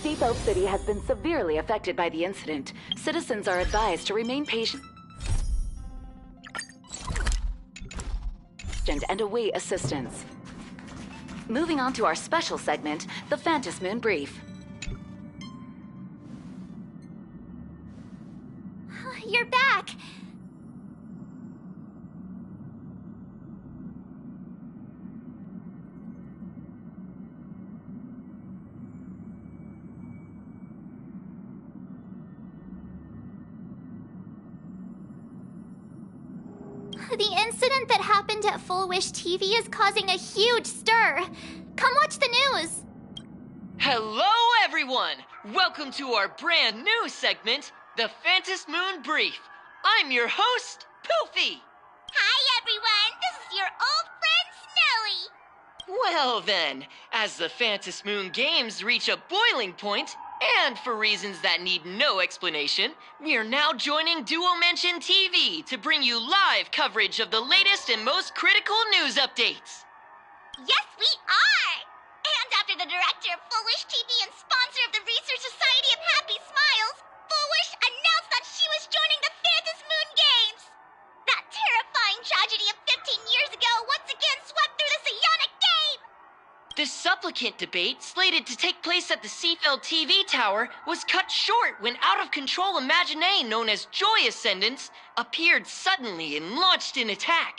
Seatbelt City has been severely affected by the incident. Citizens are advised to remain patient and await assistance. Moving on to our special segment, the Phantom Moon Brief. You're back! The incident that happened at Full Wish TV is causing a huge stir. Come watch the news! Hello, everyone! Welcome to our brand new segment, the Phantom Moon Brief. I'm your host, Poofy! Hi, everyone! This is your old friend, Snowy! Well then, as the Phantom Moon Games reach a boiling point, and for reasons that need no explanation, we are now joining Duo Mention TV to bring you live coverage of the latest and most critical news updates. Yes, we are! And after the director of Full Wish TV and sponsor of the Research Society of Happy Smiles, Full Wish announced that she was joining the Phantom Moon Games! That terrifying tragedy of 15 years ago once again swept through the psionic game! The supplicant debate, slated to take place at the Seafeld TV tower, was cut short when out-of-control Imaginée known as Joy Ascendants appeared suddenly and launched an attack.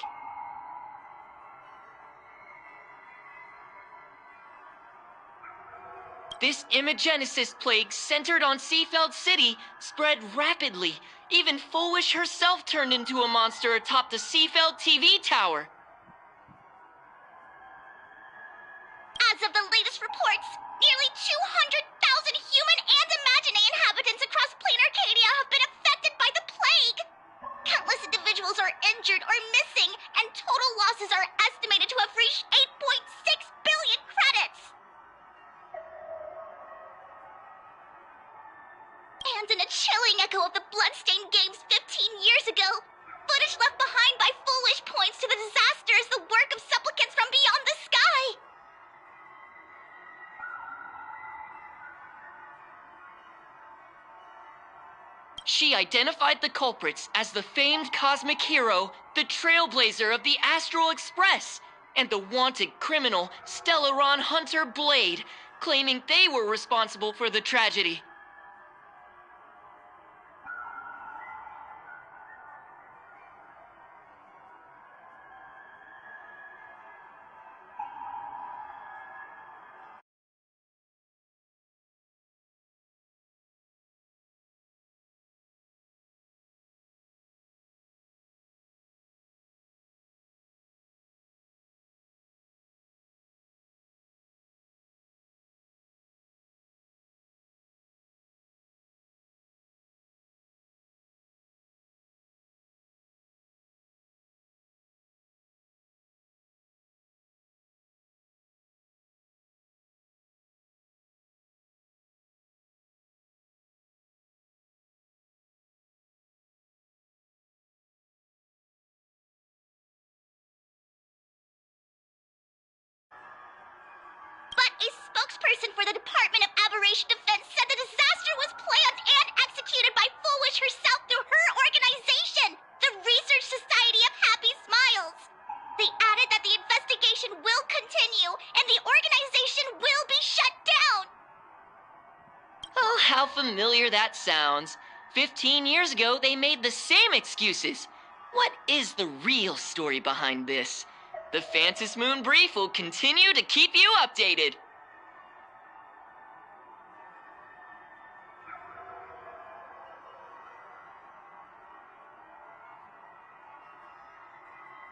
This Imagenesis plague centered on Seafeld City spread rapidly. Even Full Wish herself turned into a monster atop the Seafeld TV tower. As of the latest reports, nearly 200,000 human and Imaginée inhabitants across plain Arcadia have been affected by the plague. Countless individuals are injured or missing, and total losses are estimated to have reached 8.6 billion credits. And in a chilling echo of the Bloodstained Games 15 years ago, footage left behind by Full Wish points to the disaster as the work of supplicants from beyond the sky. She identified the culprits as the famed cosmic hero, the trailblazer of the Astral Express, and the wanted criminal, Stellaron Hunter Blade, claiming they were responsible for the tragedy. But a spokesperson for the Department of Aberration Defense said the disaster was planned and executed by Full Wish herself through her organization, the Research Society of Happy Smiles. They added that the investigation will continue and the organization will be shut down. Oh, how familiar that sounds. 15 years ago, they made the same excuses. What is the real story behind this? The Phantom Moon Brief will continue to keep you updated.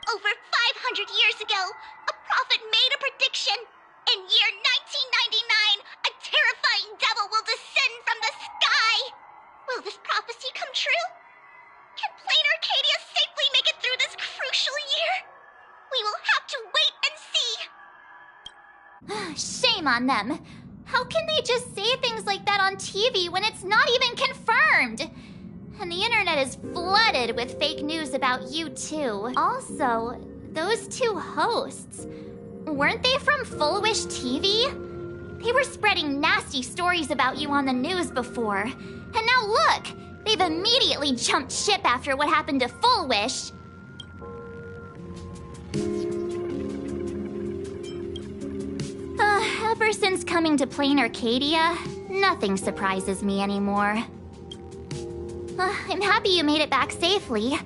Over 500 years ago, a prophet made a prediction. In year 1999, a terrifying devil will descend from the sky. Will this prophecy come true? Can plain Arcadia safely make it through this crucial year? We will have to wait and see. Shame on them. How can they just say things like that on TV when it's not even confirmed? And the internet is flooded with fake news about you too. Also, those two hosts, weren't they from Full Wish TV? They were spreading nasty stories about you on the news before. And now look! They've immediately jumped ship after what happened to Full Wish. Ever since coming to Plain Arcadia, nothing surprises me anymore. I'm happy you made it back safely,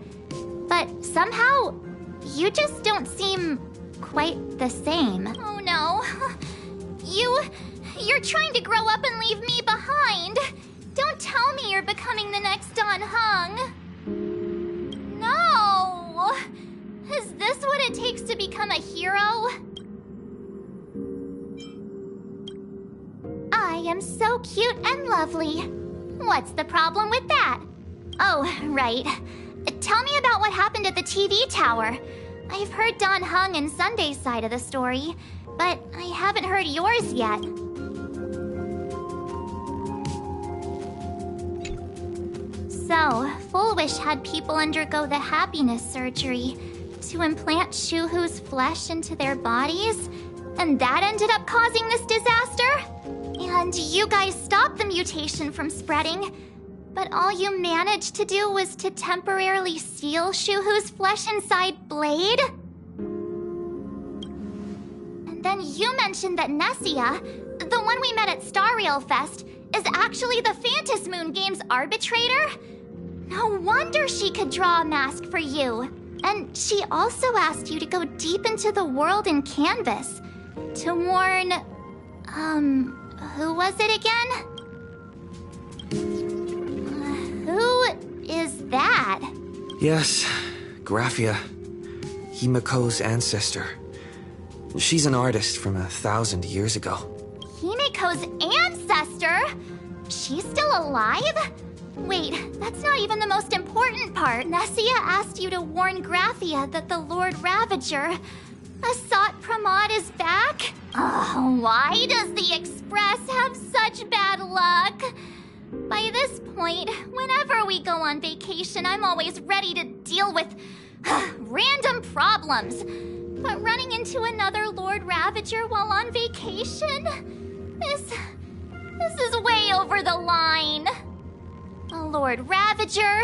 but somehow, you just don't seem quite the same. Oh no. You're trying to grow up and leave me behind. Don't tell me you're becoming the next Dan Heng. No! Is this what it takes to become a hero? I am so cute and lovely. What's the problem with that? Oh, right. Tell me about what happened at the TV tower. I've heard Dan Heng and Sunday's side of the story, but I haven't heard yours yet. So, Full Wish had people undergo the happiness surgery to implant Shuhu's flesh into their bodies, and that ended up causing this disaster? And you guys stopped the mutation from spreading, but all you managed to do was to temporarily seal Shuhu's flesh inside Blade? And then you mentioned that Nessia, the one we met at Star Rail Fest, is actually the Phantasmoon Games arbitrator? No wonder she could draw a mask for you. And she also asked you to go deep into the world in Canvas to warn... who was it again? Who is that? Yes, Graphia. Himiko's ancestor. She's an artist from 1,000 years ago. Himiko's ancestor? She's still alive? Wait, that's not even the most important part. Nessia asked you to warn Graphia that the Lord Ravager, Asat Pramod, is back? Oh, why does the Express have such bad luck? By this point, whenever we go on vacation, I'm always ready to deal with random problems. But running into another Lord Ravager while on vacation? This is way over the line. Lord Ravager,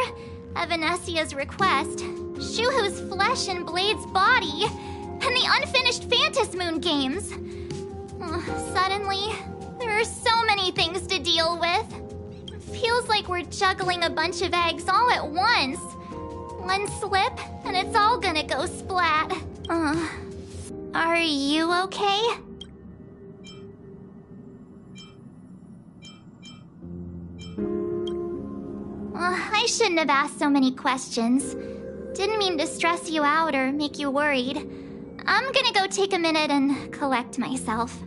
at Venessia's request, Shuhu's flesh and Blade's body, and the unfinished Phantasmoon Games. Suddenly, there are so many things to deal with. Feels like we're juggling a bunch of eggs all at once. One slip, and it's all gonna go splat. Are you okay? I shouldn't have asked so many questions. Didn't mean to stress you out or make you worried. I'm gonna go take a minute and collect myself.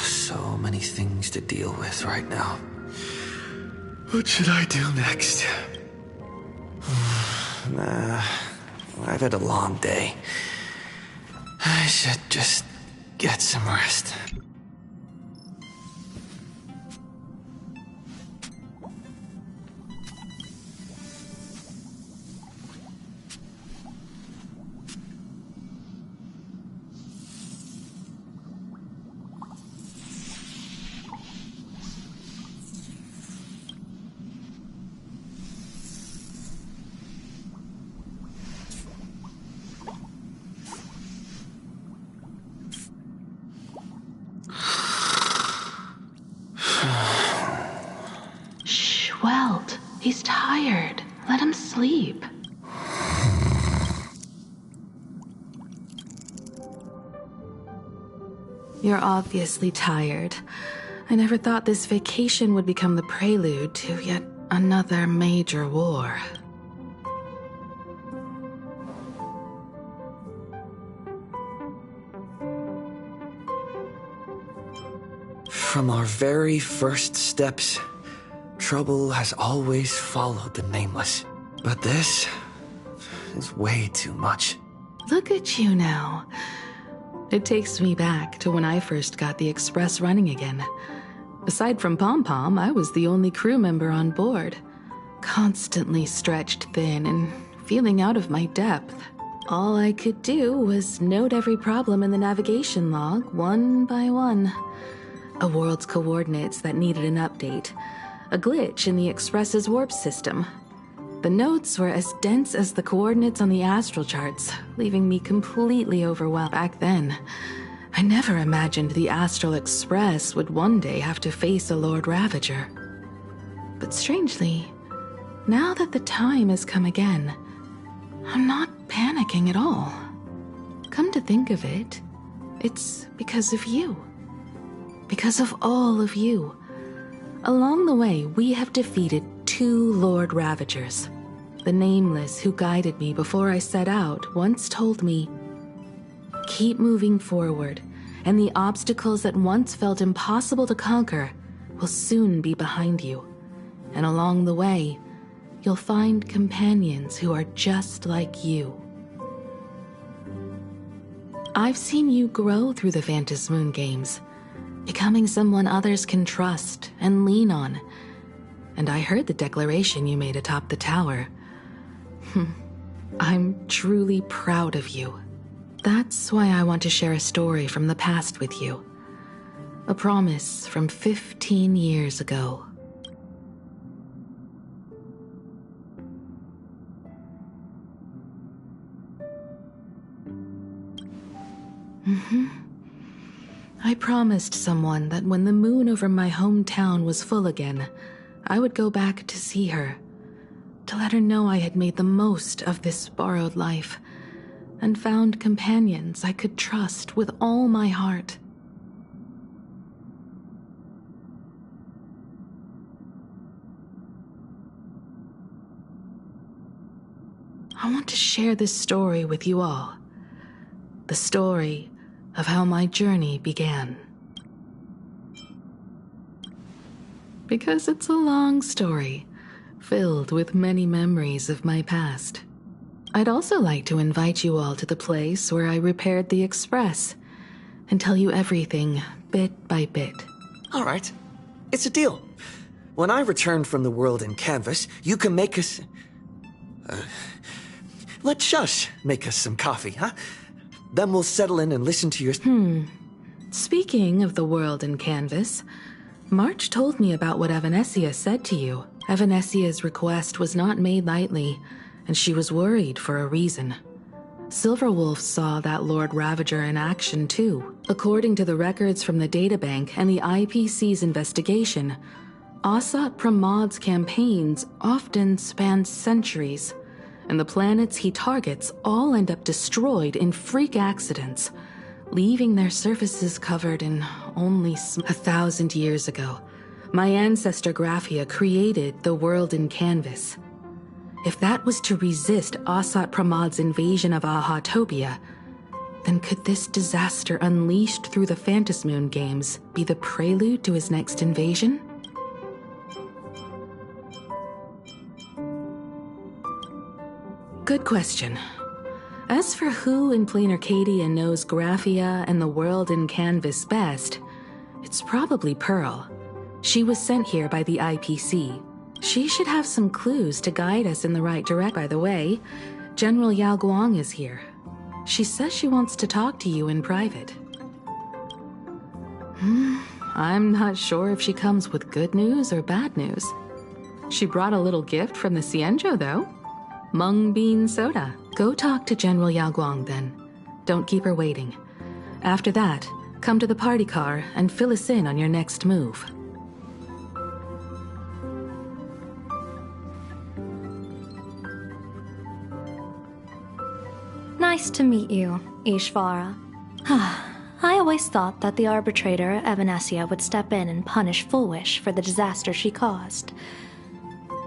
So many things to deal with right now. What should I do next? I've had a long day. I should just get some rest. Welt, he's tired. Let him sleep. You're obviously tired. I never thought this vacation would become the prelude to yet another major war. From our very first steps, trouble has always followed the Nameless. But this is way too much. Look at you now. It takes me back to when I first got the Express running again. Aside from Pom Pom, I was the only crew member on board, constantly stretched thin and feeling out of my depth. All I could do was note every problem in the navigation log, one by one. A world's coordinates that needed an update. A glitch in the Express's warp system. The notes were as dense as the coordinates on the astral charts, leaving me completely overwhelmed. Back then, I never imagined the Astral Express would one day have to face a Lord Ravager. But strangely, now that the time has come again, I'm not panicking at all. Come to think of it, it's because of you. Because of all of you. Along the way, we have defeated 2 Lord Ravagers. The Nameless who guided me before I set out once told me, keep moving forward, and the obstacles that once felt impossible to conquer will soon be behind you. And along the way, you'll find companions who are just like you. I've seen you grow through the Phantom Moon games, becoming someone others can trust and lean on. And I heard the declaration you made atop the tower. I'm truly proud of you. That's why I want to share a story from the past with you. A promise from 15 years ago. I promised someone that when the moon over my hometown was full again, I would go back to see her, to let her know I had made the most of this borrowed life, and found companions I could trust with all my heart. I want to share this story with you all. The story of how my journey began. Because it's a long story, filled with many memories of my past. I'd also like to invite you all to the place where I repaired the Express and tell you everything bit by bit. All right. It's a deal. When I return from the world in canvas, you can make us... let Shush make us some coffee, huh? Then we'll settle in and listen to your... Speaking of the world in canvas, March told me about what Evanescia said to you. Evanessia's request was not made lightly, and she was worried for a reason. Silverwolf saw that Lord Ravager in action too. According to the records from the databank and the IPC's investigation, Asat Pramad's campaigns often span centuries, and the planets he targets all end up destroyed in freak accidents, leaving their surfaces covered in only 1,000 years ago. My ancestor Graphia created the world in canvas. If that was to resist Asat Pramad's invasion of Ahatopia, then could this disaster unleashed through the Phantom Moon games be the prelude to his next invasion? Good question. As for who in Plain Arcadia knows Graphia and the world in canvas best, it's probably Pearl. She was sent here by the IPC. She should have some clues to guide us in the right direction. By the way, General Yao Guang is here. She says she wants to talk to you in private. I'm not sure if she comes with good news or bad news. She brought a little gift from the Cienjo, though. Mung bean soda. Go talk to General Yao Guang, then. Don't keep her waiting. After that, come to the party car and fill us in on your next move. Nice to meet you, Ishvara. I always thought that the arbitrator, Evanescia, would step in and punish Fullwish for the disaster she caused.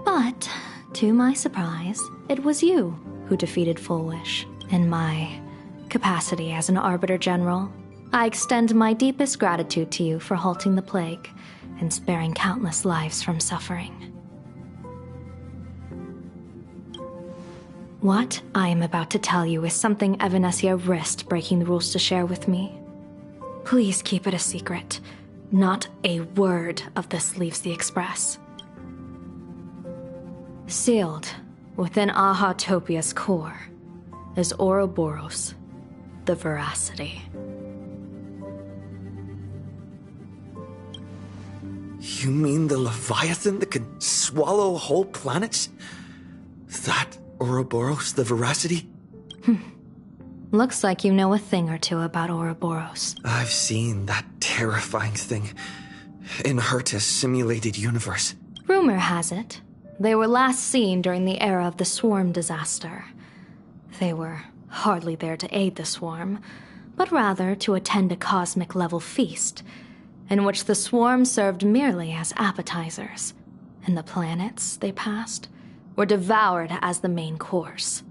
But, to my surprise, it was you who defeated Fullwish. In my capacity as an Arbiter General, I extend my deepest gratitude to you for halting the plague and sparing countless lives from suffering. What I am about to tell you is something Evanescia risked breaking the rules to share with me. Please keep it a secret. Not a word of this leaves the Express. Sealed within Ahatopia's core is Ouroboros, the Veracity. You mean the Leviathan that can swallow whole planets? That Ouroboros, the Veracity? Looks like you know a thing or two about Ouroboros. I've seen that terrifying thing in Herta's simulated universe. Rumor has it, they were last seen during the era of the Swarm disaster. They were hardly there to aid the Swarm, but rather to attend a cosmic-level feast, in which the Swarm served merely as appetizers, and the planets they passed were devoured as the main course.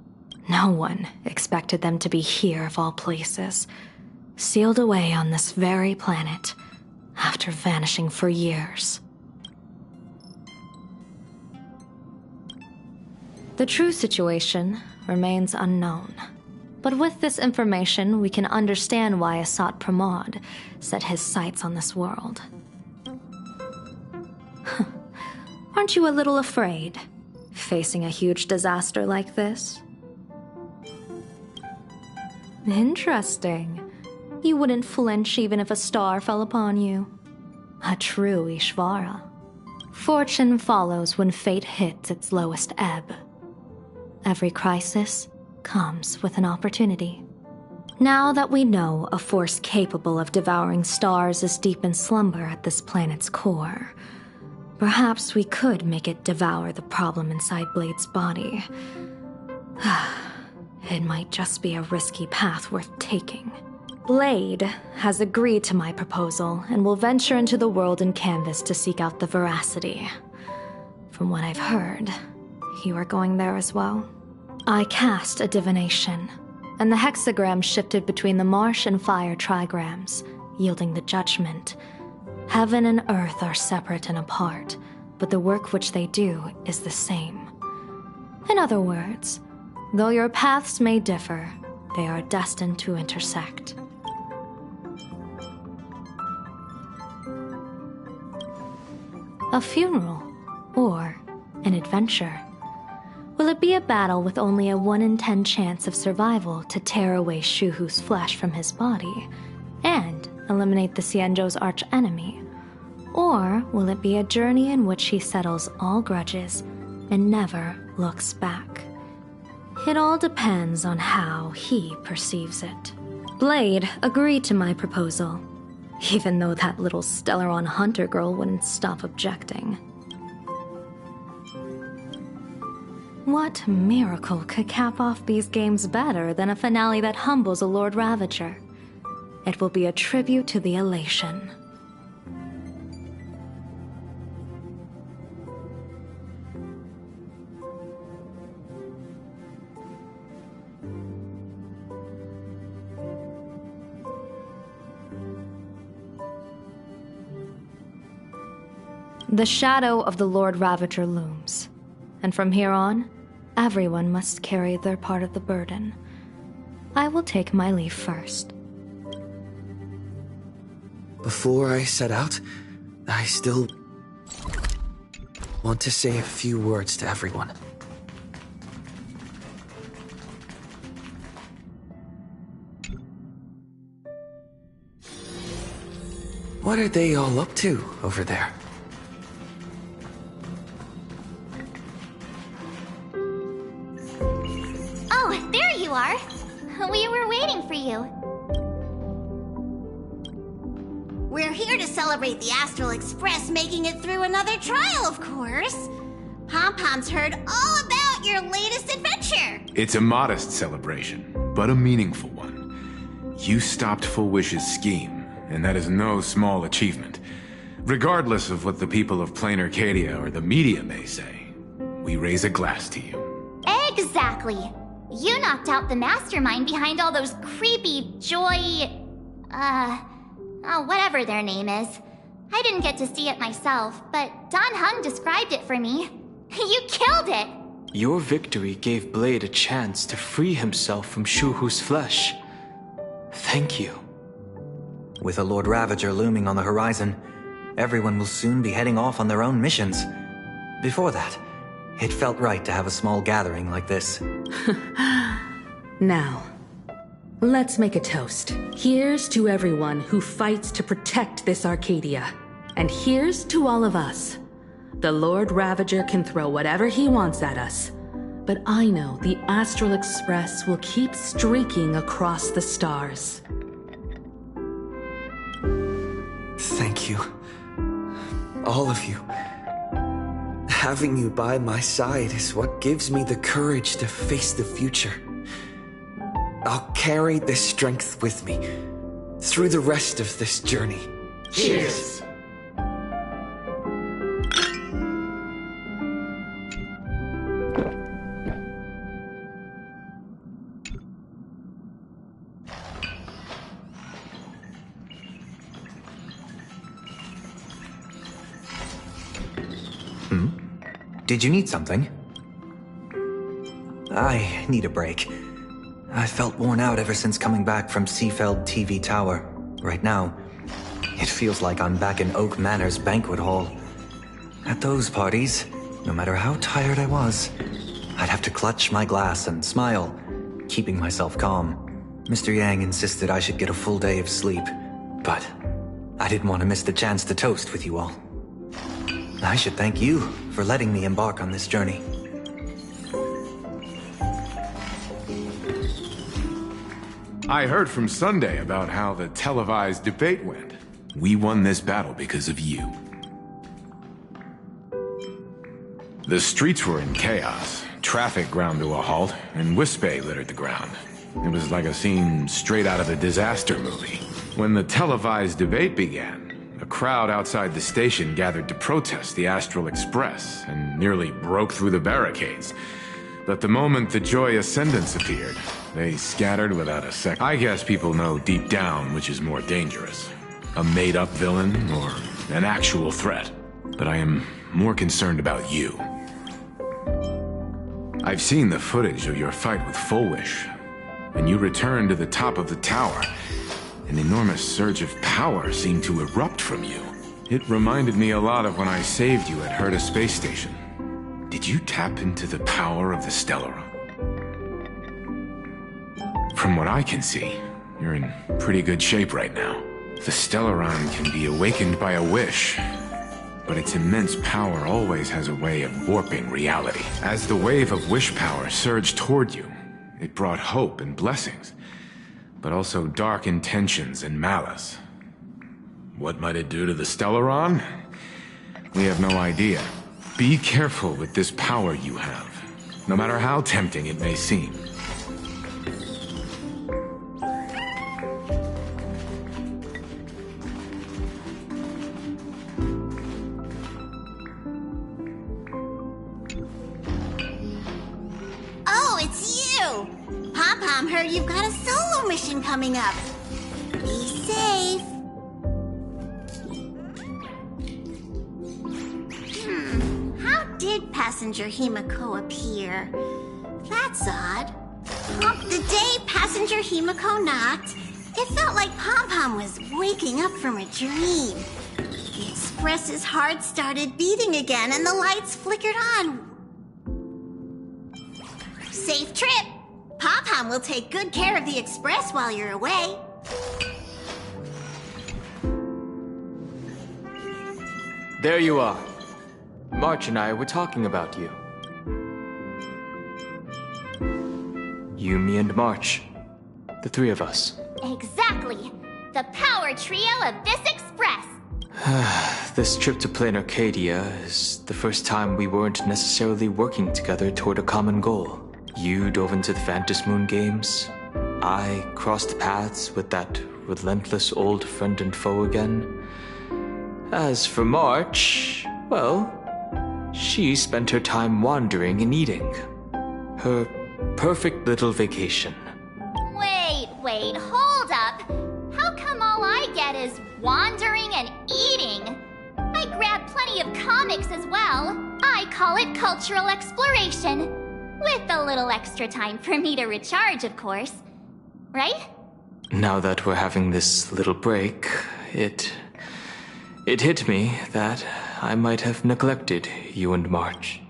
No one expected them to be here of all places, sealed away on this very planet, after vanishing for years. The true situation remains unknown. But with this information, we can understand why Asat Pramod set his sights on this world. Aren't you a little afraid, facing a huge disaster like this? Interesting. You wouldn't flinch even if a star fell upon you. A true Ishvara. Fortune follows when fate hits its lowest ebb. Every crisis comes with an opportunity. Now that we know a force capable of devouring stars is deep in slumber at this planet's core, perhaps we could make it devour the problem inside Blade's body. It might just be a risky path worth taking. Blade has agreed to my proposal and will venture into the world in canvas to seek out the Veracity. From what I've heard, you are going there as well? I cast a divination, and the hexagram shifted between the marsh and fire trigrams, yielding the judgment. Heaven and earth are separate and apart, but the work which they do is the same. In other words, though your paths may differ, they are destined to intersect. A funeral, or an adventure. Will it be a battle with only a 1 in 10 chance of survival to tear away Shuhu's flesh from his body and eliminate the Xianzhou's arch-enemy? Or will it be a journey in which he settles all grudges and never looks back? It all depends on how he perceives it. Blade agreed to my proposal, even though that little Stellaron hunter girl wouldn't stop objecting. What miracle could cap off these games better than a finale that humbles a Lord Ravager? It will be a tribute to the elation. The shadow of the Lord Ravager looms, and from here on, everyone must carry their part of the burden. I will take my leave first. Before I set out, I still want to say a few words to everyone. What are they all up to over there? Oh, there you are. We were waiting for you. We're here to celebrate the Astral Express making it through another trial, of course. Pom-Pom's heard all about your latest adventure. It's a modest celebration, but a meaningful one. You stopped Full Wish's scheme, and that is no small achievement. Regardless of what the people of Plain Arcadia or the media may say, we raise a glass to you. Exactly. You knocked out the mastermind behind all those creepy whatever their name is. I didn't get to see it myself, but Don Hung described it for me. You killed it! Your victory gave Blade a chance to free himself from Shuhu's flesh. Thank you. With a Lord Ravager looming on the horizon, everyone will soon be heading off on their own missions. Before that, it felt right to have a small gathering like this. Now, let's make a toast. Here's to everyone who fights to protect this Arcadia. And here's to all of us. The Lord Ravager can throw whatever he wants at us. But I know the Astral Express will keep streaking across the stars. Thank you. All of you. Having you by my side is what gives me the courage to face the future. I'll carry this strength with me through the rest of this journey. Cheers! Did you need something? I need a break. I felt worn out ever since coming back from Seafeld TV Tower. Right now, it feels like I'm back in Oak Manor's banquet hall. At those parties, no matter how tired I was, I'd have to clutch my glass and smile, keeping myself calm. Mr. Yang insisted I should get a full day of sleep, but I didn't want to miss the chance to toast with you all. I should thank you for letting me embark on this journey. I heard from Sunday about how the televised debate went. We won this battle because of you. The streets were in chaos. Traffic ground to a halt, and Wispay littered the ground. It was like a scene straight out of a disaster movie. When the televised debate began, a crowd outside the station gathered to protest the Astral Express and nearly broke through the barricades. But the moment the Joy Ascendants appeared, they scattered without a second. I guess people know deep down which is more dangerous, a made-up villain or an actual threat. But I am more concerned about you. I've seen the footage of your fight with Fullwish. When you returned to the top of the tower, an enormous surge of power seemed to erupt from you. It reminded me a lot of when I saved you at Herta Space Station. Did you tap into the power of the Stellaron? From what I can see, you're in pretty good shape right now. The Stellaron can be awakened by a wish, but its immense power always has a way of warping reality. As the wave of wish power surged toward you, it brought hope and blessings, but also dark intentions and malice. What might it do to the Stellaron? We have no idea. Be careful with this power you have, no matter how tempting it may seem. Oh, it's you! Pom-Pom heard you've got a solo mission coming up. Be safe. How did Passenger Himiko appear? That's odd. The day Passenger Himiko knocked, it felt like Pom-Pom was waking up from a dream. The Express's heart started beating again and the lights flickered on. Safe trip! Pom-Pom will take good care of the Express while you're away. There you are. March and I were talking about you. Yumi and March. The three of us. Exactly! The power trio of this Express! This trip to Plain Arcadia is the first time we weren't necessarily working together toward a common goal. You dove into the Phantom Moon games. I crossed paths with that relentless old friend and foe again. As for March, well, she spent her time wandering and eating. Her perfect little vacation. Wait, hold up! How come all I get is wandering and eating? I grab plenty of comics as well. I call it cultural exploration. With a little extra time for me to recharge, of course. Right? Now that we're having this little break, it hit me that I might have neglected you and March.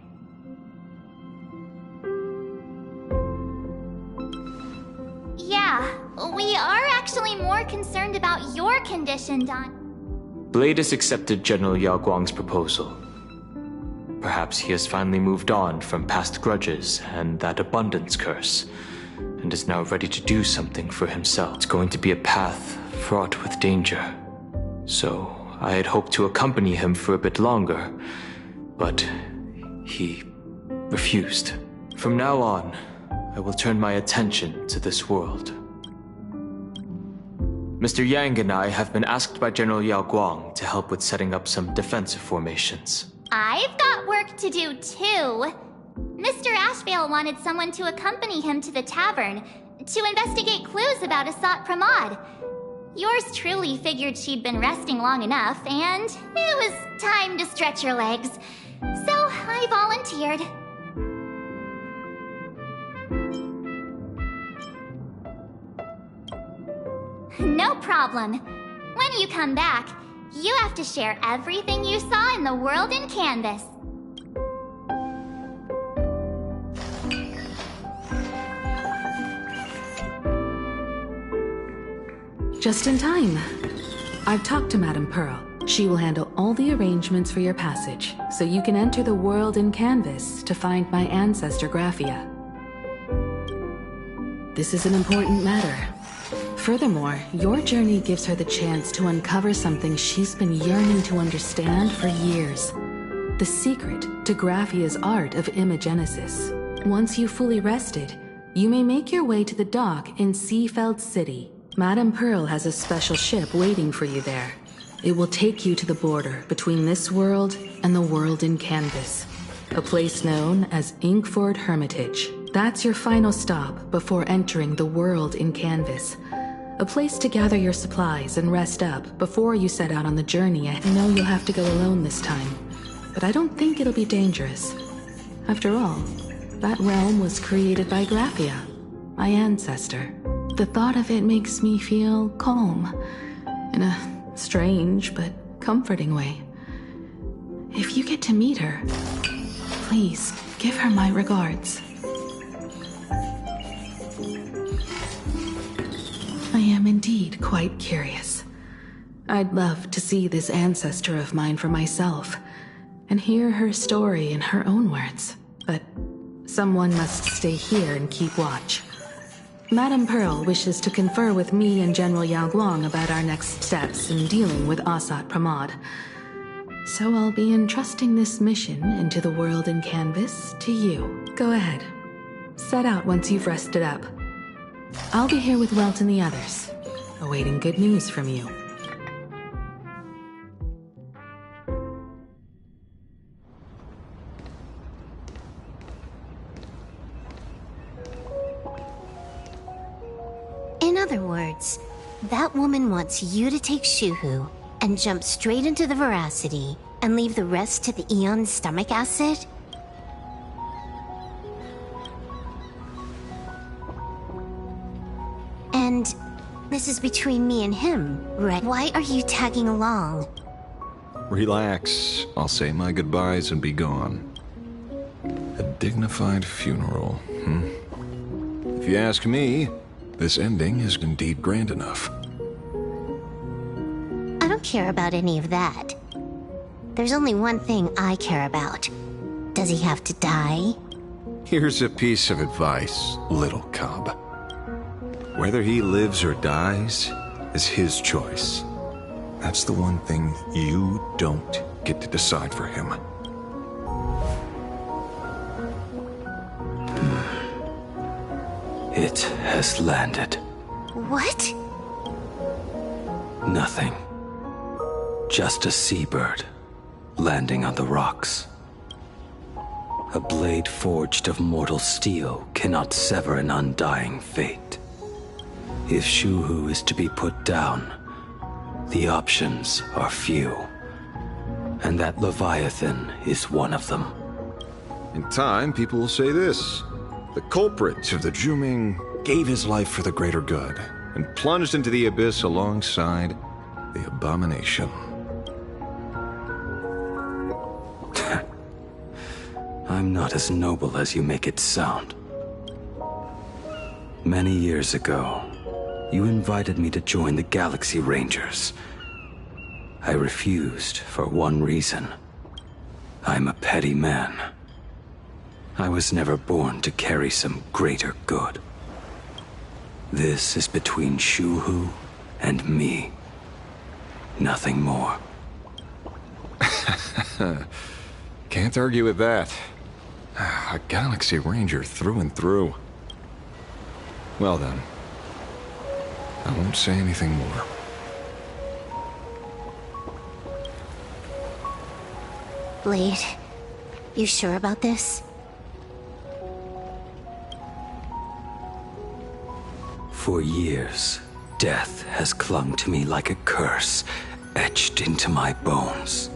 conditioned on... Blade has accepted General Yao Guang's proposal. Perhaps he has finally moved on from past grudges and that abundance curse, and is now ready to do something for himself. It's going to be a path fraught with danger. So I had hoped to accompany him for a bit longer, but he refused. From now on, I will turn my attention to this world. Mr. Yang and I have been asked by General Yao Guang to help with setting up some defensive formations. I've got work to do too. Mr. Ashvale wanted someone to accompany him to the tavern to investigate clues about Asat Pramod. Yours truly figured she'd been resting long enough, and it was time to stretch her legs. So I volunteered. No problem. When you come back, you have to share everything you saw in the world in Canvas. Just in time. I've talked to Madame Pearl. She will handle all the arrangements for your passage, so you can enter the world in Canvas to find my ancestor Graphia. This is an important matter. Furthermore, your journey gives her the chance to uncover something she's been yearning to understand for years. The secret to Graphia's art of imagenesis. Once you've fully rested, you may make your way to the dock in Seafeld City. Madame Pearl has a special ship waiting for you there. It will take you to the border between this world and the world in Canvas, a place known as Inkford Hermitage. That's your final stop before entering the world in Canvas. A place to gather your supplies and rest up before you set out on the journey. I know you'll have to go alone this time, but I don't think it'll be dangerous. After all, that realm was created by Graphia, my ancestor. The thought of it makes me feel calm, in a strange but comforting way. If you get to meet her, please give her my regards. I am indeed quite curious. I'd love to see this ancestor of mine for myself, and hear her story in her own words. But someone must stay here and keep watch. Madame Pearl wishes to confer with me and General Yao Guang about our next steps in dealing with Asat Pramod. So I'll be entrusting this mission into the world in Canvas to you. Go ahead. Set out once you've rested up. I'll be here with Welt and the others, awaiting good news from you. In other words, that woman wants you to take Shuhu and jump straight into the Veracity and leave the rest to the Eon's stomach acid? And this is between me and him, right? Why are you tagging along? Relax. I'll say my goodbyes and be gone. A dignified funeral, If you ask me, this ending is indeed grand enough. I don't care about any of that. There's only one thing I care about. Does he have to die? Here's a piece of advice, little cub. Whether he lives or dies is his choice. That's the one thing you don't get to decide for him. It has landed. What? Nothing. Just a seabird landing on the rocks. A blade forged of mortal steel cannot sever an undying fate. If Shuhu is to be put down, the options are few. And that Leviathan is one of them. In time, people will say this. The culprit of the Juming gave his life for the greater good and plunged into the abyss alongside the abomination. I'm not as noble as you make it sound. Many years ago, you invited me to join the Galaxy Rangers. I refused for one reason. I'm a petty man. I was never born to carry some greater good. This is between Shu-Hu and me. Nothing more. Can't argue with that. A Galaxy Ranger through and through. Well then, I won't say anything more. Blade, you sure about this? For years, death has clung to me like a curse, etched into my bones.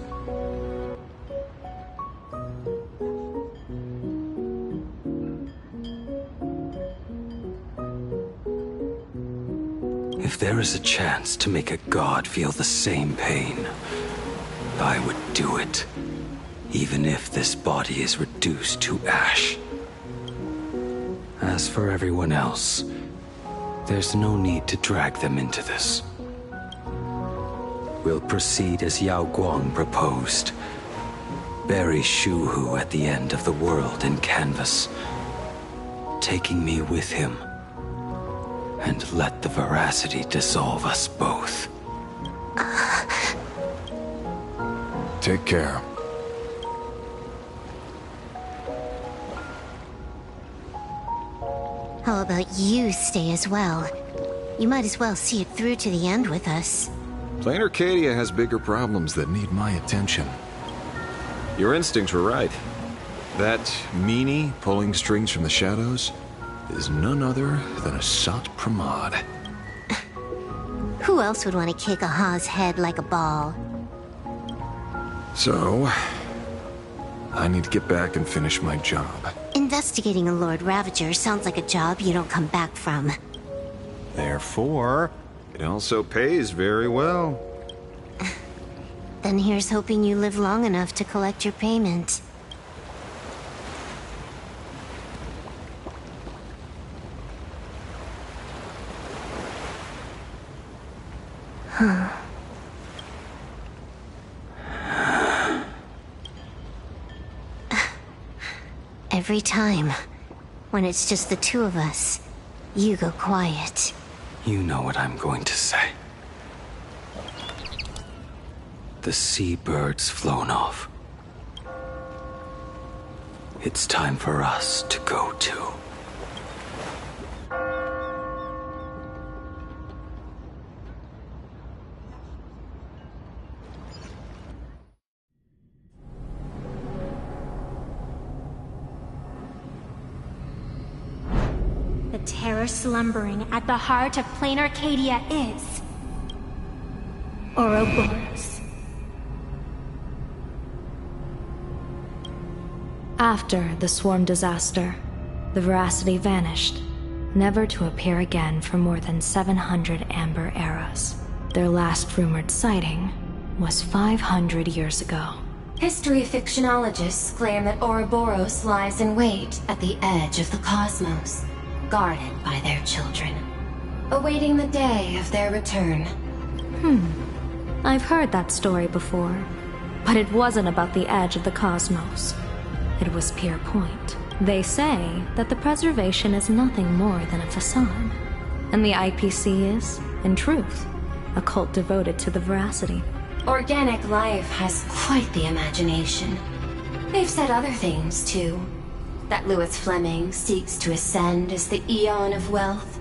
If there is a chance to make a god feel the same pain, I would do it, even if this body is reduced to ash. As for everyone else, there's no need to drag them into this. We'll proceed as Yao Guang proposed. Bury Shu-Hu at the end of the world in canvas, taking me with him, and let the veracity dissolve us both. Take care. How about you stay as well? You might as well see it through to the end with us. Plain Arcadia has bigger problems that need my attention. Your instincts were right. That meanie pulling strings from the shadows is none other than a Sat Pramod. Who else would want to kick a Ha's head like a ball? So, I need to get back and finish my job. Investigating a Lord Ravager sounds like a job you don't come back from. Therefore, it also pays very well. Then here's hoping you live long enough to collect your payment. Huh. Every time, when it's just the two of us, you go quiet. You know what I'm going to say. The seabird's flown off. It's time for us to go too. The terror slumbering at the heart of Plain Arcadia is... Ouroboros. After the swarm disaster, the veracity vanished, never to appear again for more than 700 Amber eras. Their last rumored sighting was 500 years ago. History fictionologists claim that Ouroboros lies in wait at the edge of the cosmos, guarded by their children, awaiting the day of their return. I've heard that story before, but it wasn't about the edge of the cosmos. It was Pier Point. They say that the preservation is nothing more than a facade, and the IPC is, in truth, a cult devoted to the veracity. Organic life has quite the imagination. They've said other things, too. That Louis Fleming seeks to ascend as the Eon of Wealth.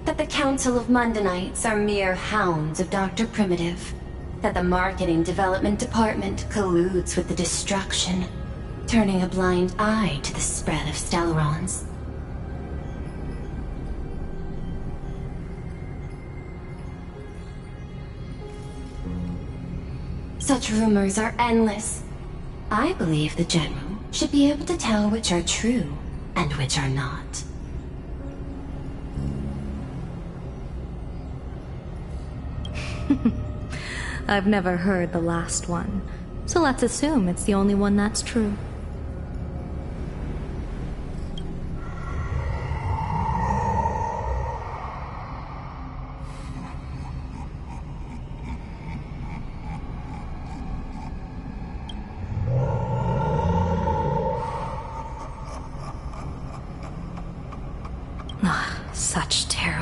That the Council of Mundanites are mere hounds of Dr. Primitive. That the Marketing Development Department colludes with the destruction, turning a blind eye to the spread of Stellarons. Such rumors are endless. I believe the General should be able to tell which are true and which are not. I've never heard the last one, so let's assume it's the only one that's true.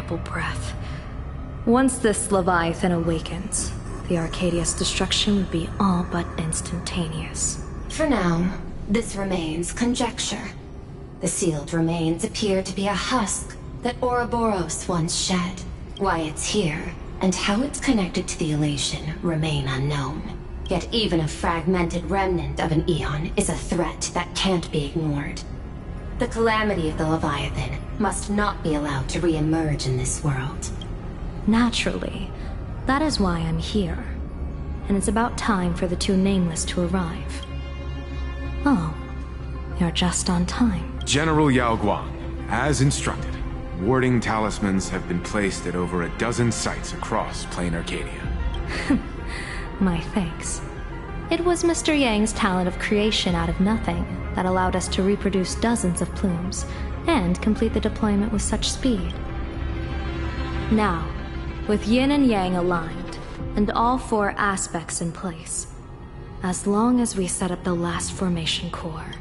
terrible breath. Once this Leviathan awakens, the Arcadia's destruction would be all but instantaneous. For now, this remains conjecture. The sealed remains appear to be a husk that Ouroboros once shed. Why it's here, and how it's connected to the elation, remain unknown. Yet even a fragmented remnant of an eon is a threat that can't be ignored. The calamity of the Leviathan must not be allowed to re-emerge in this world. Naturally. That is why I'm here. And it's about time for the two Nameless to arrive. Oh, you're just on time. General Yao Guang, as instructed, warding talismans have been placed at over a dozen sites across Plain Arcadia. My thanks. It was Mr. Yang's talent of creation out of nothing that allowed us to reproduce dozens of plumes and complete the deployment with such speed. Now, with yin and yang aligned, and all four aspects in place, as long as we set up the last formation core,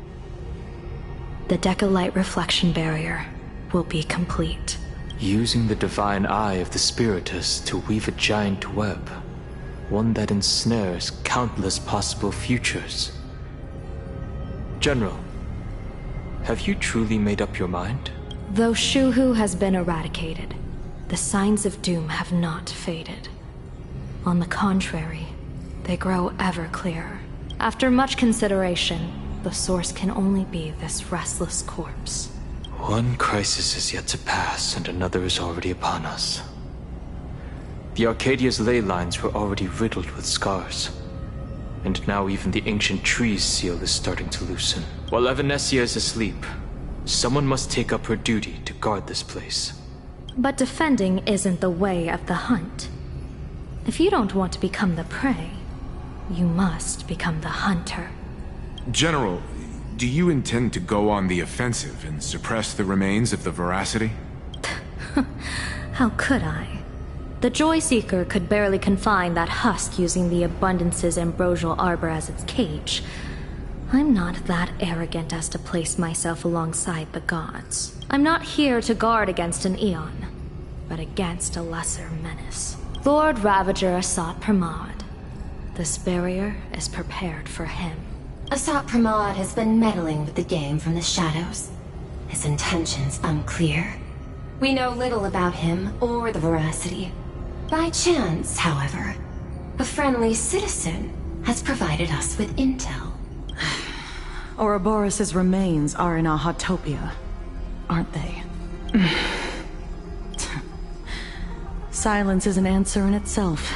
the Decalite reflection barrier will be complete. Using the divine eye of the Spiritus to weave a giant web, one that ensnares countless possible futures. General, have you truly made up your mind? Though Shuhu has been eradicated, the signs of doom have not faded. On the contrary, they grow ever clearer. After much consideration, the source can only be this restless corpse. One crisis is yet to pass, and another is already upon us. The Arcadia's ley lines were already riddled with scars, and now even the ancient tree's seal is starting to loosen. While Evanesia is asleep, someone must take up her duty to guard this place. But defending isn't the way of the hunt. If you don't want to become the prey, you must become the hunter. General, do you intend to go on the offensive and suppress the remains of the Veracity? How could I? The Joy Seeker could barely confine that husk using the Abundance's ambrosial arbor as its cage. I'm not that arrogant as to place myself alongside the gods. I'm not here to guard against an Eon, but against a lesser menace. Lord Ravager Asat Pramod. This barrier is prepared for him. Asat Pramod has been meddling with the game from the shadows. His intentions unclear. We know little about him or the Veracity. By chance, however, a friendly citizen has provided us with intel. Ouroboros' remains are in Ahatopia, aren't they? Silence is an answer in itself.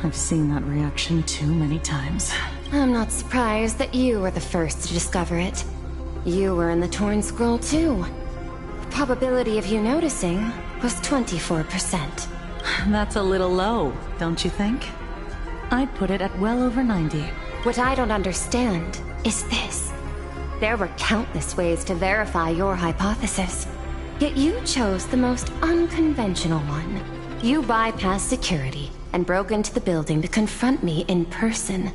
I've seen that reaction too many times. I'm not surprised that you were the first to discover it. You were in the Torn Scroll too. The probability of you noticing was 24%. That's a little low, don't you think? I'd put it at well over 90. What I don't understand is this. There were countless ways to verify your hypothesis. Yet you chose the most unconventional one. You bypassed security and broke into the building to confront me in person.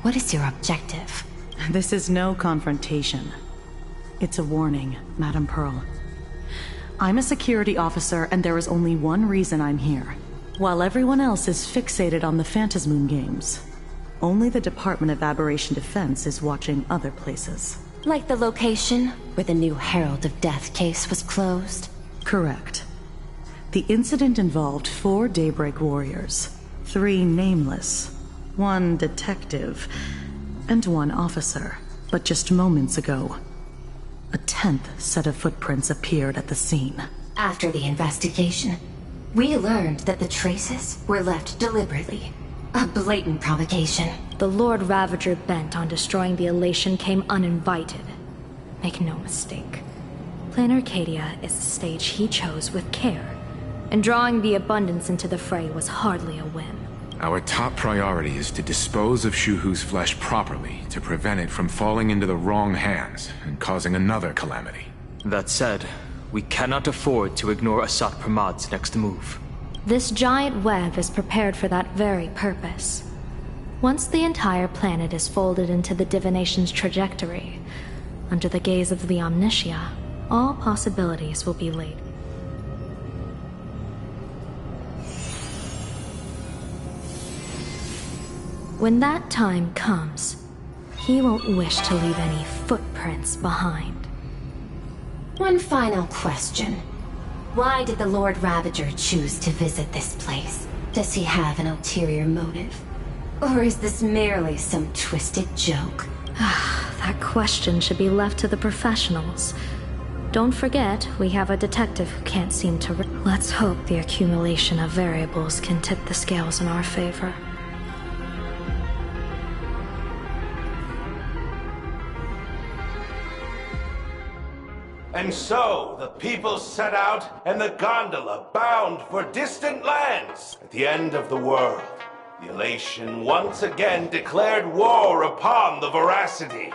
What is your objective? This is no confrontation. It's a warning, Madam Pearl. I'm a security officer, and there is only one reason I'm here. While everyone else is fixated on the Phantasmoon games, only the Department of Aberration Defense is watching other places. Like the location where the new Herald of Death case was closed? Correct. The incident involved 4 Daybreak warriors, 3 nameless, 1 detective, and 1 officer. But just moments ago, a 10th set of footprints appeared at the scene. After the investigation, we learned that the traces were left deliberately. A blatant provocation. The Lord Ravager bent on destroying the elation came uninvited. Make no mistake. Plain Arcadia is the stage he chose with care, and drawing the Abundance into the fray was hardly a whim. Our top priority is to dispose of Shuhu's flesh properly to prevent it from falling into the wrong hands and causing another calamity. That said, we cannot afford to ignore Asat Pramod's next move. This giant web is prepared for that very purpose. Once the entire planet is folded into the divination's trajectory, under the gaze of the Omnitia, all possibilities will be laid. When that time comes, he won't wish to leave any footprints behind. One final question. Why did the Lord Ravager choose to visit this place? Does he have an ulterior motive? Or is this merely some twisted joke? That question should be left to the professionals. Don't forget, we have a detective who can't seem to... Let's hope the accumulation of variables can tip the scales in our favor. And so, the people set out, and the gondola bound for distant lands at the end of the world. The elation once again declared war upon the Veracity.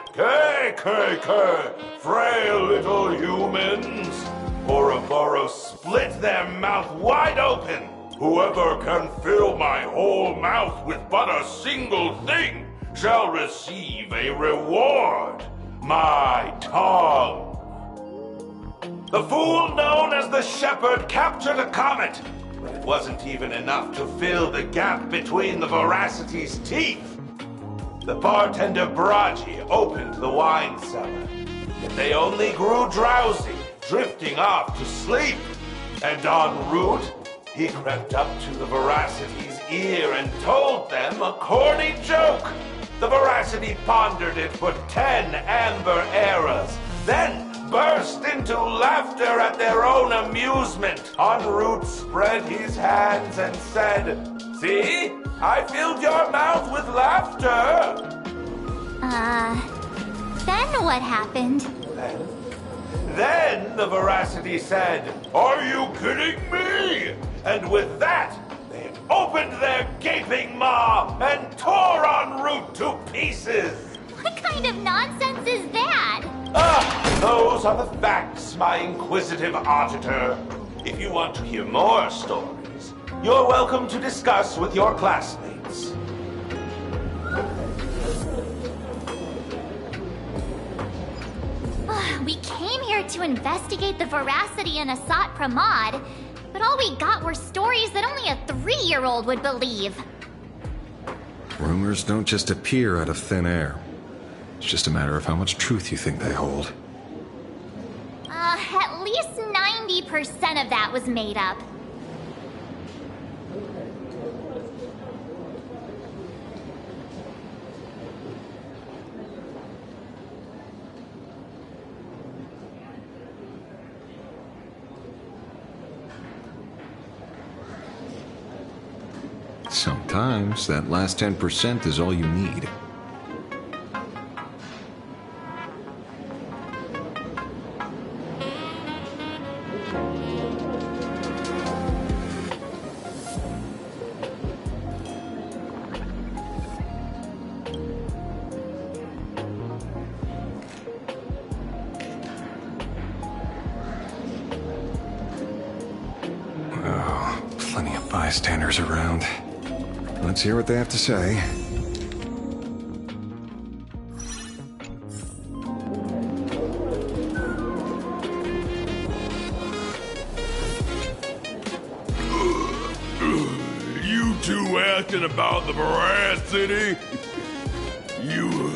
Frail little humans. Ouroboros split their mouth wide open. Whoever can fill my whole mouth with but a single thing shall receive a reward. My tongue. The fool known as the Shepherd captured a comet, but it wasn't even enough to fill the gap between the Veracity's teeth. The bartender Braji opened the wine cellar, yet they only grew drowsy, drifting off to sleep. And en route, he crept up to the Veracity's ear and told them a corny joke. The Veracity pondered it for 10 amber eras, then burst into laughter at their own amusement. En route spread his hands and said, "See? I filled your mouth with laughter." Then what happened? Then the Veracity said, "Are you kidding me?" And with that, they opened their gaping maw and tore en route to pieces. What kind of nonsense is that? Those are the facts, my inquisitive auditor. If you want to hear more stories, you're welcome to discuss with your classmates. We came here to investigate the Veracity and Asat Pramod, but all we got were stories that only a 3-year-old would believe. Rumors don't just appear out of thin air. It's just a matter of how much truth you think they hold. At least 90% of that was made up. Sometimes that last 10% is all you need. Plenty of bystanders around. Let's hear what they have to say. You two asking about the Veracity? You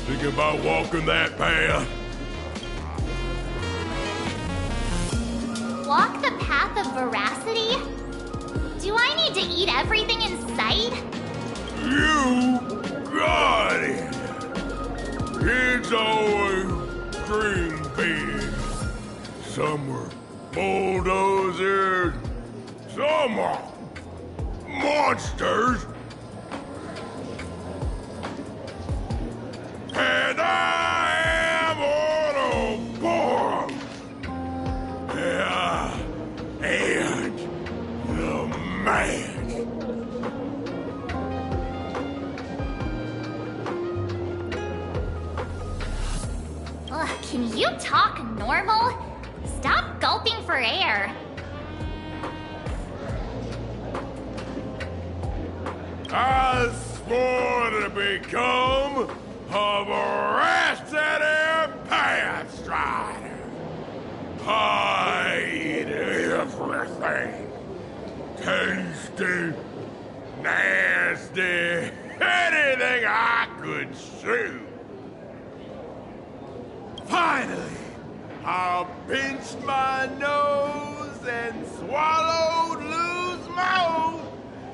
thinking about walking that path? Walk the path of Veracity? Do I need to eat everything in sight? You got it! Kids always dream big. Some were bulldozers, some are monsters. And I am Ouroboros. And the man. Ugh, can you talk normal? Stop gulping for air. I swore to become a Veracity Pathstrider. I eat everything. Tasty, nasty, soon. Finally, I pinched my nose and swallowed loose mouth,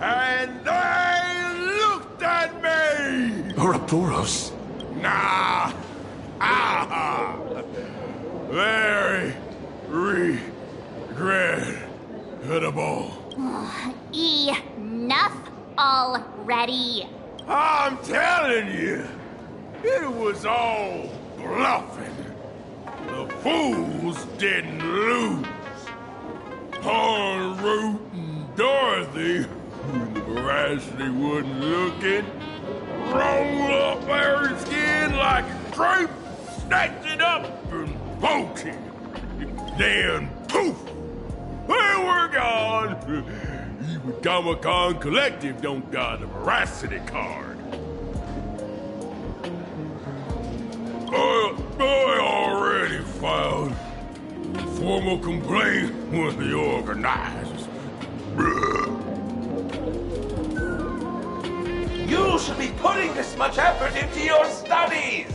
and they looked at me! Ouroboros? Nah! Ah! Very regrettable. Enough already. I'm telling you, it was all bluffing. The fools didn't lose. Paul, Root, and Dorothy, when the veracity wasn't looking, rolled up their skin like a crepe, snatched it up and bolted. Then poof! They were gone. Even Comic-Con Collective don't got a veracity card. I already filed a formal complaint with the organizers. You should be putting this much effort into your studies!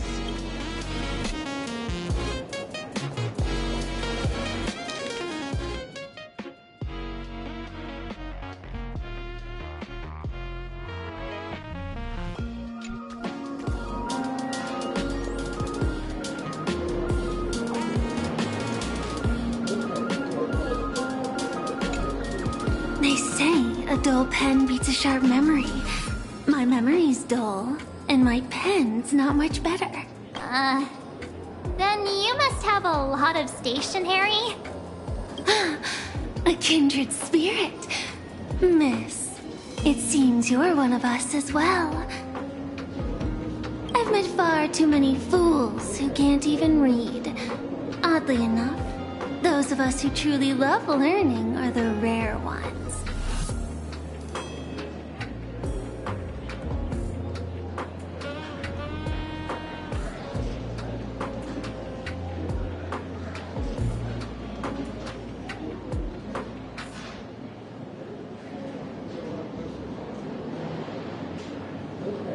They say a dull pen beats a sharp memory. My memory's dull, and my pen's not much better. Then you must have a lot of stationery? A kindred spirit. Miss, it seems you're one of us as well. I've met far too many fools who can't even read. Oddly enough, those of us who truly love learning are the rare ones.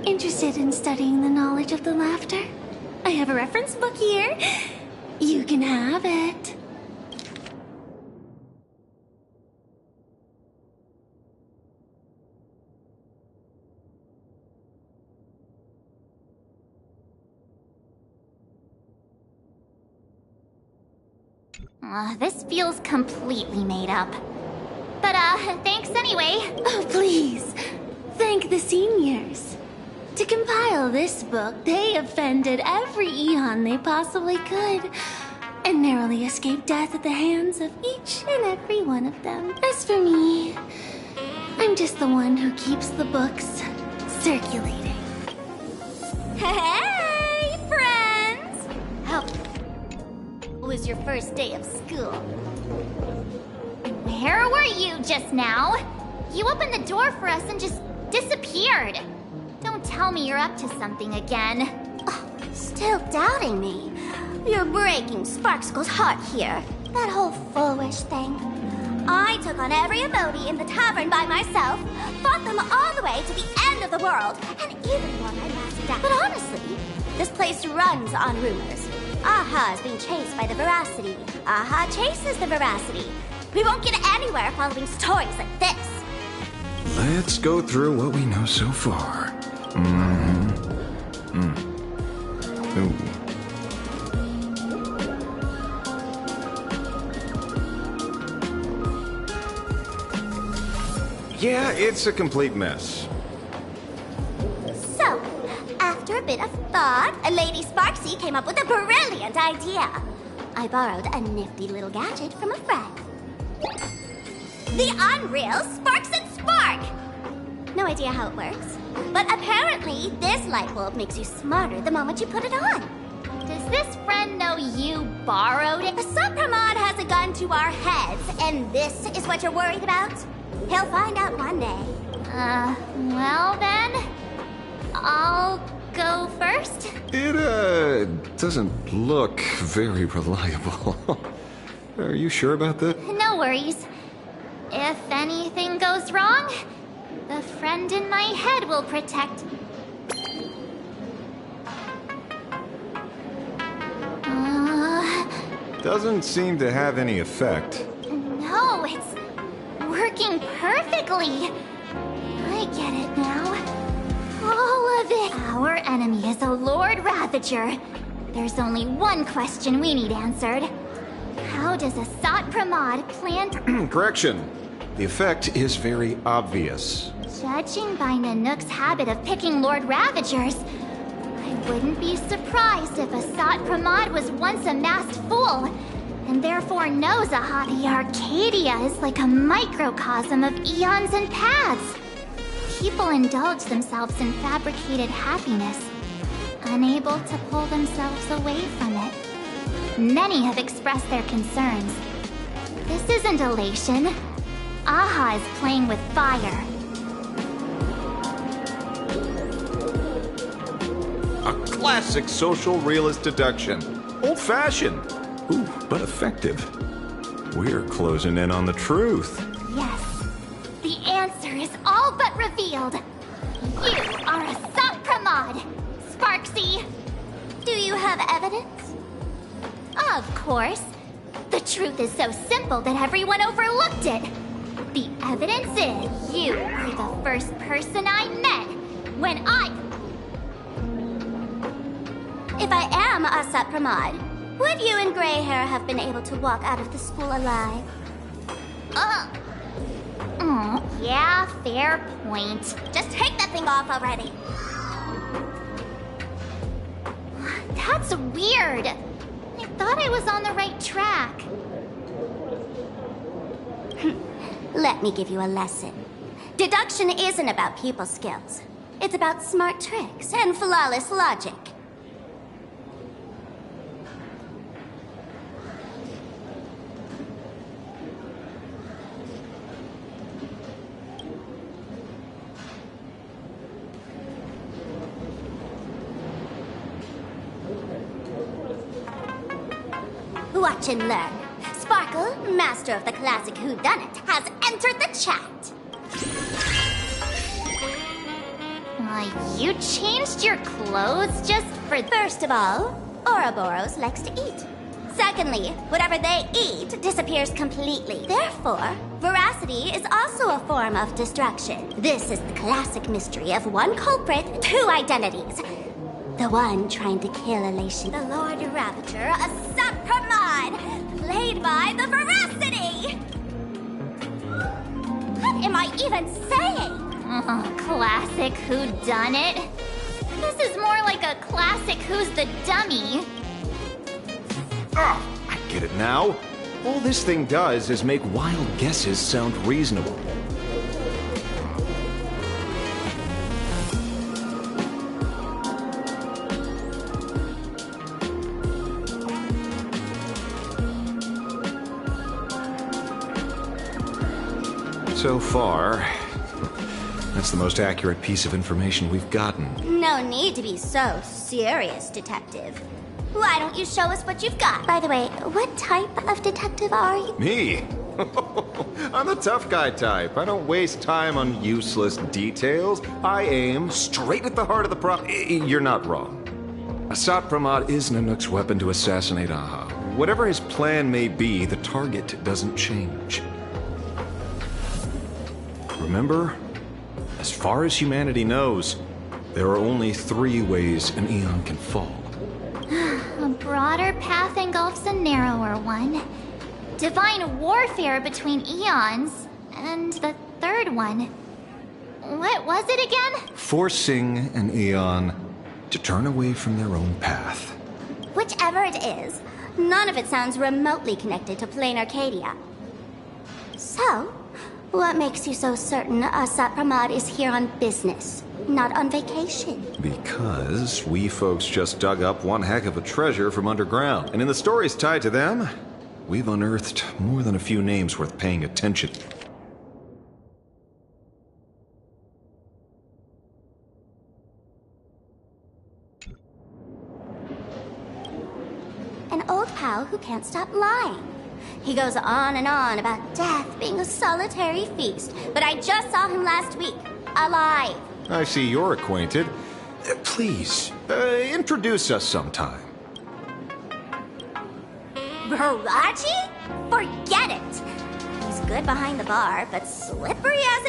Interested in studying the knowledge of the laughter? I have a reference book here. You can have it. This feels completely made up. But, thanks anyway. Oh, please. Thank the seniors. To compile this book, they offended every Eon they possibly could, and narrowly escaped death at the hands of each and every one of them. As for me, I'm just the one who keeps the books circulating. Hey, friends! How was your first day of school? Where were you just now? You opened the door for us and just disappeared. Don't tell me you're up to something again. Still doubting me? You're breaking Sparkskull's heart here. That whole foolish thing. I took on every emoji in the tavern by myself, fought them all the way to the end of the world, and even won my last death. But honestly, this place runs on rumors. Aha is being chased by the veracity. Aha chases the veracity. We won't get anywhere following stories like this. Let's go through what we know so far. Ooh. Yeah, it's a complete mess. So, after a bit of thought, Lady Sparksy came up with a brilliant idea. I borrowed a nifty little gadget from a friend. The Unreal Sparks and Spark! No idea how it works, but apparently this light bulb makes you smarter the moment you put it on. Does this friend know you borrowed it? The Supramod has a gun to our heads, and this is what you're worried about? He'll find out one day. Well then, I'll go first. It, doesn't look very reliable. Are you sure about that? No worries. If anything goes wrong, the friend in my head will protect. Doesn't seem to have any effect. No, it's working perfectly. I get it now. All of it. Our enemy is a Lord Ravager. There's only one question we need answered. How does Asat Pramod plan to... Correction. The effect is very obvious. Judging by Nanook's habit of picking Lord Ravagers, I wouldn't be surprised if Asat Pramod was once a masked fool, and therefore knows the Arcadia is like a microcosm of eons and paths. People indulge themselves in fabricated happiness, unable to pull themselves away from it. Many have expressed their concerns. This isn't elation. Aha is playing with fire. A classic social realist deduction. Old-fashioned. Ooh, but effective. We're closing in on the truth. Yes. The answer is all but revealed. You are Asat Pramod, Sparksy. Do you have evidence? Of course. The truth is so simple that everyone overlooked it. The evidence is you were the first person I met when If I am Asat Pramod, would you and Grey Hair have been able to walk out of the school alive? Yeah, fair point. Just take that thing off already. That's weird. I thought I was on the right track. Let me give you a lesson. Deduction isn't about people skills. It's about smart tricks and flawless logic. Watch and learn. Sparkle, master of the classic whodunit, has entered the chat. You changed your clothes just for... First of all, Ouroboros likes to eat. Secondly, whatever they eat disappears completely. Therefore, veracity is also a form of destruction. This is the classic mystery of one culprit, two identities. The one trying to kill Elation, the Lord Ravager, Asat Pramod, played by the Veracity! What am I even saying? Classic whodunit. This is more like a classic Who's the Dummy. I get it now. All this thing does is make wild guesses sound reasonable. So far, that's the most accurate piece of information we've gotten. No need to be so serious, Detective. Why don't you show us what you've got? By the way, what type of detective are you? Me? I'm the tough guy type. I don't waste time on useless details. I aim straight at the heart of the problem. You're not wrong. Asat Pramod is Nanook's weapon to assassinate Aha. Whatever his plan may be, the target doesn't change. Remember, as far as humanity knows, there are only 3 ways an eon can fall. A broader path engulfs a narrower one. Divine warfare between eons, and the third one. What was it again? Forcing an eon to turn away from their own path. Whichever it is, none of it sounds remotely connected to plain Arcadia. So, what makes you so certain Asat Pramod is here on business, not on vacation? Because we folks just dug up one heck of a treasure from underground. And in the stories tied to them, we've unearthed more than a few names worth paying attention. An old pal who can't stop lying. He goes on and on about death being a solitary feast, but I just saw him last week, alive. I see you're acquainted. Please, introduce us sometime. Baraji? Forget it. He's good behind the bar, but slippery as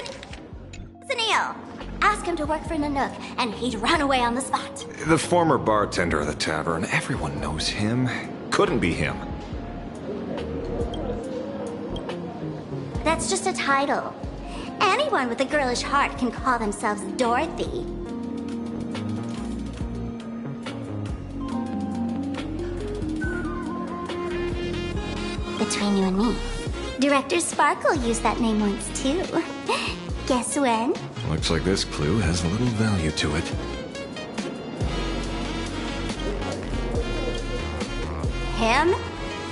an eel. Ask him to work for Nanook, and he'd run away on the spot. The former bartender of the tavern, everyone knows him. Couldn't be him. That's just a title. Anyone with a girlish heart can call themselves Dorothy. Between you and me, Director Sparkle used that name once too. Guess when? Looks like this clue has a little value to it. Him?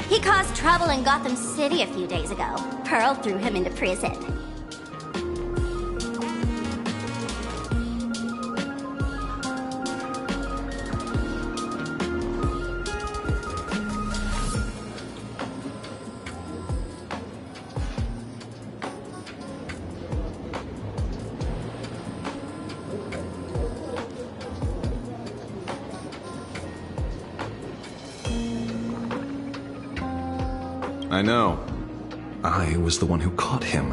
He caused trouble in Gotham City a few days ago. Pearl threw him into prison. I know. I was the one who caught him.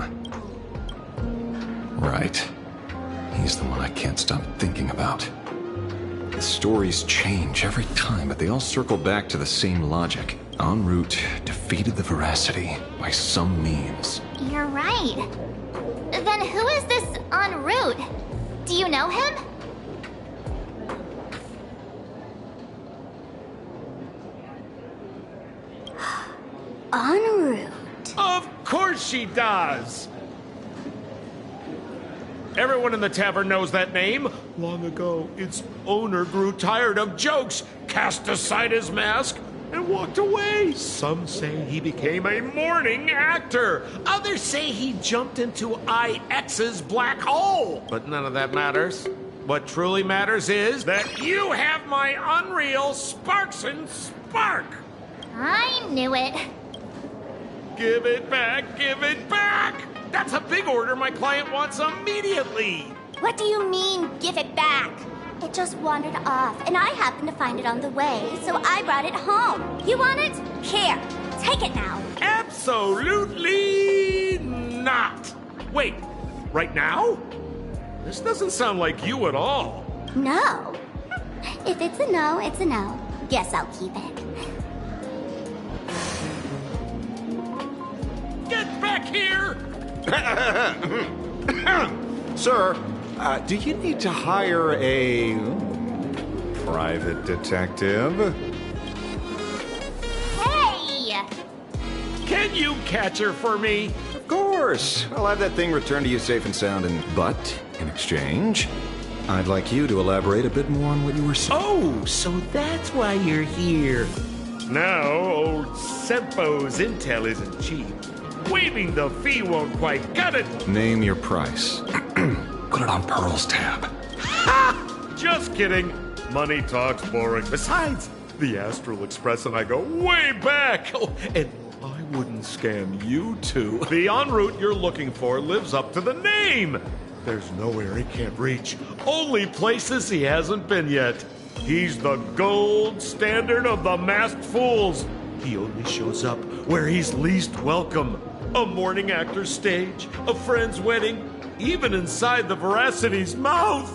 Right. He's the one I can't stop thinking about. The stories change every time, but they all circle back to the same logic. En route defeated the Veracity by some means. You're right. Then who is this en route? Do you know him? En route. Of course she does! Everyone in the tavern knows that name. Long ago, its owner grew tired of jokes, cast aside his mask, and walked away. Some say he became a morning actor. Others say he jumped into IX's black hole. But none of that matters. What truly matters is that you have my unreal Sparks and Spark. I knew it. Give it back, give it back! That's a big order my client wants immediately. What do you mean, give it back? It just wandered off, and I happened to find it on the way, so I brought it home. You want it? Here, take it now. Absolutely not. Wait, right now? This doesn't sound like you at all. No. If it's a no, it's a no. Guess I'll keep it. Get back here! Sir, do you need to hire a private detective? Hey! Can you catch her for me? Of course. I'll have that thing returned to you safe and sound. But in exchange, I'd like you to elaborate a bit more on what you were saying. Oh, so that's why you're here. Now, old Sempo's intel isn't cheap. Waiving the fee won't quite cut it. Name your price. Put it on Pearl's tab. Ha! Just kidding. Money talks boring. Besides, the Astral Express and I go way back. Oh, and I wouldn't scam you two. The en route you're looking for lives up to the name. There's nowhere he can't reach. Only places he hasn't been yet. He's the gold standard of the masked fools. He only shows up where he's least welcome. A morning actor's stage, a friend's wedding, even inside the Veracity's mouth.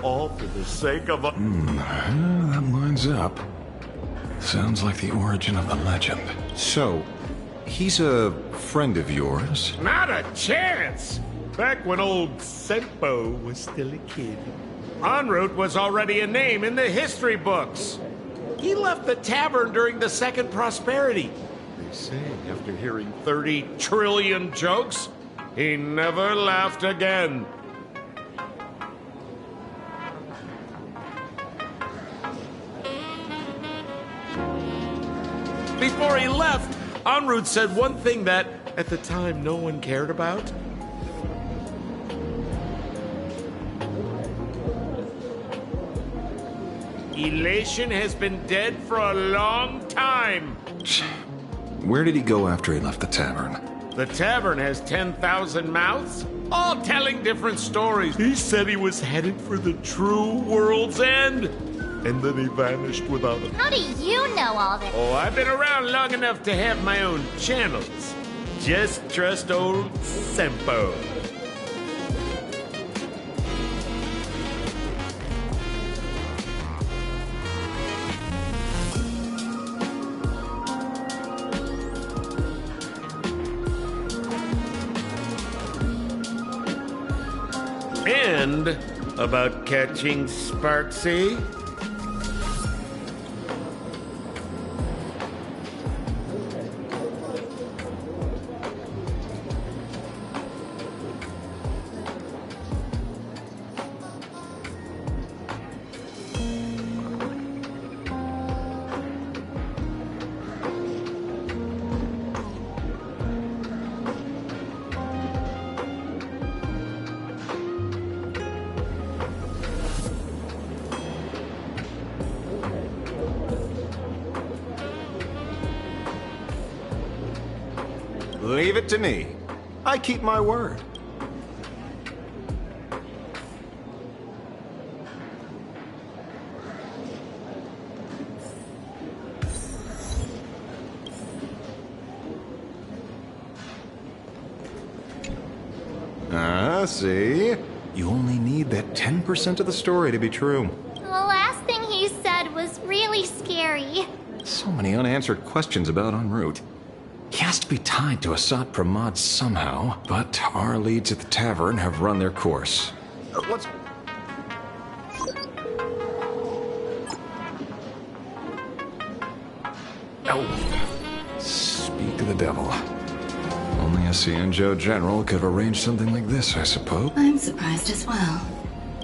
All for the sake of a... that lines up. Sounds like the origin of the legend. So, he's a friend of yours? Not a chance! Back when old Sempo was still a kid. En route was already a name in the history books. He left the tavern during the Second Prosperity. They say after hearing 30 trillion jokes, he never laughed again. Before he left, en route said one thing that, at the time, no one cared about. Elation has been dead for a long time. Where did he go after he left the tavern? The tavern has 10,000 mouths, all telling different stories. He said he was headed for the true world's end. and then he vanished without a... How do you know all this? Oh, I've been around long enough to have my own channels. Just trust old Sempo. And about catching Sparksy. Leave it to me. I keep my word. See? You only need that 10% of the story to be true. The last thing he said was really scary. So many unanswered questions about en route. He has to be tied to Asat Pramod somehow, but our leads at the tavern have run their course. Let's... Oh. Speak of the devil. Only a Cienjo general could have arranged something like this, I suppose. I'm surprised as well.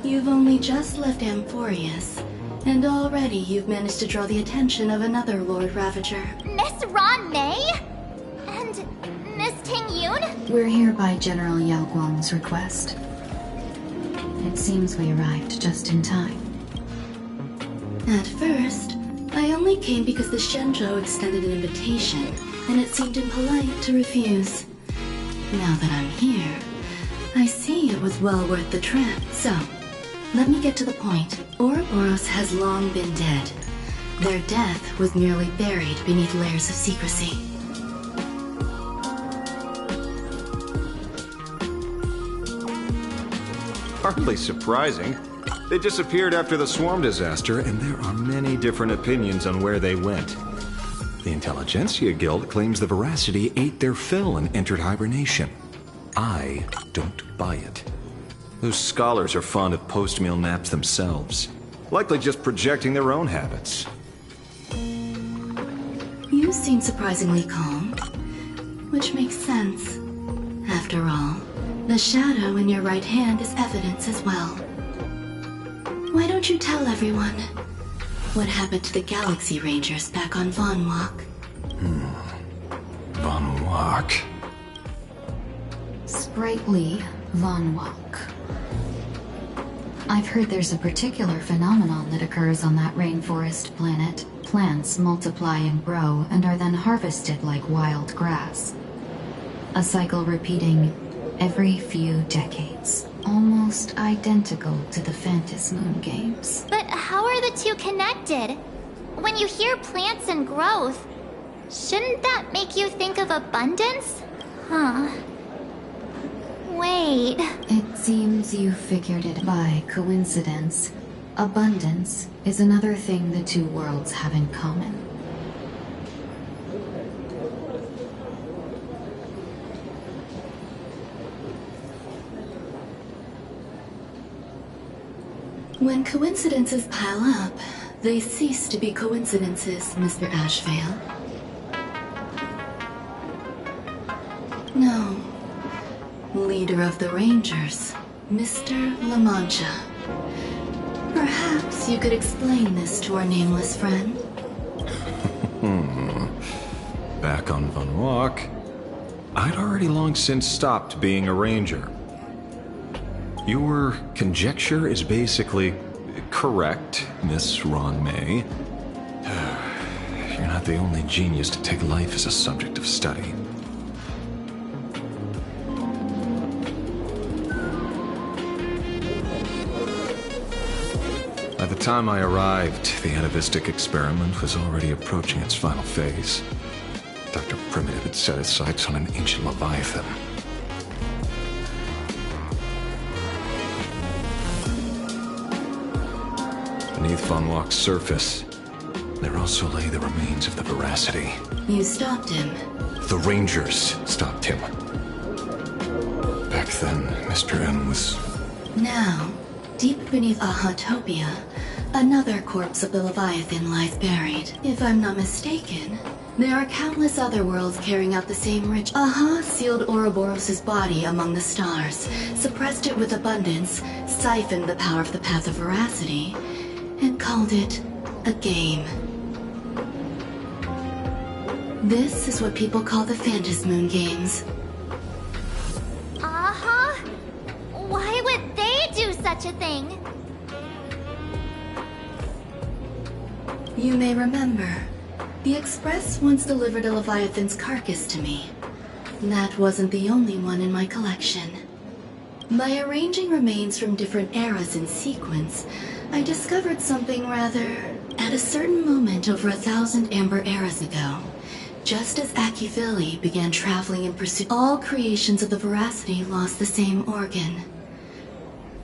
You've only just left Amphorius, and already you've managed to draw the attention of another Lord Ravager. Miss Ron May? And Miss Ting Yoon? We're here by General Yao Guang's request. It seems we arrived just in time. At first, I only came because the Shenzhou extended an invitation, and it seemed impolite to refuse. Now that I'm here, I see it was well worth the trip. So, let me get to the point. Ouroboros has long been dead. Their death was merely buried beneath layers of secrecy. Hardly surprising. They disappeared after the swarm disaster, and there are many different opinions on where they went. The Intelligentsia Guild claims the Veracity ate their fill and entered hibernation. I don't buy it. Those scholars are fond of post-meal naps themselves, likely just projecting their own habits. You seem surprisingly calm, which makes sense. After all, the shadow in your right hand is evidence as well. Why don't you tell everyone what happened to the Galaxy Rangers back on Von Walk? Von Walk? Sprightly Von Walk. I've heard there's a particular phenomenon that occurs on that rainforest planet. Plants multiply and grow and are then harvested like wild grass. A cycle repeating every few decades. Almost identical to the Phantom Moon games. But how are the two connected? When you hear plants and growth, shouldn't that make you think of abundance? Huh. Wait. It seems you figured it by coincidence. Abundance is another thing the two worlds have in common. When coincidences pile up, they cease to be coincidences, Mr. Ashvale. No. Leader of the Rangers, Mr. La Mancha. Perhaps you could explain this to our nameless friend? Back on Von Walk, I'd already long since stopped being a ranger. Your conjecture is basically correct, Miss Ron May. You're not the only genius to take life as a subject of study. By the time I arrived, the atavistic experiment was already approaching its final phase. Dr. Primitive had set his sights on an ancient Leviathan. Beneath Von Walk's surface, there also lay the remains of the Veracity. You stopped him. The Rangers stopped him. Back then, Mr. M was... Now, deep beneath Ahatopia, another corpse of the Leviathan lies buried. If I'm not mistaken, there are countless other worlds carrying out the same ritual. Aha sealed Ouroboros' body among the stars, suppressed it with abundance, siphoned the power of the Path of Veracity, and called it a game. This is what people call the Phantasmoon Games. Uh-huh. Why would they do such a thing? You may remember, the Express once delivered a Leviathan's carcass to me. That wasn't the only one in my collection. By arranging remains from different eras in sequence, I discovered something rather... At a certain moment over 1,000 Amber eras ago, just as Akivili began traveling in pursuit, all creations of the Veracity lost the same organ.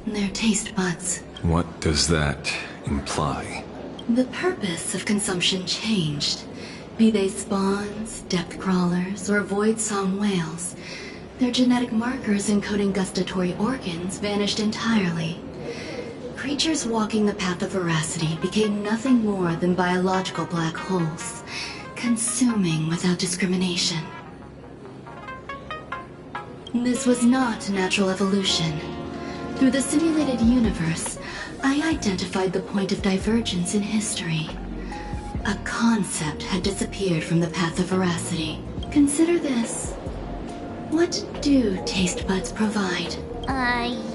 Their taste buds. What does that imply? The purpose of consumption changed. Be they spawns, depth crawlers, or void-song whales, their genetic markers encoding gustatory organs vanished entirely. Creatures walking the path of Veracity became nothing more than biological black holes, consuming without discrimination. This was not natural evolution. Through the simulated universe, I identified the point of divergence in history. A concept had disappeared from the path of Veracity. Consider this. What do taste buds provide?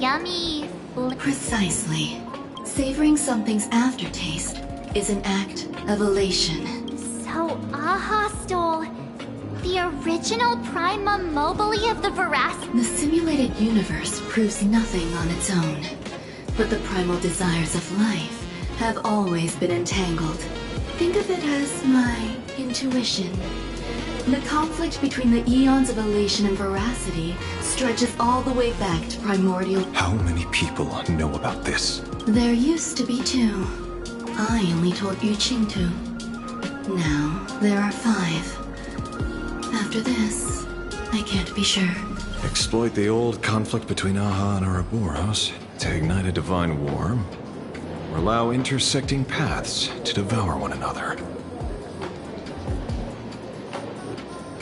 Yummy... Precisely. Savoring something's aftertaste is an act of elation. So Aha stole the original Prima Mobile of the Veracity? The simulated universe proves nothing on its own, but the primal desires of life have always been entangled. Think of it as my intuition. The conflict between the eons of elation and veracity stretches all the way back to primordial... How many people know about this? There used to be 2. I only told Yuqing 2. Now, there are 5. After this, I can't be sure. Exploit the old conflict between Aha and Ouroboros to ignite a divine war, or allow intersecting paths to devour one another.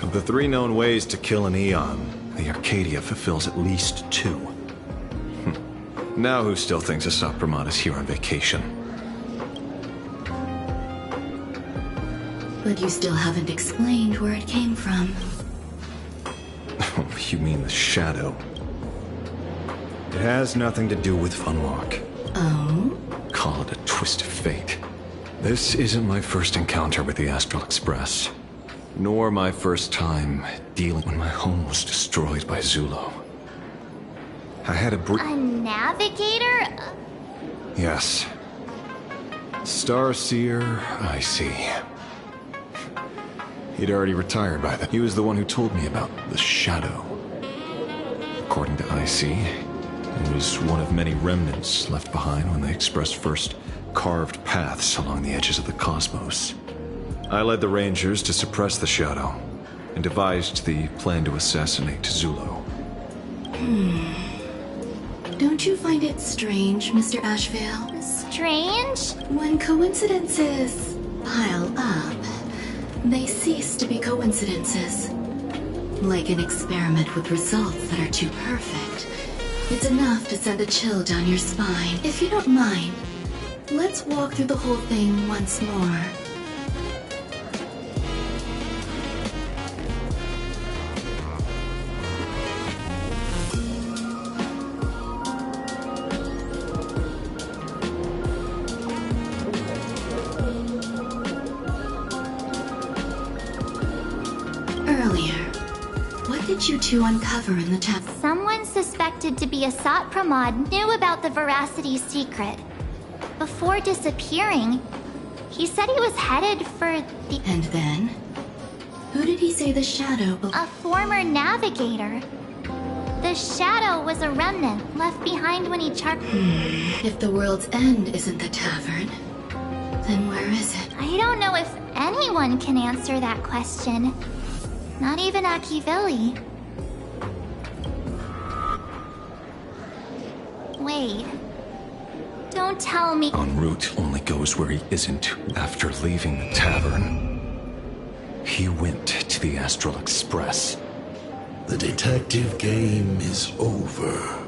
Of the 3 known ways to kill an Eon, the Arcadia fulfills at least 2. Now who still thinks Asapramad is here on vacation? But you still haven't explained where it came from. Oh, you mean the shadow? It has nothing to do with Funwalk. Oh? Call it a twist of fate. This isn't my first encounter with the Astral Express, nor my first time dealing when my home was destroyed by Zulo. I had A navigator? Yes. Starseer, I see. He'd already retired by then. He was the one who told me about the Shadow. According to IC, it was one of many remnants left behind when the Express first carved paths along the edges of the cosmos. I led the Rangers to suppress the Shadow, and devised the plan to assassinate Zulo. Don't you find it strange, Mr. Ashvale? Strange? When coincidences pile up, they cease to be coincidences. Like an experiment with results that are too perfect. It's enough to send a chill down your spine. If you don't mind, let's walk through the whole thing once more. You 2 uncover in the tap. Someone suspected to be Asat Pramod knew about the Veracity's secret. before disappearing. He said he was headed for the... And then? Who did he say the shadow... A former navigator. The shadow was a remnant left behind when he If the world's end isn't the tavern, then where is it? I don't know if anyone can answer that question. Not even Akivilli. Wait. Don't tell me... En route only goes where he isn't. After leaving the tavern, he went to the Astral Express. The detective game is over.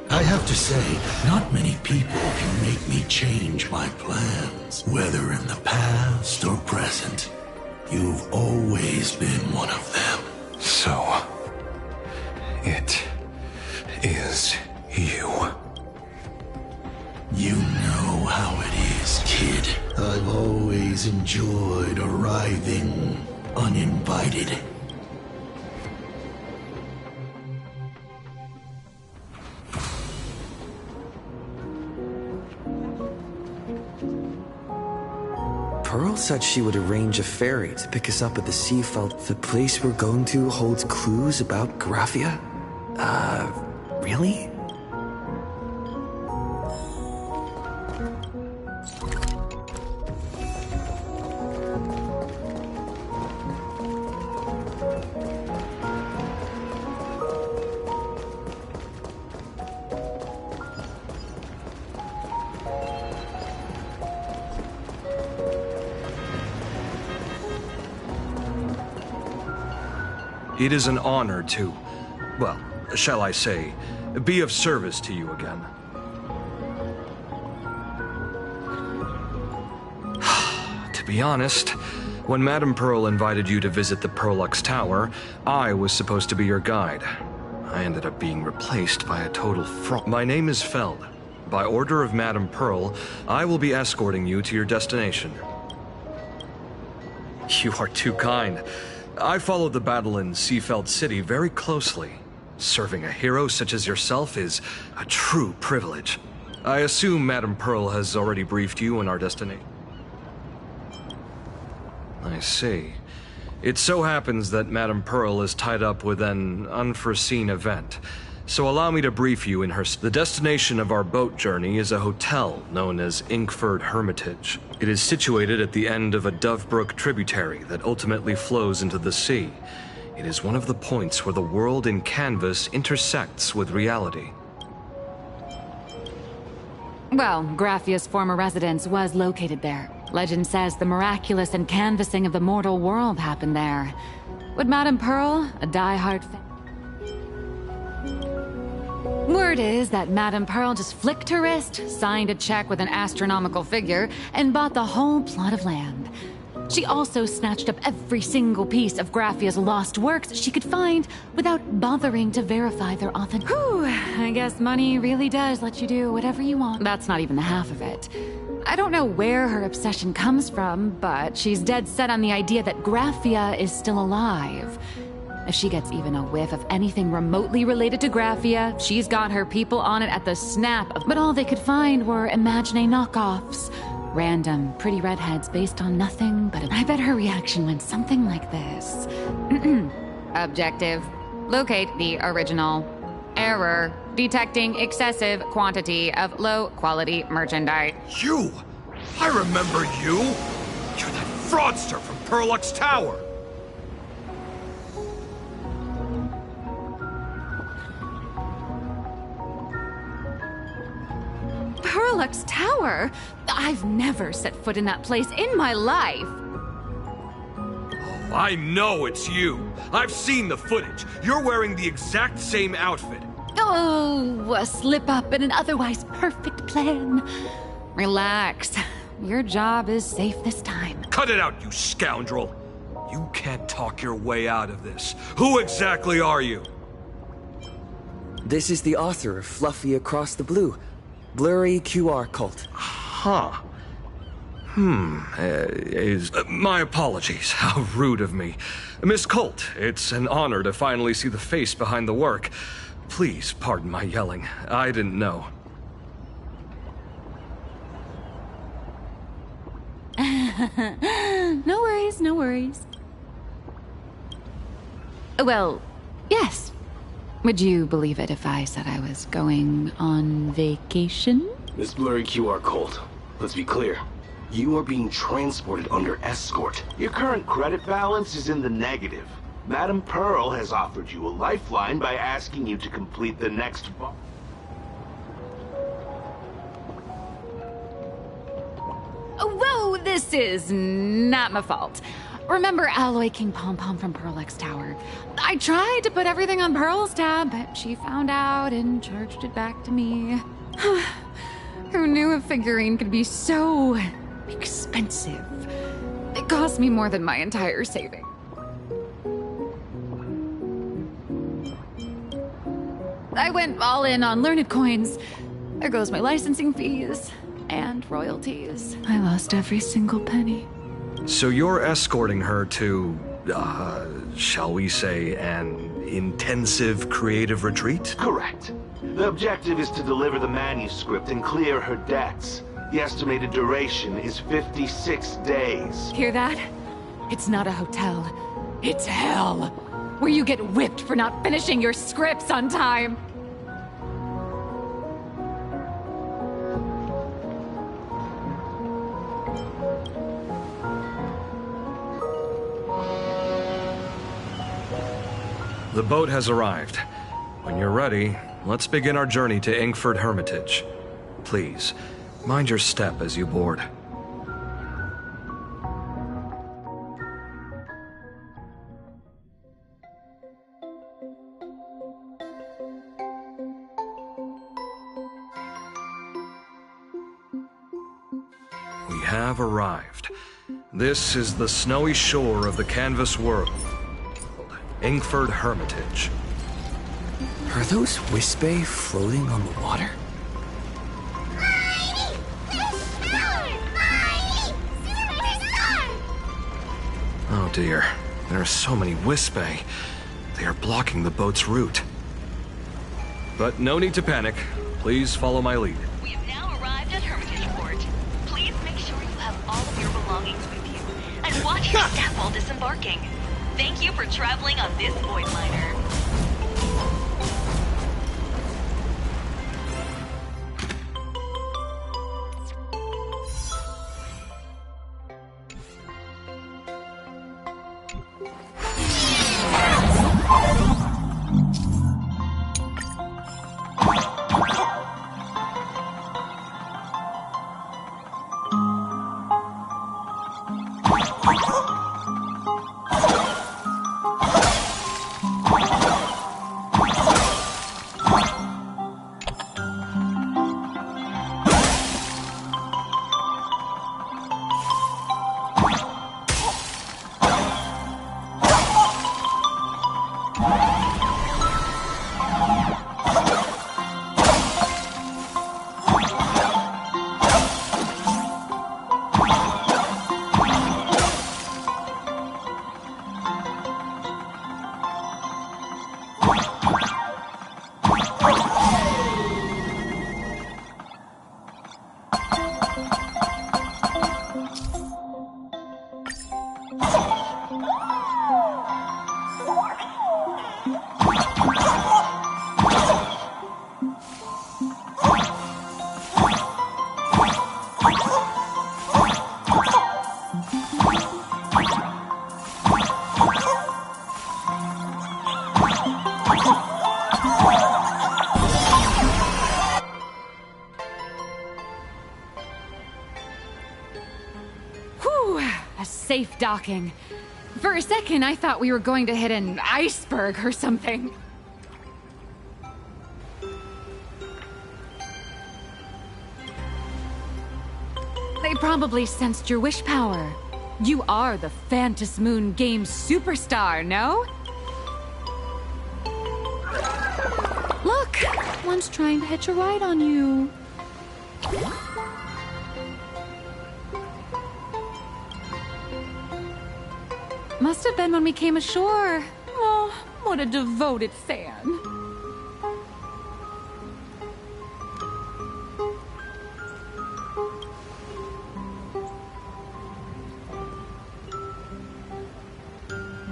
I have to say, not many people can make me change my plans, whether in the past or present. You've always been one of them. So, it is you. You know how it is, kid. I've always enjoyed arriving uninvited. Pearl said she would arrange a ferry to pick us up at the Seafeld. The place we're going to holds clues about Graphia? Really? It is an honor to, well, shall I say, be of service to you again. To be honest, when Madame Pearl invited you to visit the Perlux Tower, I was supposed to be your guide. I ended up being replaced by a total fraud. My name is Feld. By order of Madame Pearl, I will be escorting you to your destination. You are too kind. I followed the battle in Seafeld City very closely. Serving a hero such as yourself is a true privilege. I assume Madame Pearl has already briefed you on our destination. I see. It so happens that Madame Pearl is tied up with an unforeseen event. So allow me to brief you in her... The destination of our boat journey is a hotel known as Inkford Hermitage. It is situated at the end of a Dovebrook tributary that ultimately flows into the sea. It is one of the points where the world in canvas intersects with reality. Well, Graphia's former residence was located there. Legend says the miraculous and canvassing of the mortal world happened there. Would Madame Pearl, a die-hard fan... Word is that Madame Pearl just flicked her wrist, signed a check with an astronomical figure, and bought the whole plot of land. She also snatched up every single piece of Graphia's lost works she could find without bothering to verify their authenticity. Whew, I guess money really does let you do whatever you want. That's not even the half of it. I don't know where her obsession comes from, but she's dead set on the idea that Graphia is still alive. If she gets even a whiff of anything remotely related to Graphia, she's got her people on it at the snap of... But all they could find were Imagine knockoffs. Random, pretty redheads based on nothing but... I bet her reaction went something like this. Objective. Locate the original. Error. Detecting excessive quantity of low-quality merchandise. You! I remember you! You're that fraudster from Perlux Tower! Perlux Tower? I've never set foot in that place in my life. I know it's you. I've seen the footage. You're wearing the exact same outfit. Oh, a slip up in an otherwise perfect plan. Relax. Your job is safe this time. Cut it out, you scoundrel! You can't talk your way out of this. Who exactly are you? This is the author of Fluffy Across the Blue, Blurry QR Cult. Huh. My apologies. How rude of me. Miss Colt, it's an honor to finally see the face behind the work. Please pardon my yelling. I didn't know. No worries, no worries. Well, yes. Would you believe it if I said I was going on vacation? Miss Blurry QR Colt, let's be clear. You are being transported under escort. Your current credit balance is in the negative. Madam Pearl has offered you a lifeline by asking you to complete the next Whoa, this is not my fault. Remember Alloy King Pom Pom from Pearl X Tower? I tried to put everything on Pearl's tab, but she found out and charged it back to me. Who knew a figurine could be so expensive? It cost me more than my entire saving. I went all in on learned coins. There goes my licensing fees and royalties. I lost every single penny. So you're escorting her to, shall we say, an intensive creative retreat? Correct. The objective is to deliver the manuscript and clear her debts. The estimated duration is 56 days. Hear that? It's not a hotel. It's hell. Where you get whipped for not finishing your scripts on time. The boat has arrived. When you're ready, let's begin our journey to Inkford Hermitage. Please, mind your step as you board. We have arrived. This is the snowy shore of the canvas world. Inkford Hermitage. Are those Wispe floating on the water? Oh dear, there are so many Wispe. They are blocking the boat's route. But no need to panic. Please follow my lead. We have now arrived at Hermitage Port. Please make sure you have all of your belongings with you. And watch your step while disembarking. Thank you for traveling on this void liner. Safe docking. For a second, I thought we were going to hit an iceberg or something. They probably sensed your wish power. You are the Phantasmoon game superstar, no? Look, one's trying to hitch a ride on you. Must have been when we came ashore. Oh, what a devoted fan.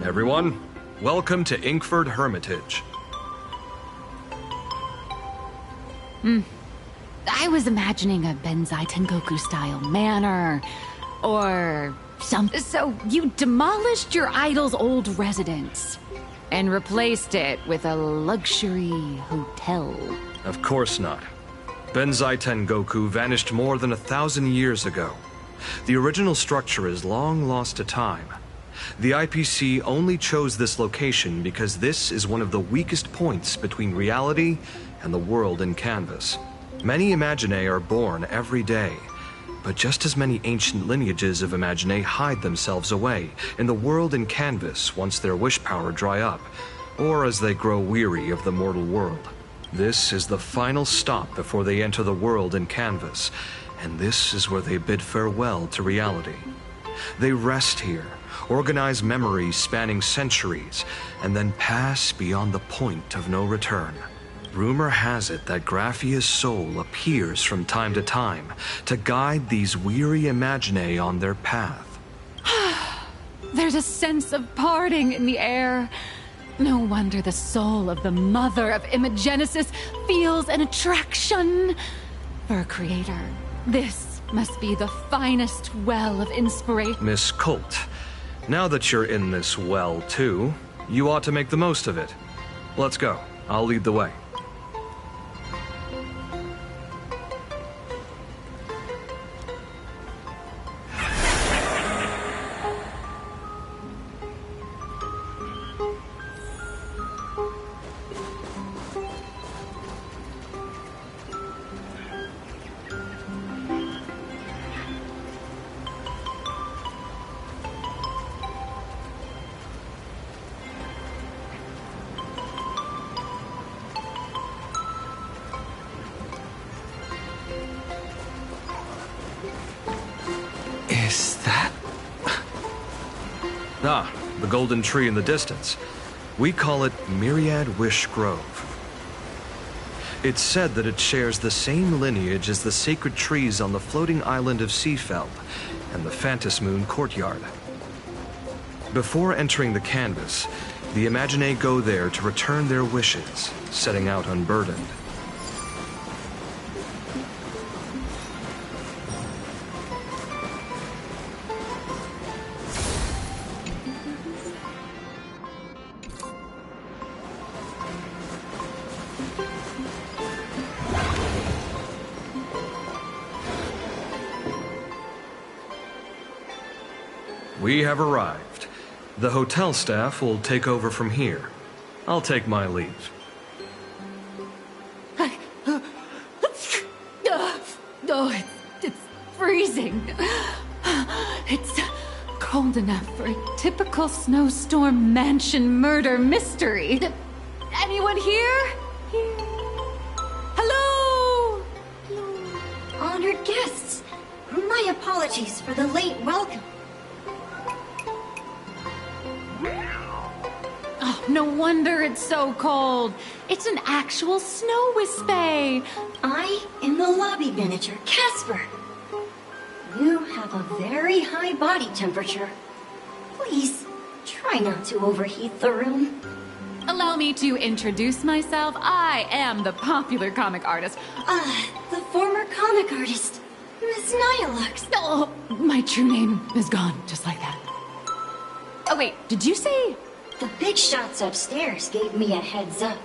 Everyone, welcome to Inkford Hermitage. I was imagining a Benzai Tengoku-style manor, or something. So you demolished your idol's old residence and replaced it with a luxury hotel. Of course not. Benzai Tengoku vanished more than 1,000 years ago. The original structure is long lost to time. The IPC only chose this location because this is one of the weakest points between reality and the world in canvas. Many Imaginae are born every day, but just as many ancient lineages of Imaginae hide themselves away in the world in canvas once their wish power dry up, or as they grow weary of the mortal world. This is the final stop before they enter the world in canvas, and this is where they bid farewell to reality. They rest here, organize memories spanning centuries, and then pass beyond the point of no return. Rumor has it that Graphia's soul appears from time to time to guide these weary Imaginae on their path. There's a sense of parting in the air. No wonder the soul of the mother of Imagenesis feels an attraction for a creator. This must be the finest well of inspiration. Miss Colt, now that you're in this well too, you ought to make the most of it. Let's go. I'll lead the way. Ah, the golden tree in the distance. We call it Myriad Wish Grove. It's said that it shares the same lineage as the sacred trees on the floating island of Seafeld and the Phantasmoon courtyard. Before entering the canvas, the Imaginae go there to return their wishes, setting out unburdened. We have arrived. The hotel staff will take over from here. I'll take my leave. Oh, it's freezing. It's cold enough for a typical snowstorm mansion murder mystery. Anyone here? Hello? Honored guests, my apologies for the late welcome. Oh, no wonder it's so cold. It's an actual snow wispy. I am the lobby manager, Casper. You have a very high body temperature. Please, try not to overheat the room. Allow me to introduce myself. I am the popular comic artist. The former comic artist, Miss Nihilux. Oh, my true name is gone, just like that. Oh, wait, did you say? The big shots upstairs gave me a heads up.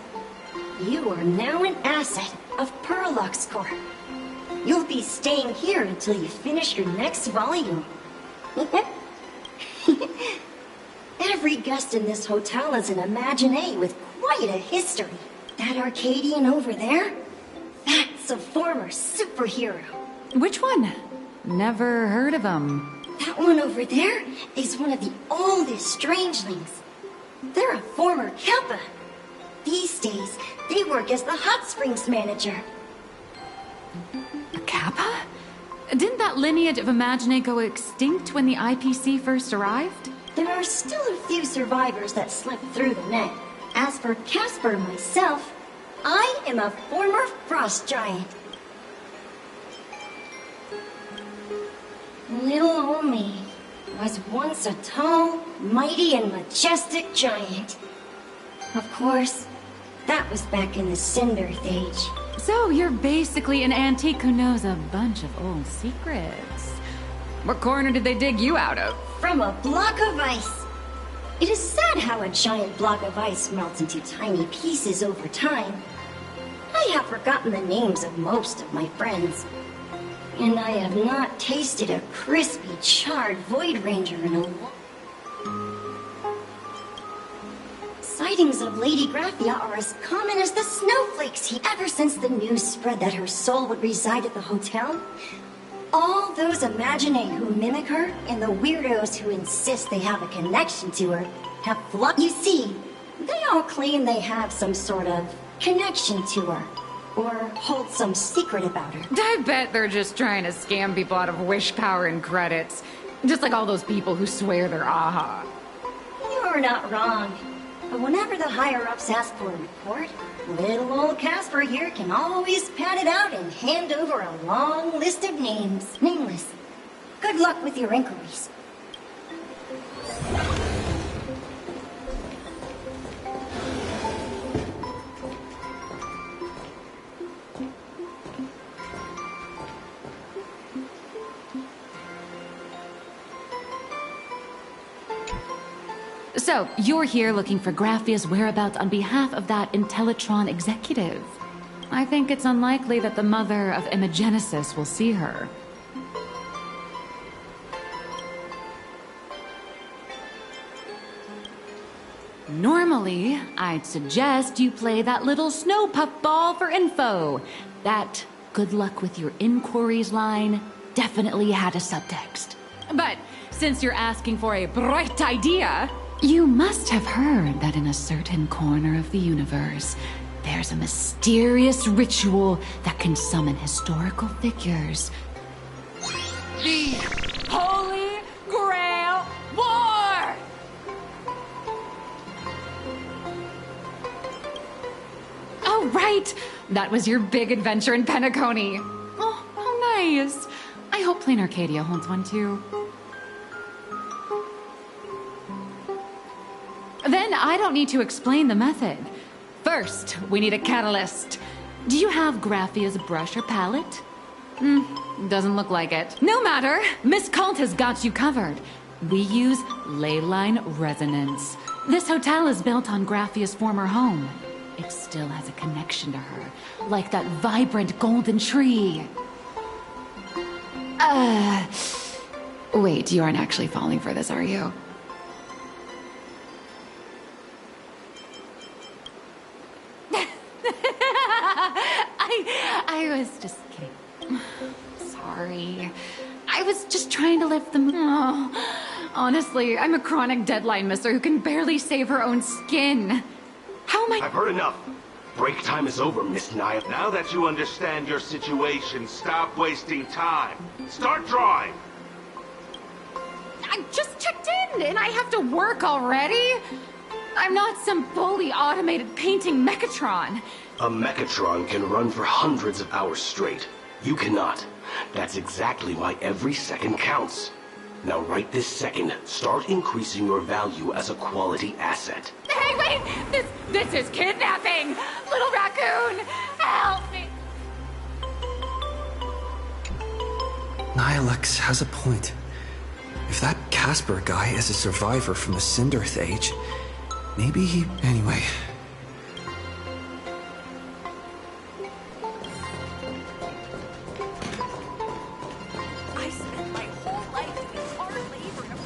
You are now an asset of Perlux Corp. You'll be staying here until you finish your next volume. Every guest in this hotel is an Imaginae with quite a history. That Arcadian over there? That's a former superhero. Which one? Never heard of him. That one over there is one of the oldest strangelings. They're a former Kappa. These days, they work as the hot springs manager. A Kappa? Didn't that lineage of Imagine go extinct when the IPC first arrived? There are still a few survivors that slipped through the net. As for Casper myself, I am a former frost giant. Little old me was once a tall, mighty, and majestic giant. Of course, that was back in the Cinder Age. So you're basically an antique who knows a bunch of old secrets. What corner did they dig you out of? From a block of ice. It is sad how a giant block of ice melts into tiny pieces over time. I have forgotten the names of most of my friends. And I have not tasted a crispy, charred Void Ranger in a while. Sightings of Lady Graphia are as common as the snowflakes here. Ever since the news spread that her soul would reside at the hotel, all those Imagine who mimic her and the weirdos who insist they have a connection to her have flocked. You see, they all claim they have some sort of connection to her, or hold some secret about her. I bet they're just trying to scam people out of wish power and credits. Just like all those people who swear they're AHA. You're not wrong. But whenever the higher-ups ask for a report, little old Casper here can always pad it out and hand over a long list of names. Nameless. Good luck with your inquiries. So, you're here looking for Graphia's whereabouts on behalf of that Intellitron executive. I think it's unlikely that the mother of Imagenesis will see her. Normally, I'd suggest you play that little snow puff ball for info. That good luck with your inquiries line definitely had a subtext. But since you're asking for a bright idea, you must have heard that in a certain corner of the universe, there's a mysterious ritual that can summon historical figures. The Holy Grail War! Oh, right! That was your big adventure in Penacony. Oh, how nice. I hope Plain Arcadia holds one too. Then I don't need to explain the method. First, we need a catalyst. Do you have Graphia's brush or palette? Doesn't look like it. No matter. Miss Cult has got you covered. We use ley line resonance. This hotel is built on Graphia's former home. It still has a connection to her, like that vibrant golden tree. Wait, you aren't actually falling for this, are you? I was just kidding. Sorry. I was just trying to lift them. Oh, honestly, I'm a chronic deadline misser who can barely save her own skin. How am I— I've heard enough. Break time is over, Miss Naya. Now that you understand your situation, stop wasting time. Start drawing. I just checked in and I have to work already? I'm not some fully automated painting Mechatron. A Mechatron can run for hundreds of hours straight. You cannot. That's exactly why every second counts. Now right this second, start increasing your value as a quality asset. Hey, wait! This is kidnapping! Little raccoon! Help me! Nilex has a point. If that Casper guy is a survivor from the Cinder Age, maybe he— Anyway. I spent my whole life doing hard labor to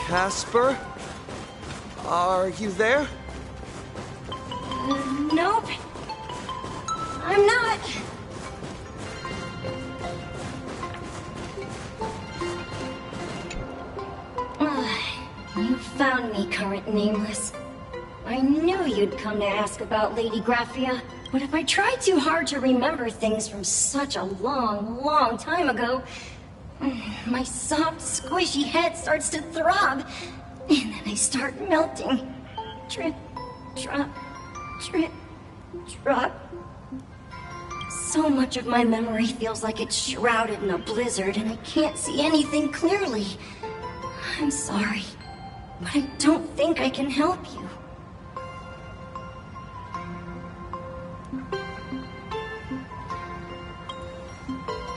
Casper? Are you there? Nope. I'm not. You found me, current nameless. I knew you'd come to ask about Lady Graphia, but if I tried too hard to remember things from such a long, long time ago, my soft, squishy head starts to throb, and then I start melting. Drip, drop, drip, drop. So much of my memory feels like it's shrouded in a blizzard, and I can't see anything clearly. I'm sorry, but I don't think I can help you.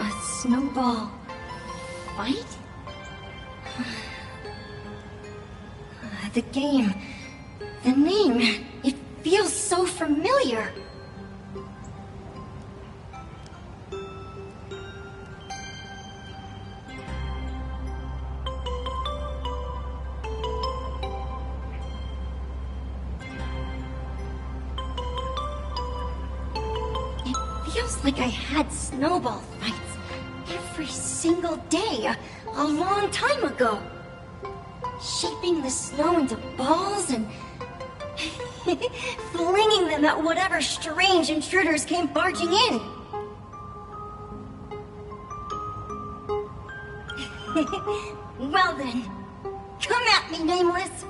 A snowball fight? The game, the name, it feels so familiar. Feels like I had snowball fights every single day a long time ago. Shaping the snow into balls and flinging them at whatever strange intruders came barging in. Well then, come at me, Nameless.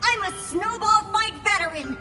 I'm a snowball fight veteran.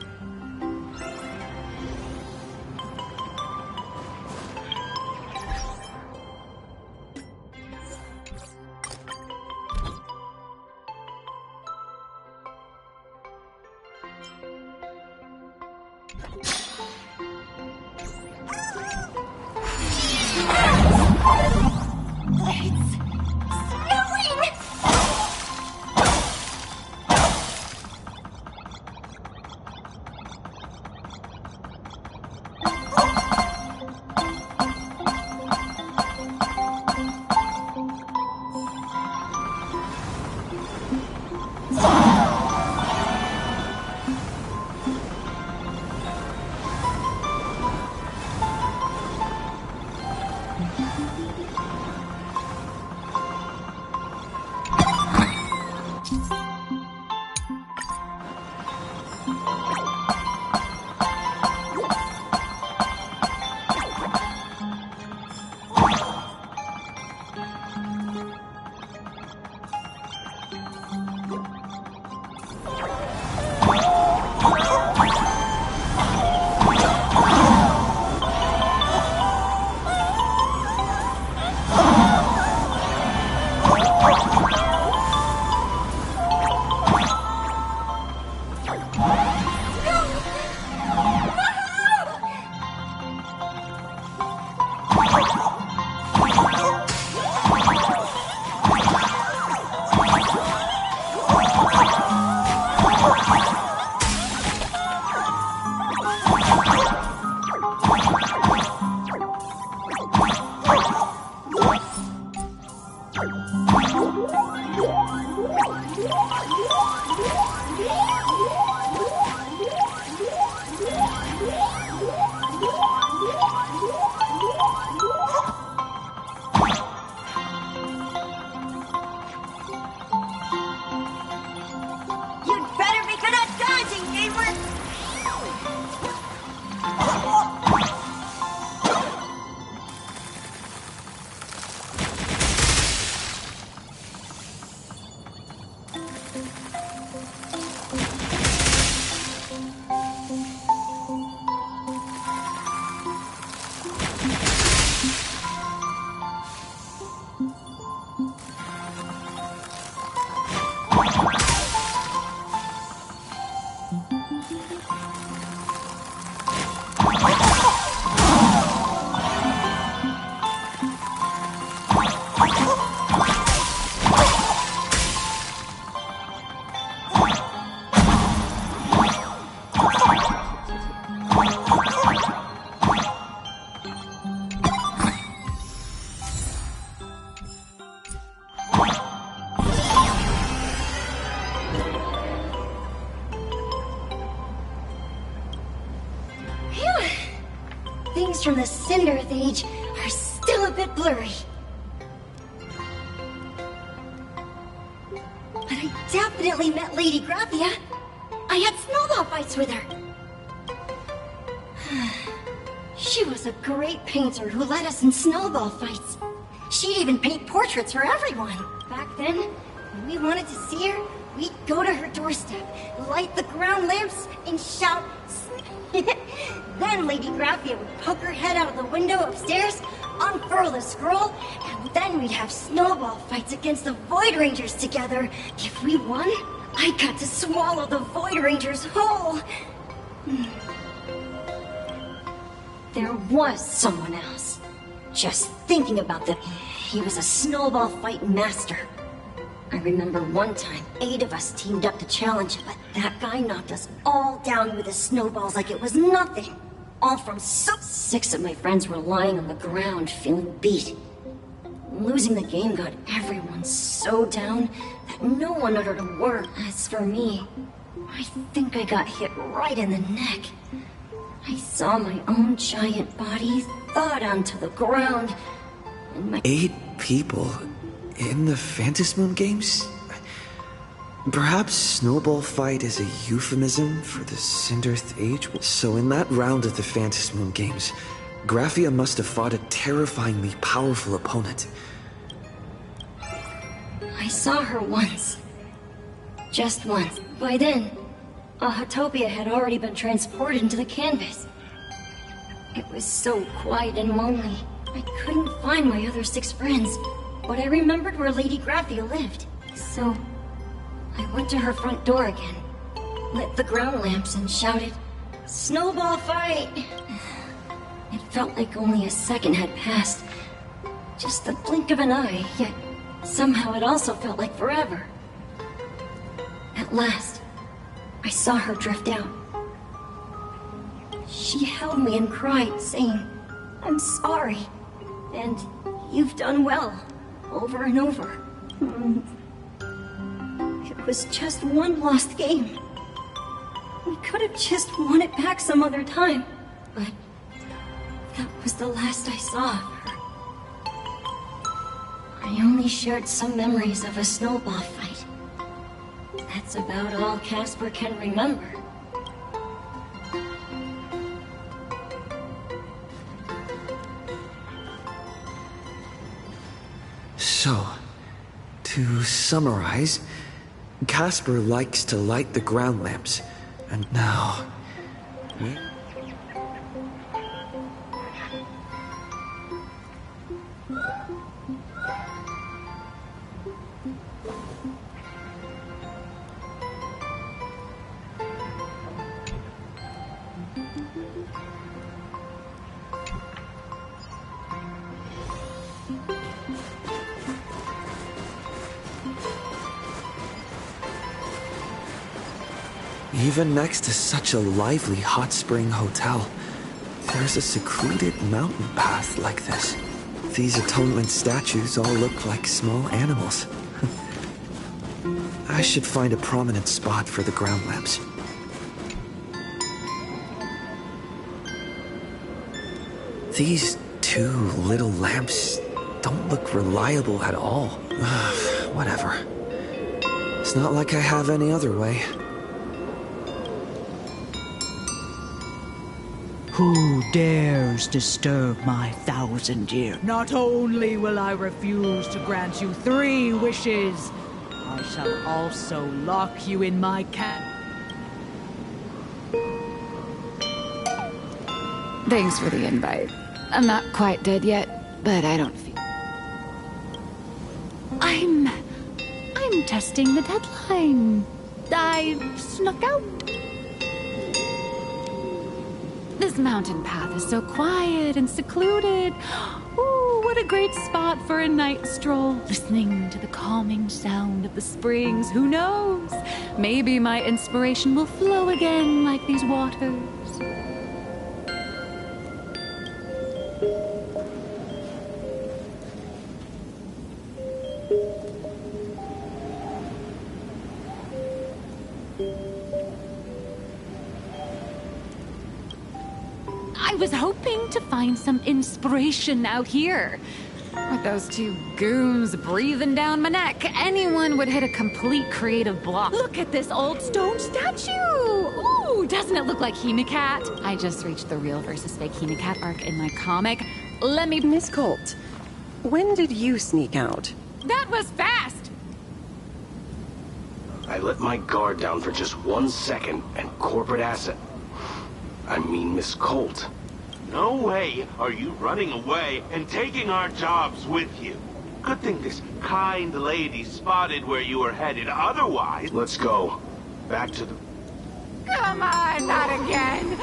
things from the Cinderth Age are still a bit blurry. But I definitely met Lady Graphia. I had snowball fights with her. She was a great painter who led us in snowball fights. She'd even paint portraits for everyone. Back then, when we wanted to see her, we'd go to her doorstep, light the ground lamps, and shout, Then Lady Graphia would poke her head out of the window upstairs, unfurl the scroll, and then we'd have snowball fights against the Void Rangers together. If we won, I got to swallow the Void Rangers whole. There was someone else. Just thinking about them, he was a snowball fight master. I remember one time, 8 of us teamed up to challenge him, but that guy knocked us all down with his snowballs like it was nothing. All from 6 of my friends were lying on the ground, feeling beat. Losing the game got everyone so down that no one uttered a word. As for me, I think I got hit right in the neck. I saw my own giant body thud onto the ground, and my... 8 people in the Phantasmoon games? Perhaps Snowball Fight is a euphemism for the Cinderth Age? So in that round of the Phantasmoon games, Graphia must have fought a terrifyingly powerful opponent. I saw her once. Just once. By then, Ahatopia had already been transported into the canvas. It was so quiet and lonely. I couldn't find my other 6 friends, but I remembered where Lady Graphia lived. So, I went to her front door again, lit the ground lamps and shouted, "Snowball fight!" It felt like only a second had passed. Just the blink of an eye, yet somehow it also felt like forever. At last, I saw her drift out. She held me and cried, saying, "I'm sorry, and you've done well," over and over. It was just one lost game. We could have just won it back some other time, but that was the last I saw of her. I only shared some memories of a snowball fight. That's about all Casper can remember. So, to summarize, Casper likes to light the ground lamps, and now... Even next to such a lively hot spring hotel, there's a secluded mountain path like this. These atonement statues all look like small animals. I should find a prominent spot for the ground lamps. These 2 little lamps don't look reliable at all. Whatever. It's not like I have any other way. Who dares disturb my 1,000 years? Not only will I refuse to grant you 3 wishes, I shall also lock you in my camp. Thanks for the invite. I'm not quite dead yet, but I don't feel... I'm testing the deadline. I snuck out. This mountain path is so quiet and secluded. Ooh, what a great spot for a night stroll, listening to the calming sound of the springs. Who knows? Maybe my inspiration will flow again like these waters. I was hoping to find some inspiration out here. With those two goons breathing down my neck, anyone would hit a complete creative block. Look at this old stone statue! Ooh, doesn't it look like Hemacat? I just reached the real versus fake Hemacat arc in my comic. Let me... Miss Colt, when did you sneak out? That was fast! I let my guard down for just 1 second, and corporate asset... I mean Miss Colt. No way are you running away and taking our jobs with you. Good thing this kind lady spotted where you were headed, otherwise... Let's go. Back to the... Come on, not again!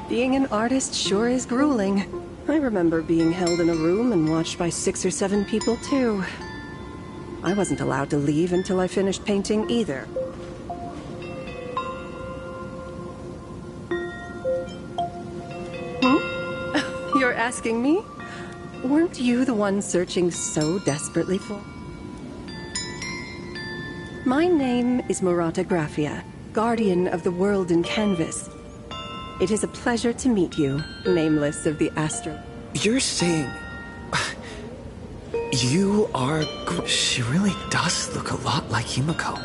Being an artist sure is grueling. I remember being held in a room and watched by 6 or 7 people, too. I wasn't allowed to leave until I finished painting either. You're asking me? Weren't you the one searching so desperately for? My name is Murata Graphia, guardian of the world in canvas. It is a pleasure to meet you, nameless of the Astro. You're saying... You are... She really does look a lot like Himiko.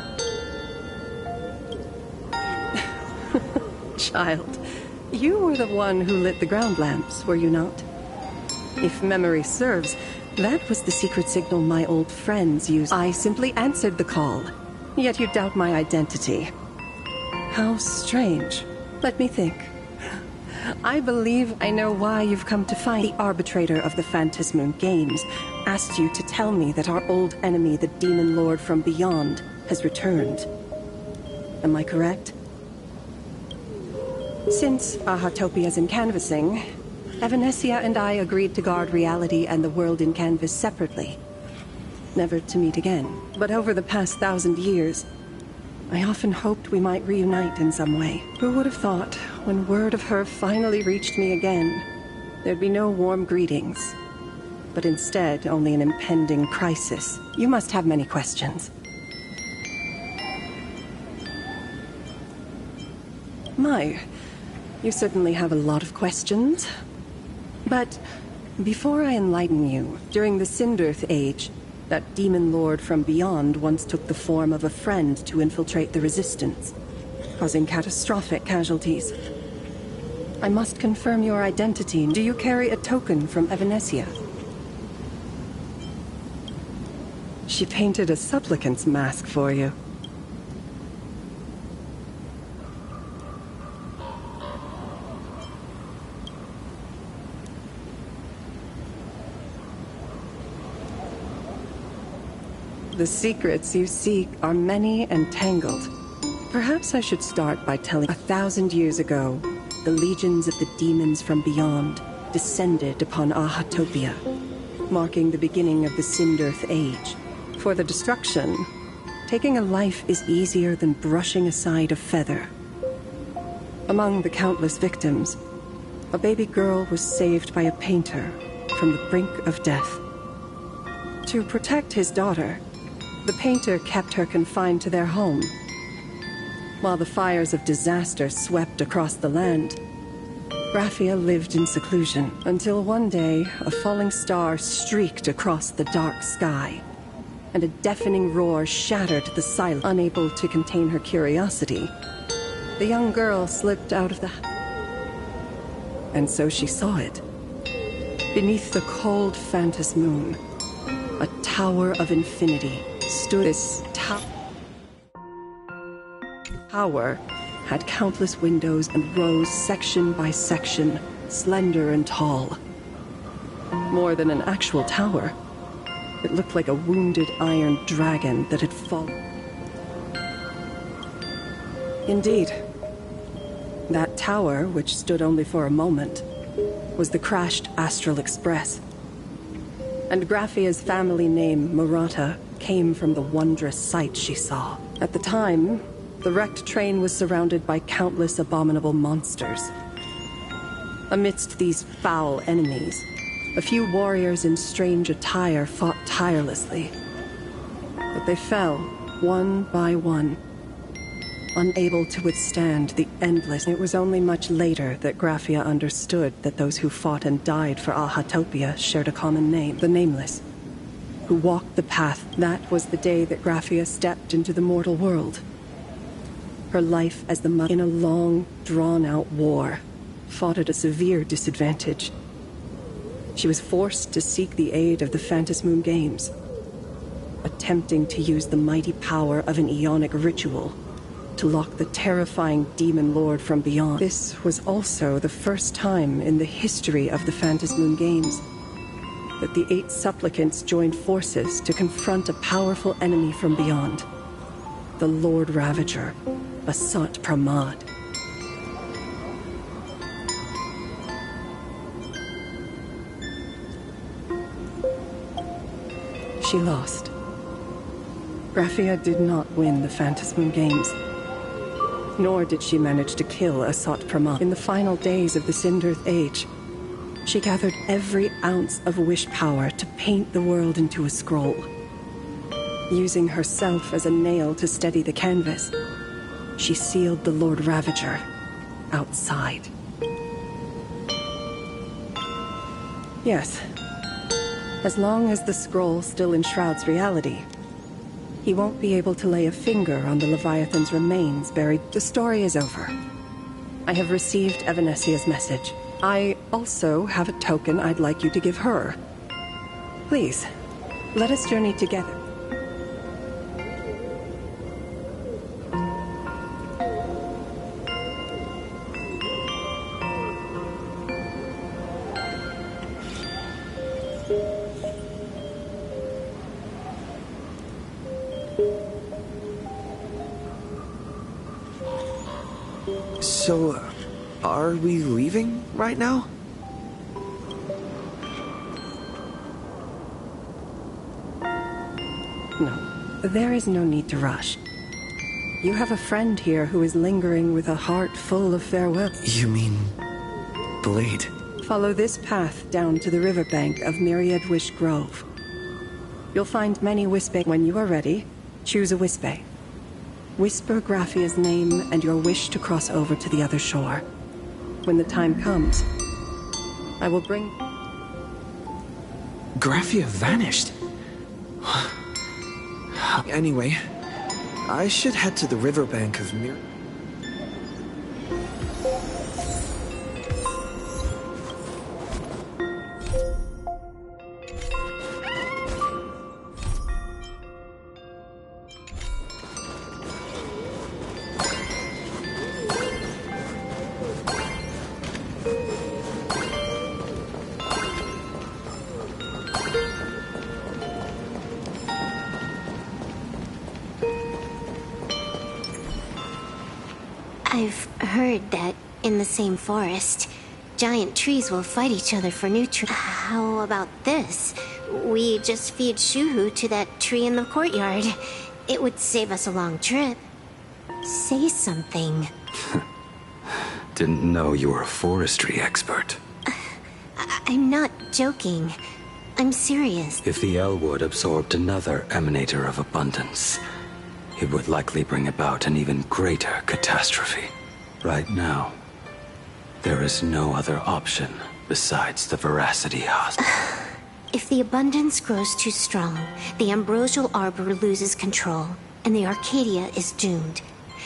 Child, you were the one who lit the ground lamps, were you not? If memory serves, that was the secret signal my old friends used. I simply answered the call, yet you doubt my identity. How strange. Let me think. I believe I know why you've come to find the arbitrator of the Phantasmoon Games. Asked you to tell me that our old enemy, the Demon Lord from Beyond, has returned. Am I correct? Since Ahatopia's in canvassing, Evanescia and I agreed to guard reality and the world in canvas separately. Never to meet again. But over the past 1,000 years, I often hoped we might reunite in some way. Who would have thought, when word of her finally reached me again, there'd be no warm greetings, but instead only an impending crisis. You must have many questions. My, you certainly have a lot of questions. But before I enlighten you, during the Cinderth Age, that demon lord from beyond once took the form of a friend to infiltrate the Resistance, causing catastrophic casualties. I must confirm your identity. Do you carry a token from Evanescia? She painted a supplicant's mask for you. The secrets you seek are many and tangled. Perhaps I should start by telling 1,000 years ago, the legions of the demons from beyond descended upon Ahatopia, marking the beginning of the Cinderth Age. For the destruction, taking a life is easier than brushing aside a feather. Among the countless victims, a baby girl was saved by a painter from the brink of death. To protect his daughter, the painter kept her confined to their home. While the fires of disaster swept across the land, Graphia lived in seclusion until one day a falling star streaked across the dark sky, and a deafening roar shattered the silence. Unable to contain her curiosity, the young girl slipped out of the and so she saw it. Beneath the cold Phantasmoon, a tower of infinity stood. This tower had countless windows and rose section by section, slender and tall. More than an actual tower, it looked like a wounded iron dragon that had fallen. Indeed, that tower, which stood only for a moment, was the crashed Astral Express. And Graphia's family name, Murata, came from the wondrous sight she saw. At the time, the wrecked train was surrounded by countless abominable monsters. Amidst these foul enemies, a few warriors in strange attire fought tirelessly. But they fell, one by one. unable to withstand the endless. It was only much later that Graphia understood that those who fought and died for Ahatopia shared a common name, the Nameless, who walked the path. That was the day that Graphia stepped into the mortal world. Her life as the mother in a long, drawn-out war, fought at a severe disadvantage. She was forced to seek the aid of the Phantasmoon Games, attempting to use the mighty power of an Aeonic ritual to lock the terrifying demon lord from beyond. This was also the first time in the history of the Phantasmoon Games that the 8 supplicants joined forces to confront a powerful enemy from beyond, the Lord Ravager, Basat Pramad. She lost. Graphia did not win the Phantasmoon Games, nor did she manage to kill Asat Pramad. In the final days of the Sindirth Age, she gathered every ounce of wish power to paint the world into a scroll. Using herself as a nail to steady the canvas, she sealed the Lord Ravager outside. Yes, as long as the scroll still enshrouds reality, he won't be able to lay a finger on the Leviathan's remains buried. The story is over. I have received Evanesia's message. I also have a token I'd like you to give her. Please, let us journey together. So, are we leaving right now? No, there is no need to rush. You have a friend here who is lingering with a heart full of farewell. You mean... Blade? Follow this path down to the riverbank of Myriad Wish Grove. You'll find many Wispe. When you are ready, choose a Wispe. Whisper Graphia's name and your wish to cross over to the other shore. When the time comes, I will bring... Graphia vanished. Anyway, I should head to the riverbank of Myriad. I've heard that in the same forest, giant trees will fight each other for nutrients. How about this? We just feed Shuhu to that tree in the courtyard. It would save us a long trip. Say something. Didn't know you were a forestry expert. I'm not joking. I'm serious. If the Elwood absorbed another emanator of abundance, it would likely bring about an even greater catastrophe. Right now, there is no other option besides the Veracity Husk. If the abundance grows too strong, the Ambrosial Arbor loses control, and the Arcadia is doomed.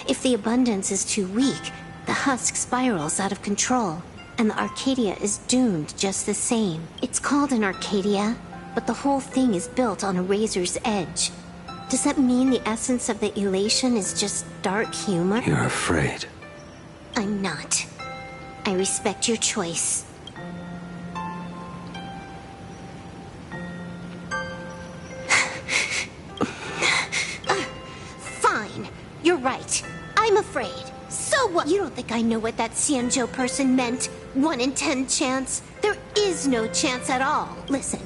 If the abundance is too weak, the husk spirals out of control, and the Arcadia is doomed just the same. It's called an Arcadia, but the whole thing is built on a razor's edge. Does that mean the essence of the elation is just dark humor? You're afraid. I'm not. I respect your choice. Fine. You're right. I'm afraid. So what? You don't think I know what that Xianzhou person meant? 1 in 10 chance? There is no chance at all. Listen.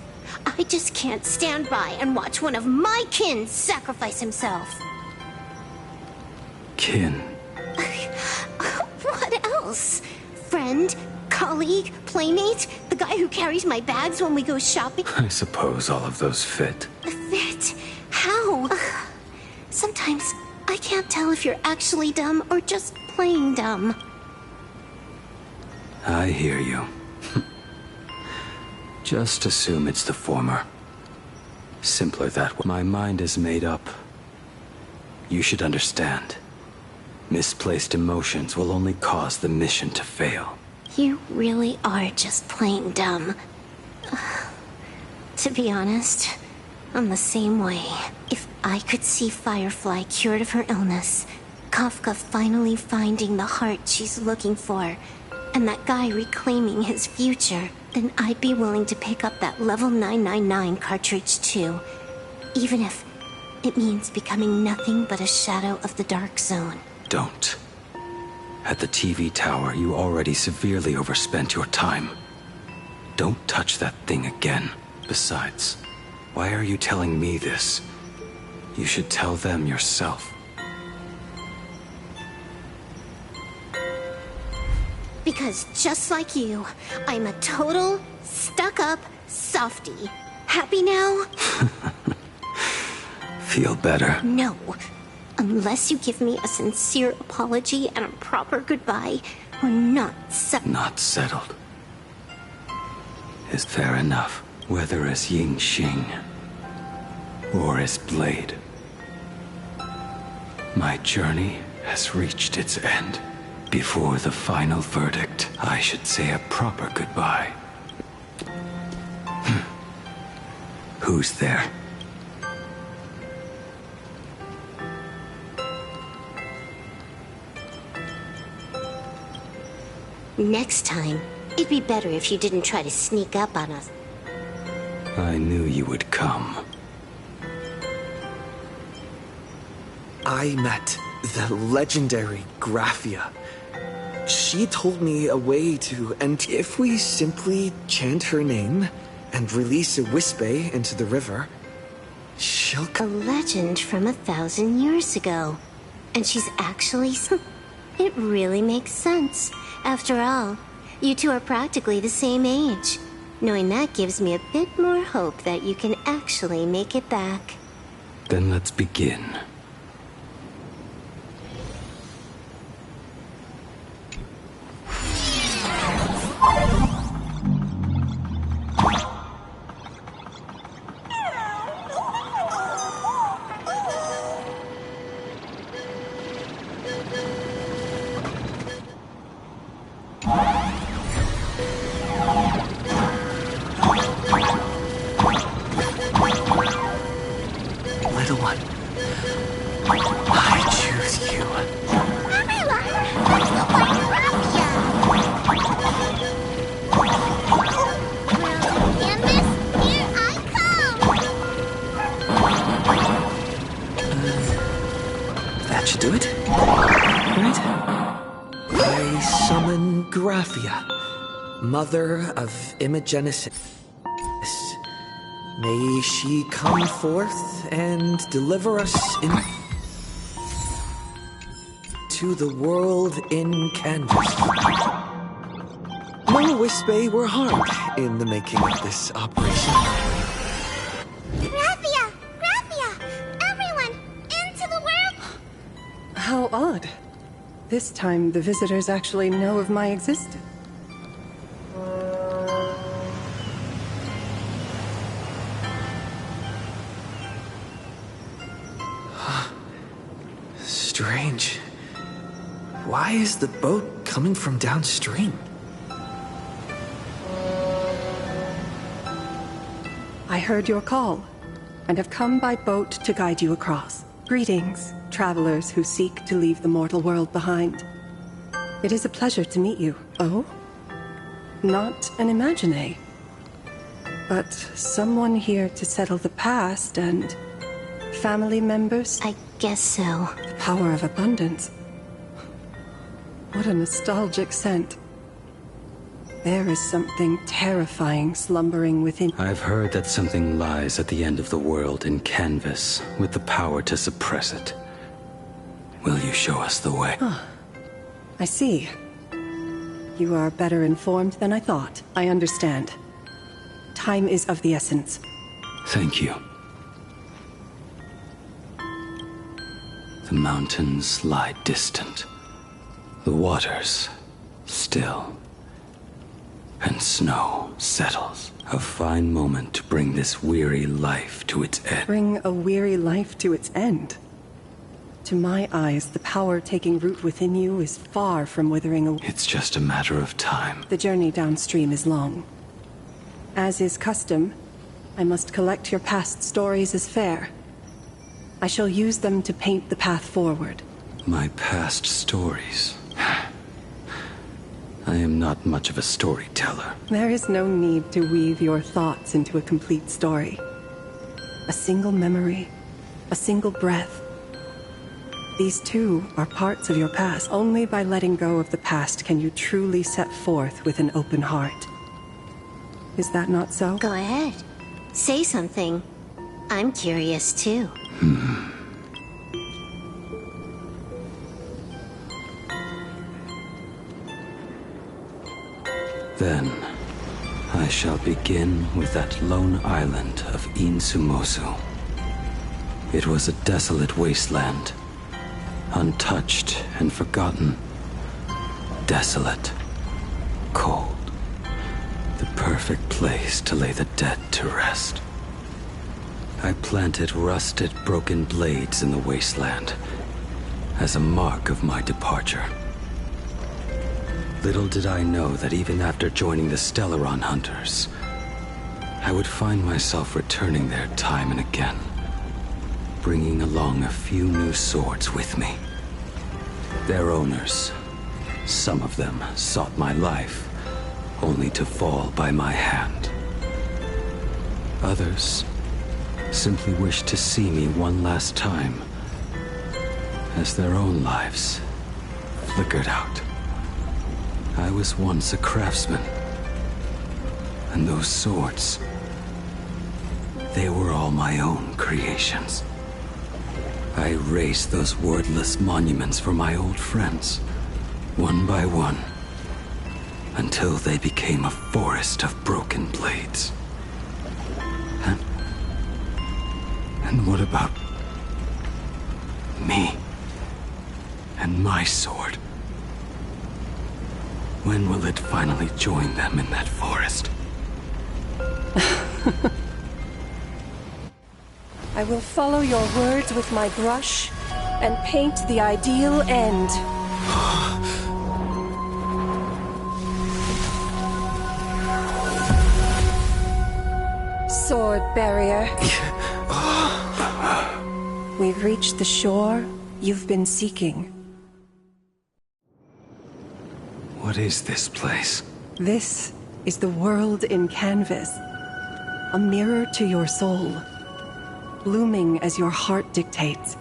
I just can't stand by and watch one of my kin sacrifice himself. Kin? What else? Friend? Colleague? Playmate? The guy who carries my bags when we go shopping? I suppose all of those fit. Fit? How? Sometimes I can't tell if you're actually dumb or just plain dumb. I hear you. Just assume it's the former. Simpler that way. My mind is made up. You should understand. Misplaced emotions will only cause the mission to fail. You really are just plain dumb. To be honest, I'm the same way. If I could see Firefly cured of her illness, Kafka finally finding the heart she's looking for, and that guy reclaiming his future, then I'd be willing to pick up that level 999 cartridge too. Even if it means becoming nothing but a shadow of the Dark Zone. Don't. At the TV tower, you already severely overspent your time. Don't touch that thing again. Besides, why are you telling me this? You should tell them yourself. Because just like you, I'm a total, stuck-up softie. Happy now? Feel better? No. Unless you give me a sincere apology and a proper goodbye, we're not settled. Not settled. Is fair enough. Whether as Ying Xing or as Blade, my journey has reached its end. Before the final verdict, I should say a proper goodbye. Who's there? Next time, it'd be better if you didn't try to sneak up on us. I knew you would come. I met the legendary Graphia. She told me a way to end. If we simply chant her name and release a Wispe into the river, she'll come. A legend from 1,000 years ago. And she's actually... It really makes sense. After all, you two are practically the same age. Knowing that gives me a bit more hope that you can actually make it back. Then let's begin. Mother of Imogenesis. May she come forth and deliver us to the world in canvas. No Wispe were harmed in the making of this operation. Graphia! Graphia! Everyone! Into the world! How odd. This time the visitors actually know of my existence. Strange. Why is the boat coming from downstream? I heard your call, and have come by boat to guide you across. Greetings, travelers who seek to leave the mortal world behind. It is a pleasure to meet you. Oh? Not an Imagine, but someone here to settle the past and family members? I guess so. The power of abundance. What a nostalgic scent. There is something terrifying slumbering within. I've heard that something lies at the end of the world in canvas, with the power to suppress it. Will you show us the way? Huh. I see. You are better informed than I thought. I understand. Time is of the essence. Thank you. The mountains lie distant. The waters still. And snow settles. A fine moment to bring this weary life to its end. Bring a weary life to its end? To my eyes, the power taking root within you is far from withering away. It's just a matter of time. The journey downstream is long. As is custom, I must collect your past stories as fair. I shall use them to paint the path forward. My past stories. I am not much of a storyteller. There is no need to weave your thoughts into a complete story. A single memory, a single breath. These too are parts of your past. Only by letting go of the past can you truly set forth with an open heart. Is that not so? Go ahead. Say something. I'm curious too. Then, I shall begin with that lone island of Insumosu. It was a desolate wasteland, untouched and forgotten. Desolate, cold, the perfect place to lay the dead to rest. I planted rusted, broken blades in the wasteland as a mark of my departure. Little did I know that even after joining the Stellaron Hunters, I would find myself returning there time and again, bringing along a few new swords with me. Their owners, some of them sought my life, only to fall by my hand. Others simply wished to see me one last time, as their own lives flickered out. I was once a craftsman, and those swords, they were all my own creations. I raised those wordless monuments for my old friends, one by one, until they became a forest of broken blades. And what about me and my sword? When will it finally join them in that forest? I will follow your words with my brush and paint the ideal end. Sword barrier. We've reached the shore you've been seeking. What is this place? This is the world in canvas. A mirror to your soul, blooming as your heart dictates.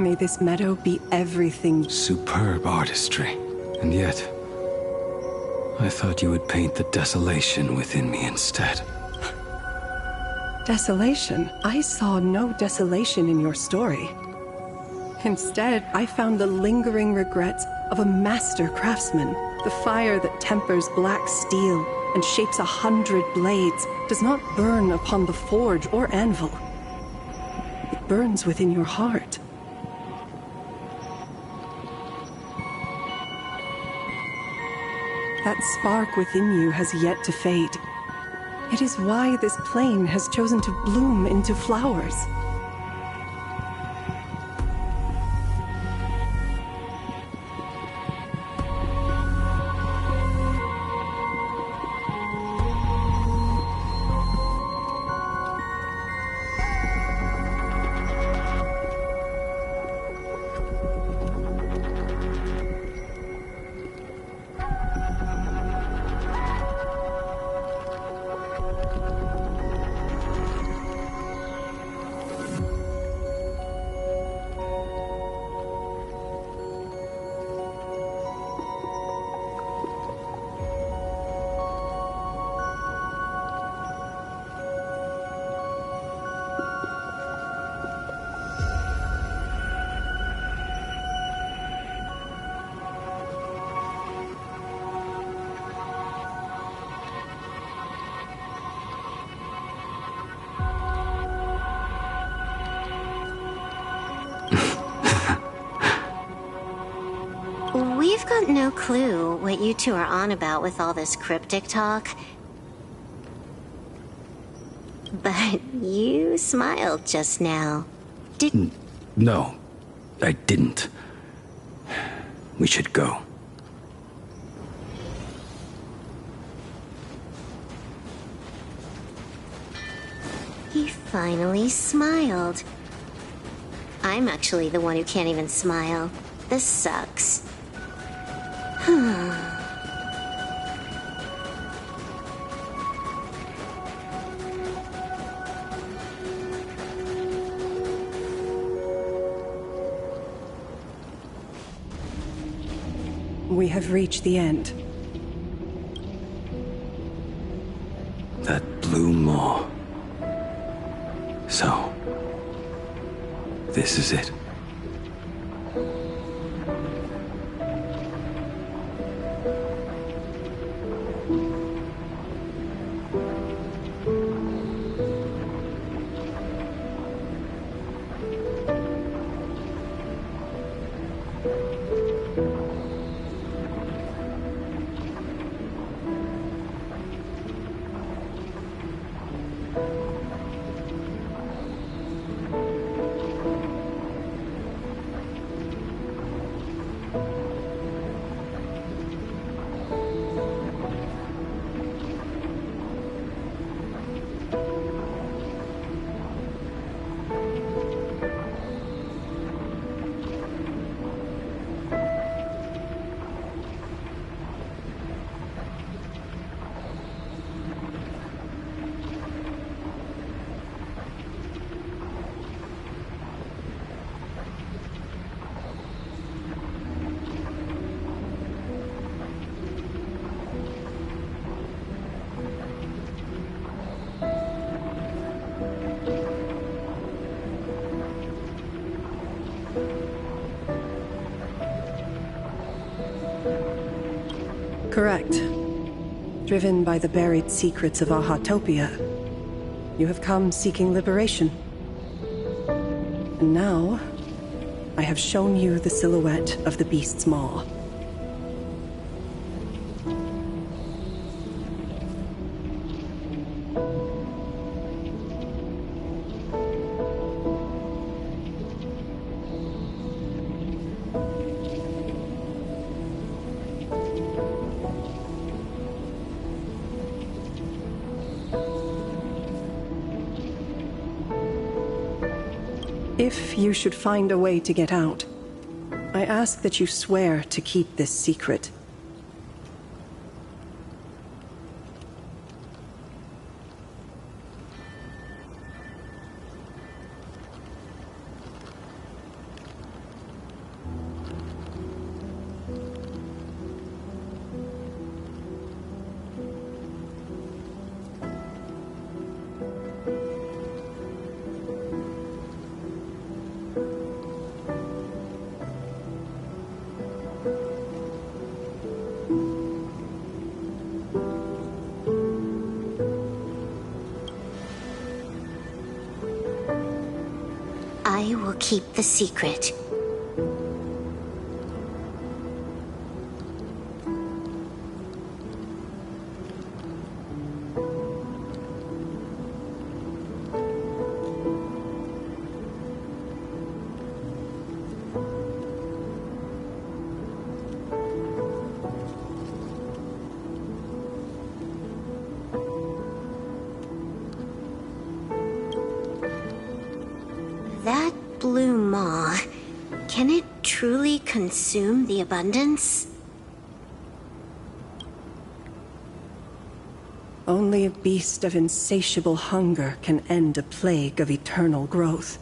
May this meadow be everything. Superb artistry. And yet, I thought you would paint the desolation within me instead. Desolation? I saw no desolation in your story. Instead, I found the lingering regrets of a master craftsman. The fire that tempers black steel and shapes 100 blades does not burn upon the forge or anvil. It burns within your heart. That spark within you has yet to fade. It is why this plain has chosen to bloom into flowers. haven't no clue what you two are on about with all this cryptic talk. But you smiled just now. No, I didn't. We should go. He finally smiled. I'm actually the one who can't even smile. This sucks. We have reached the end. That blue maw. So, this is it. Correct. Driven by the buried secrets of Ahatopia, you have come seeking liberation. And now, I have shown you the silhouette of the beast's maw. If you should find a way to get out, I ask that you swear to keep this secret. I will keep the secret. That blue maw, can it truly consume the abundance? Only a beast of insatiable hunger can end a plague of eternal growth.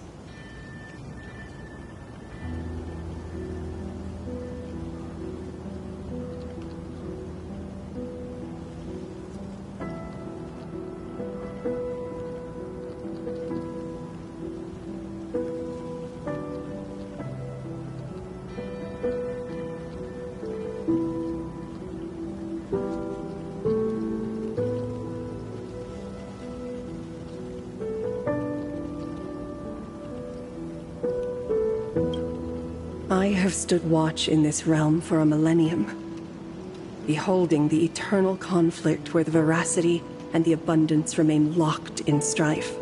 I have stood watch in this realm for a millennium, beholding the eternal conflict where the veracity and the abundance remain locked in strife.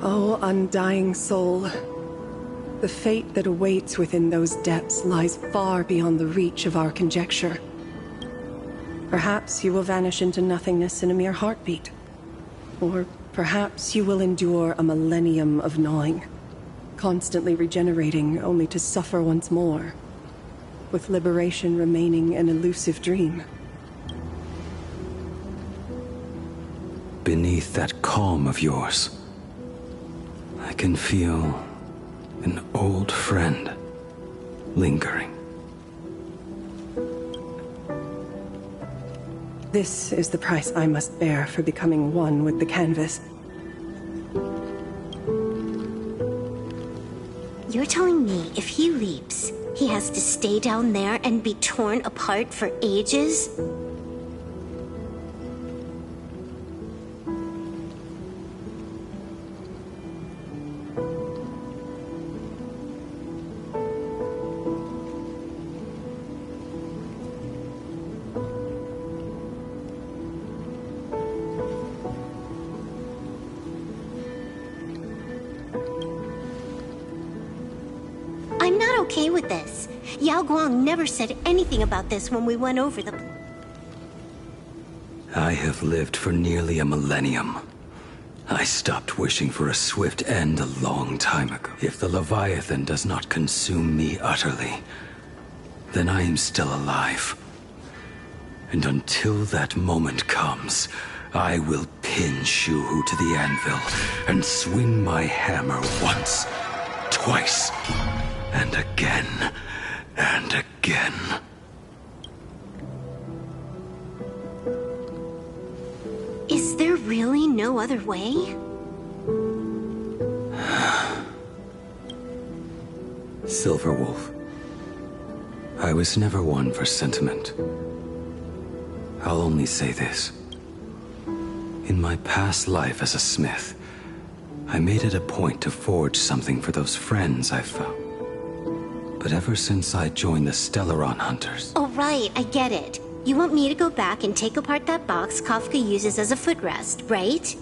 Oh, undying soul. The fate that awaits within those depths lies far beyond the reach of our conjecture. Perhaps you will vanish into nothingness in a mere heartbeat. Or perhaps you will endure a millennium of gnawing, constantly regenerating only to suffer once more, with liberation remaining an elusive dream. Beneath that calm of yours, I can feel an old friend lingering. This is the price I must bear for becoming one with the canvas. You're telling me if he leaps, he has to stay down there and be torn apart for ages? I'm not okay with this. Yao Guang never said anything about this when we went over the... I have lived for nearly a millennium. I stopped wishing for a swift end a long time ago. If the Leviathan does not consume me utterly, then I am still alive. And until that moment comes, I will pin Shuhu to the anvil and swing my hammer once, twice, and again, and again. Is there really no other way? Silverwolf, I was never one for sentiment. I'll only say this. In my past life as a smith, I made it a point to forge something for those friends I found. But ever since I joined the Stellaron Hunters... Oh, right, I get it. You want me to go back and take apart that box Kafka uses as a footrest, right?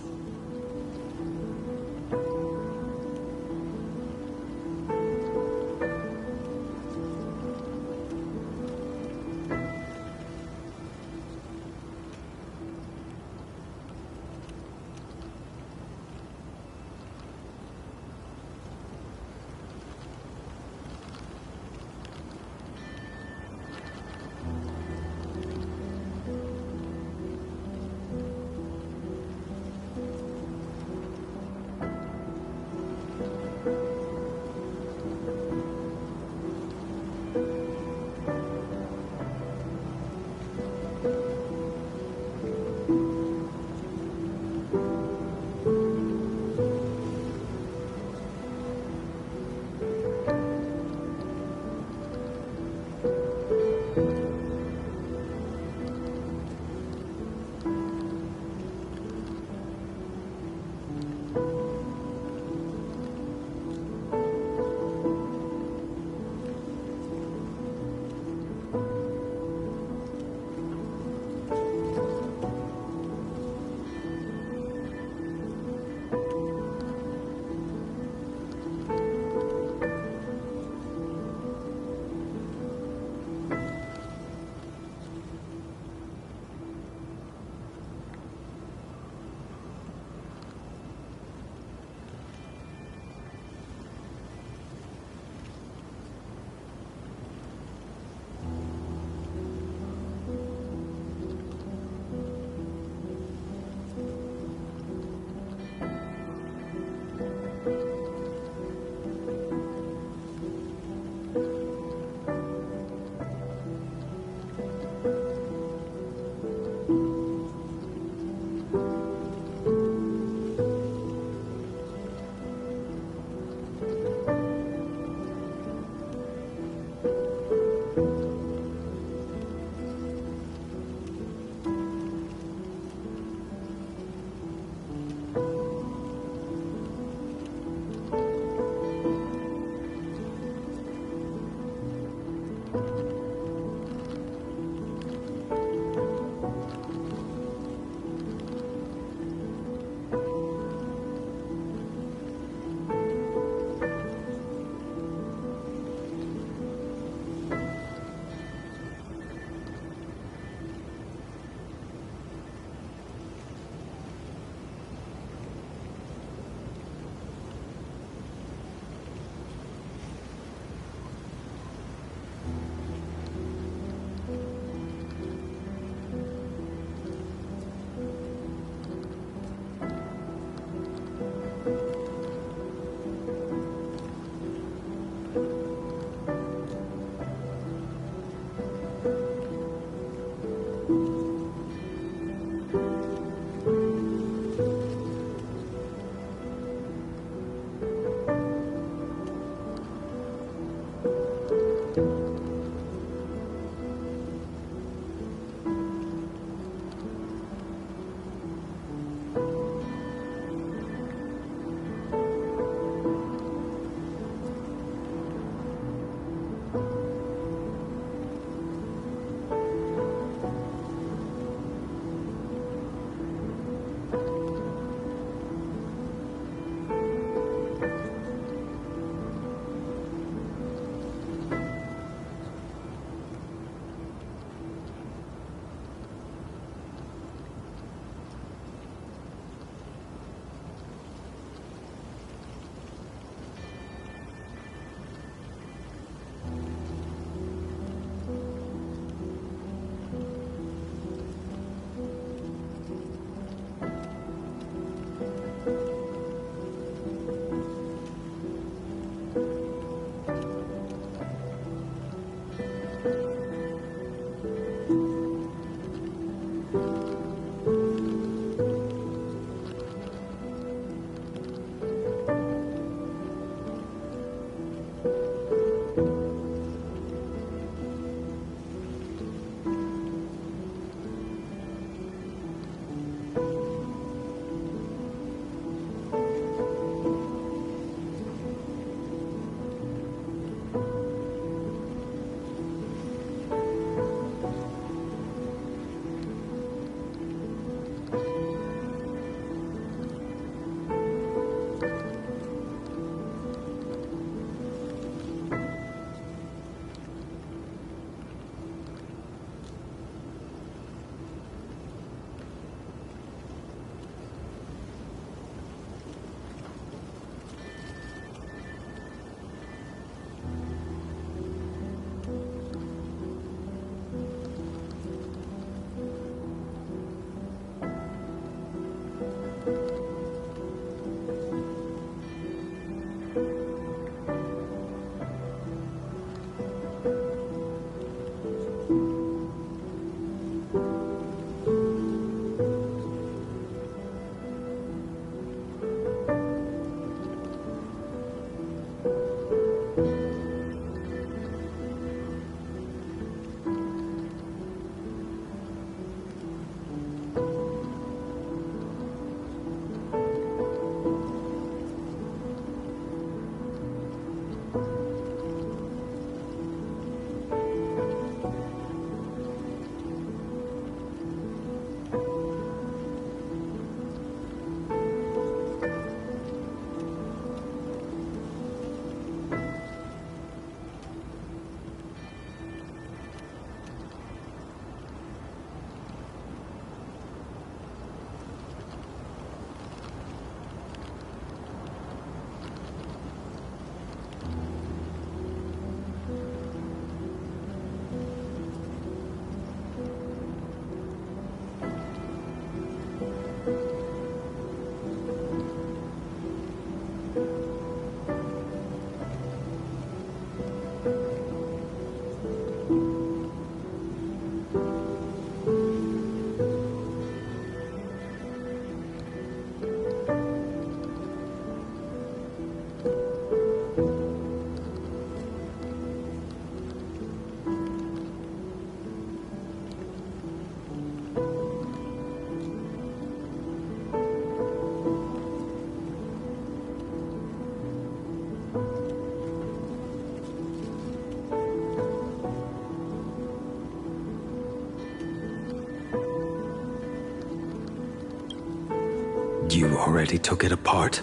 you already took it apart?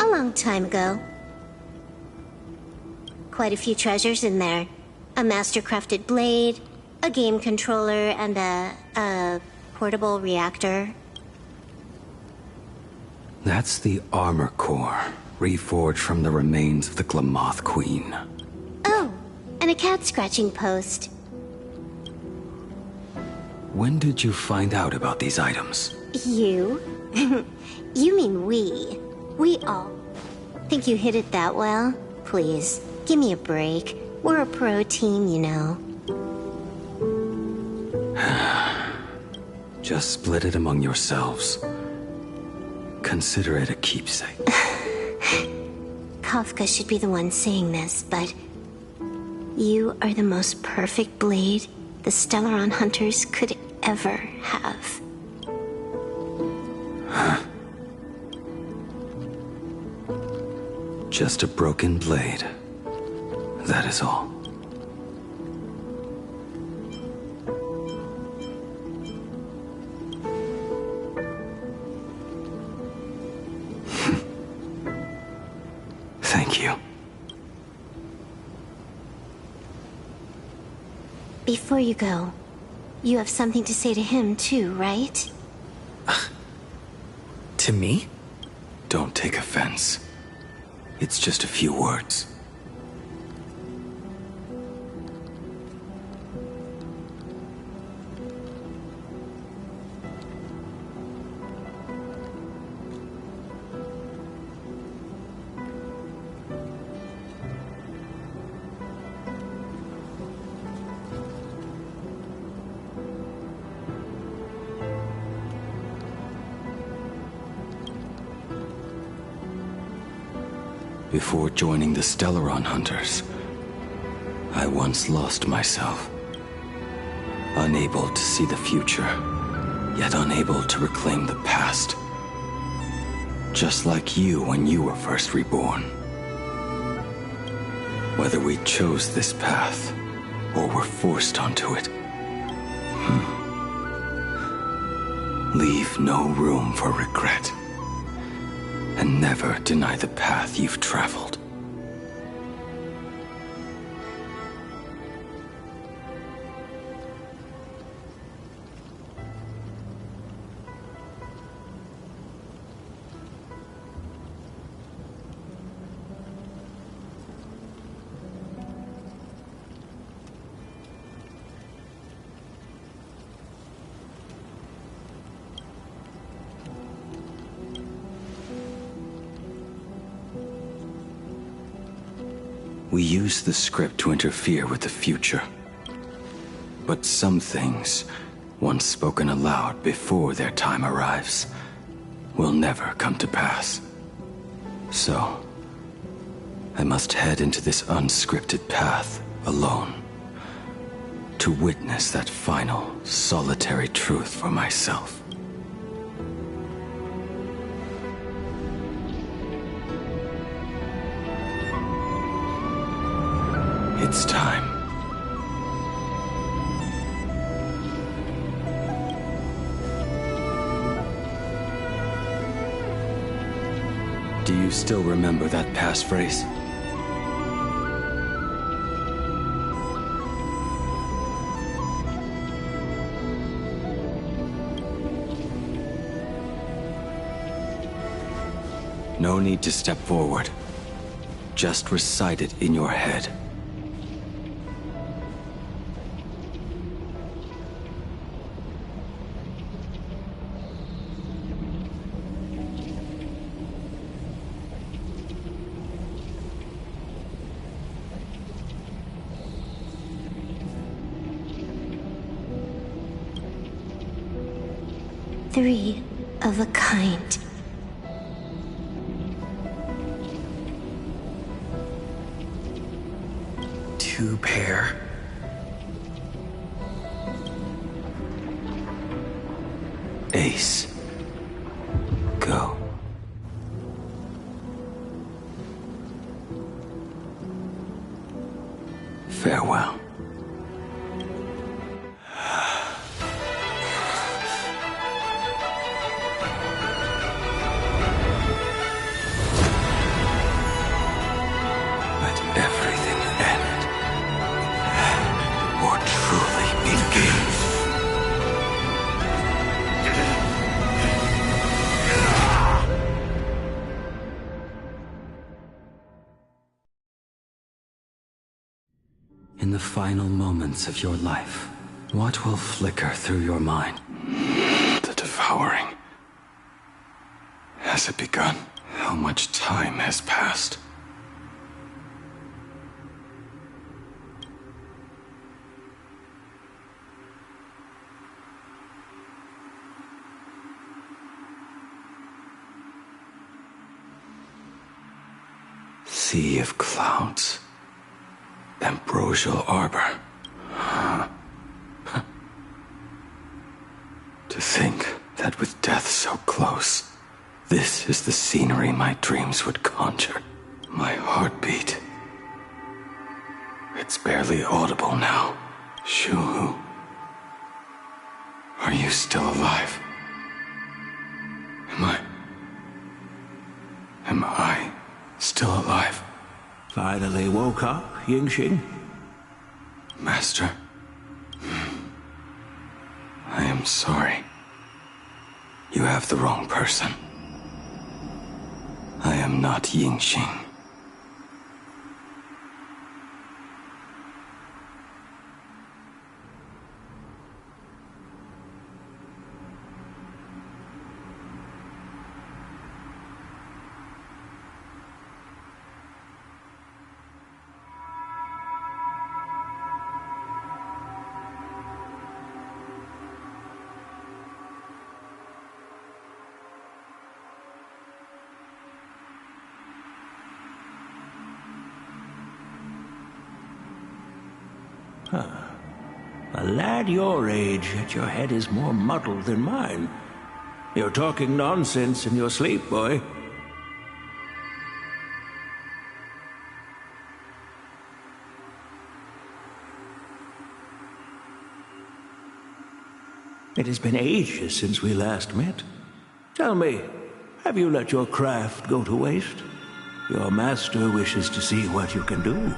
A long time ago. Quite a few treasures in there. A master-crafted blade, a game controller, and a portable reactor. That's the armor core, reforged from the remains of the Glamoth Queen. Oh, and a cat-scratching post. When did you find out about these items? You? You mean we. We all. Think you hid it that well? Please, give me a break. We're a pro team, you know. Just split it among yourselves. Consider it a keepsake. Kafka should be the one saying this, but you are the most perfect blade the Stellaron Hunters could ever have. Just a broken blade. That is all. Thank you. Before you go, you have something to say to him too, right? To me? Don't take offense. It's just a few words. Before joining the Stellaron Hunters, I once lost myself. Unable to see the future, yet unable to reclaim the past. Just like you when you were first reborn. Whether we chose this path, or were forced onto it. Leave no room for regret. And never deny the path you've traveled. We use the script to interfere with the future. But some things, once spoken aloud before their time arrives, will never come to pass. So, I must head into this unscripted path alone, to witness that final, solitary truth for myself. It's time. Do you still remember that passphrase? No need to step forward. Just recite it in your head. Three of a kind. Two pair. Ace. Go. Farewell. final moments of your life, what will flicker through your mind? The devouring. Has it begun? How much time has passed? Sea of clouds. Ambrosial arbor. To think that with death so close, this is the scenery my dreams would conjure. My heartbeat. It's barely audible now. Shuhu. Are you still alive? Am I still alive? Finally woke up, Yingxing? Master. I am sorry. You have the wrong person. I am not Yingxing. A lad your age, yet your head is more muddled than mine. You're talking nonsense in your sleep, boy. It has been ages since we last met. Tell me, have you let your craft go to waste? Your master wishes to see what you can do.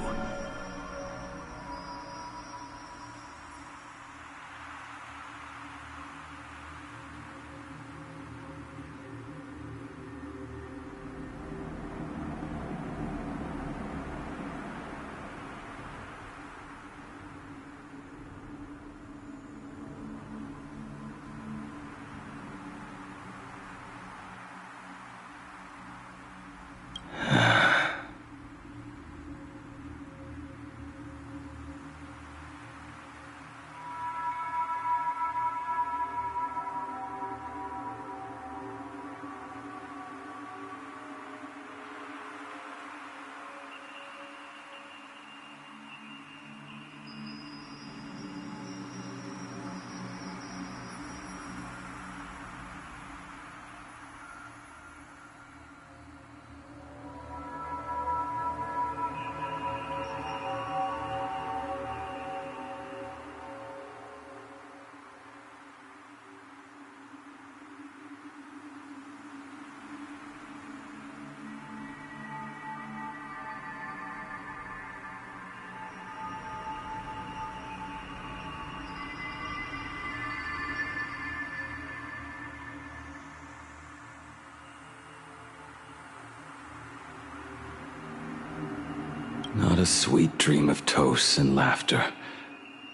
Not a sweet dream of toasts and laughter,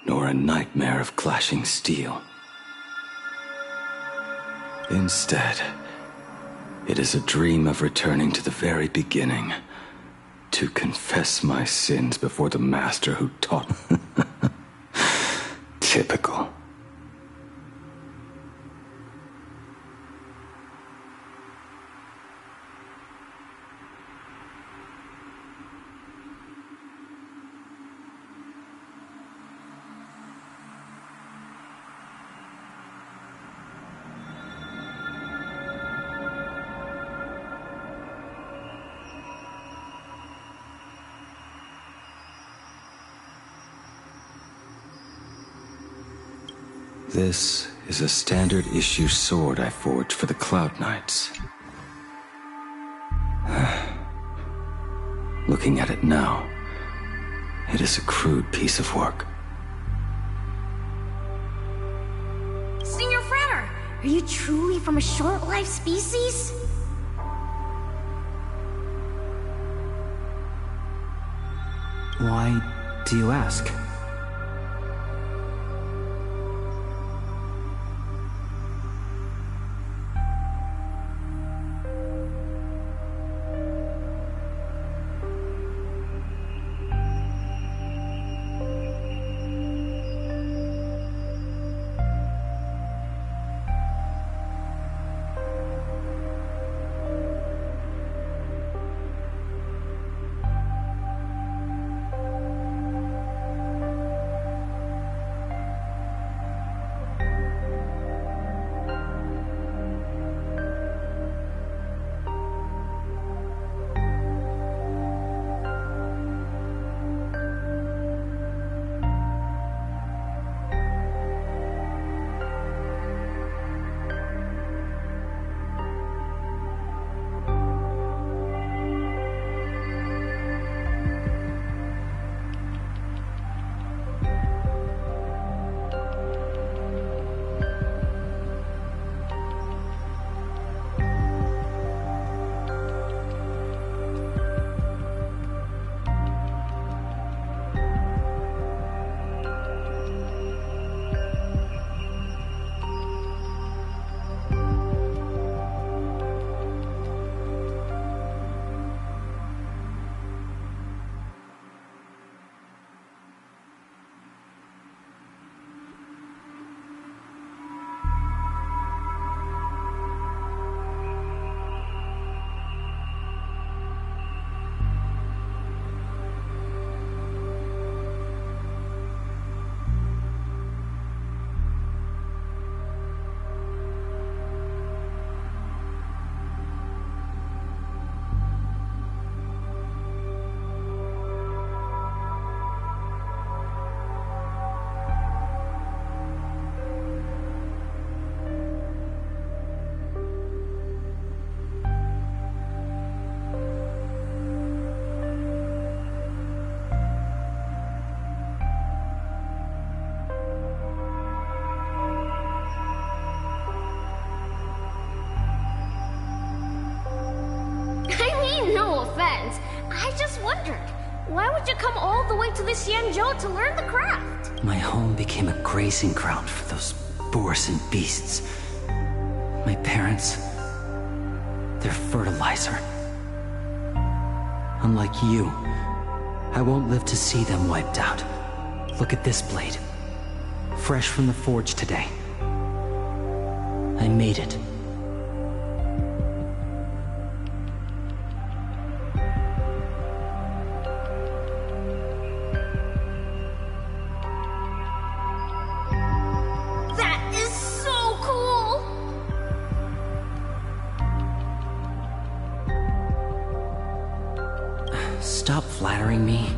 nor a nightmare of clashing steel. Instead, it is a dream of returning to the very beginning, to confess my sins before the master who taught me. Typical. This is a standard issue sword I forged for the Cloud Knights. Looking at it now, it is a crude piece of work. Senior Frater, are you truly from a short-lived species? Why do you ask? Why'd you come all the way to the Xianzhou to learn the craft? My home became a grazing ground for those boars and beasts. My parents, they're fertilizer. Unlike you, I won't live to see them wiped out. Look at this blade. Fresh from the forge today. I made it. That is so cool! Stop flattering me.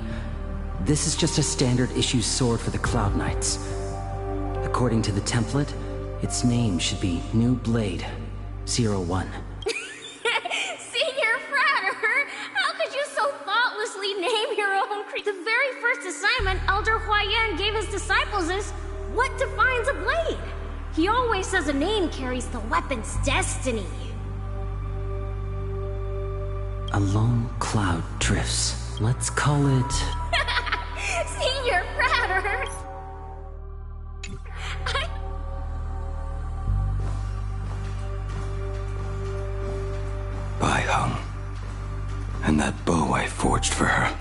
This is just a standard issue sword for the Cloud Knights. According to the template, its name should be New Blade 01. Senior Fratter! How could you so thoughtlessly name your own creature? The very first assignment Elder Huayan gave his disciples is, what defines a blade? He always says a name carries the weapon's destiny. A lone cloud drifts. Let's call it... Senior Fratter! Bai Hung. And that bow I forged for her.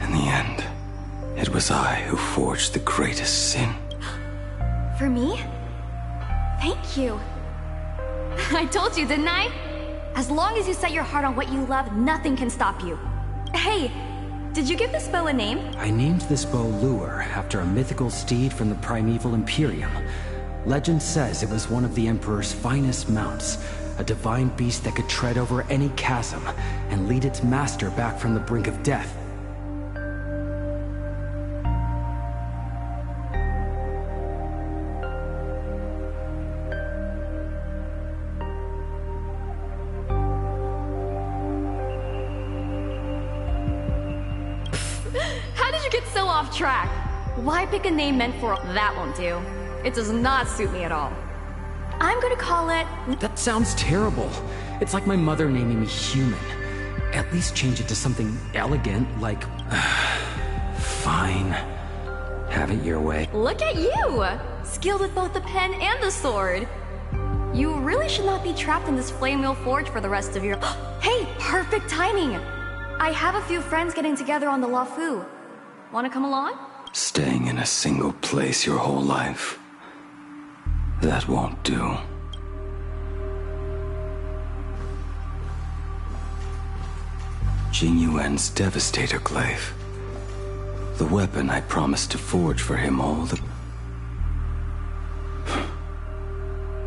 In the end, it was I who forged the greatest sin. For me? Thank you. I told you, didn't I? As long as you set your heart on what you love, nothing can stop you. Hey, did you give this bow a name? I named this bow Lure after a mythical steed from the primeval Imperium. Legend says it was one of the Emperor's finest mounts, a divine beast that could tread over any chasm and lead its master back from the brink of death. How did you get so off track? Why pick a name meant for that won't do. It does not suit me at all. I'm gonna call it... That sounds terrible. It's like my mother naming me human. At least change it to something elegant, like... Fine. Have it your way. Look at you! Skilled with both the pen and the sword. You really should not be trapped in this flame wheel forge for the rest of your... Hey, perfect timing! I have a few friends getting together on the Lethe. Wanna come along? Staying in a single place your whole life. That won't do. Jing Yuan's Devastator Glaive. The weapon I promised to forge for him all the...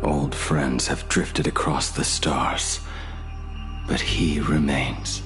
Old friends have drifted across the stars, but he remains.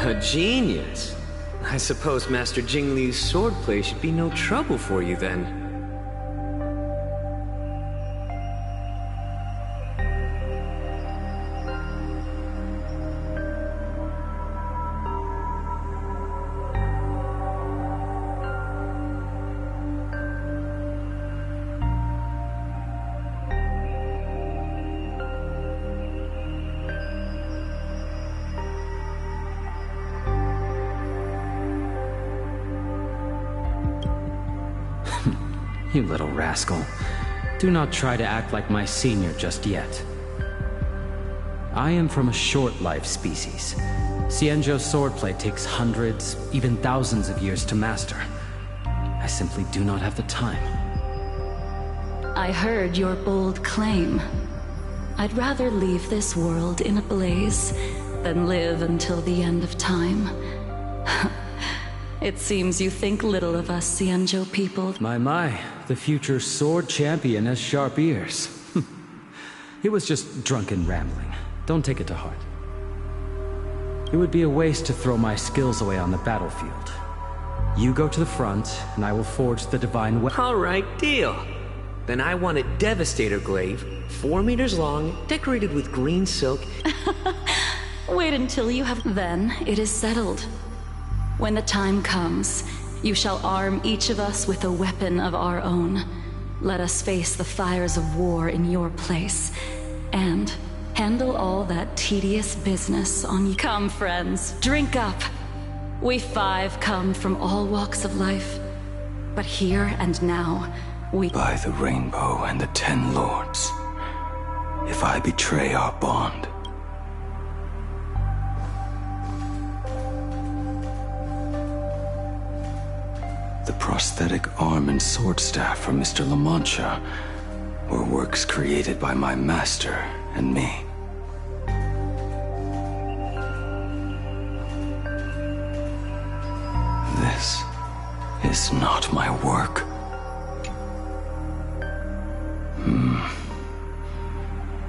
A genius. I suppose Master Jingliu's swordplay should be no trouble for you then. You little rascal. Do not try to act like my senior just yet. I am from a short-life species. Xianzhou's swordplay takes hundreds, even thousands of years to master. I simply do not have the time. I heard your bold claim. I'd rather leave this world in a blaze than live until the end of time. It seems you think little of us Xianzhou people. My, the future sword champion has sharp ears. It was just drunken rambling. Don't take it to heart. It would be a waste to throw my skills away on the battlefield. You go to the front, and I will forge the divine weapon. All right, deal. Then I want a Devastator glaive, 4 meters long, decorated with green silk. Wait until you have... Then it is settled. When the time comes, you shall arm each of us with a weapon of our own. Let us face the fires of war in your place, and handle all that tedious business on you. Come, friends, drink up. We 5 come from all walks of life, but here and now, we... By the rainbow and the 10 lords, if I betray our bond, the prosthetic arm and sword staff from Mr. La Mancha were works created by my master and me. This is not my work.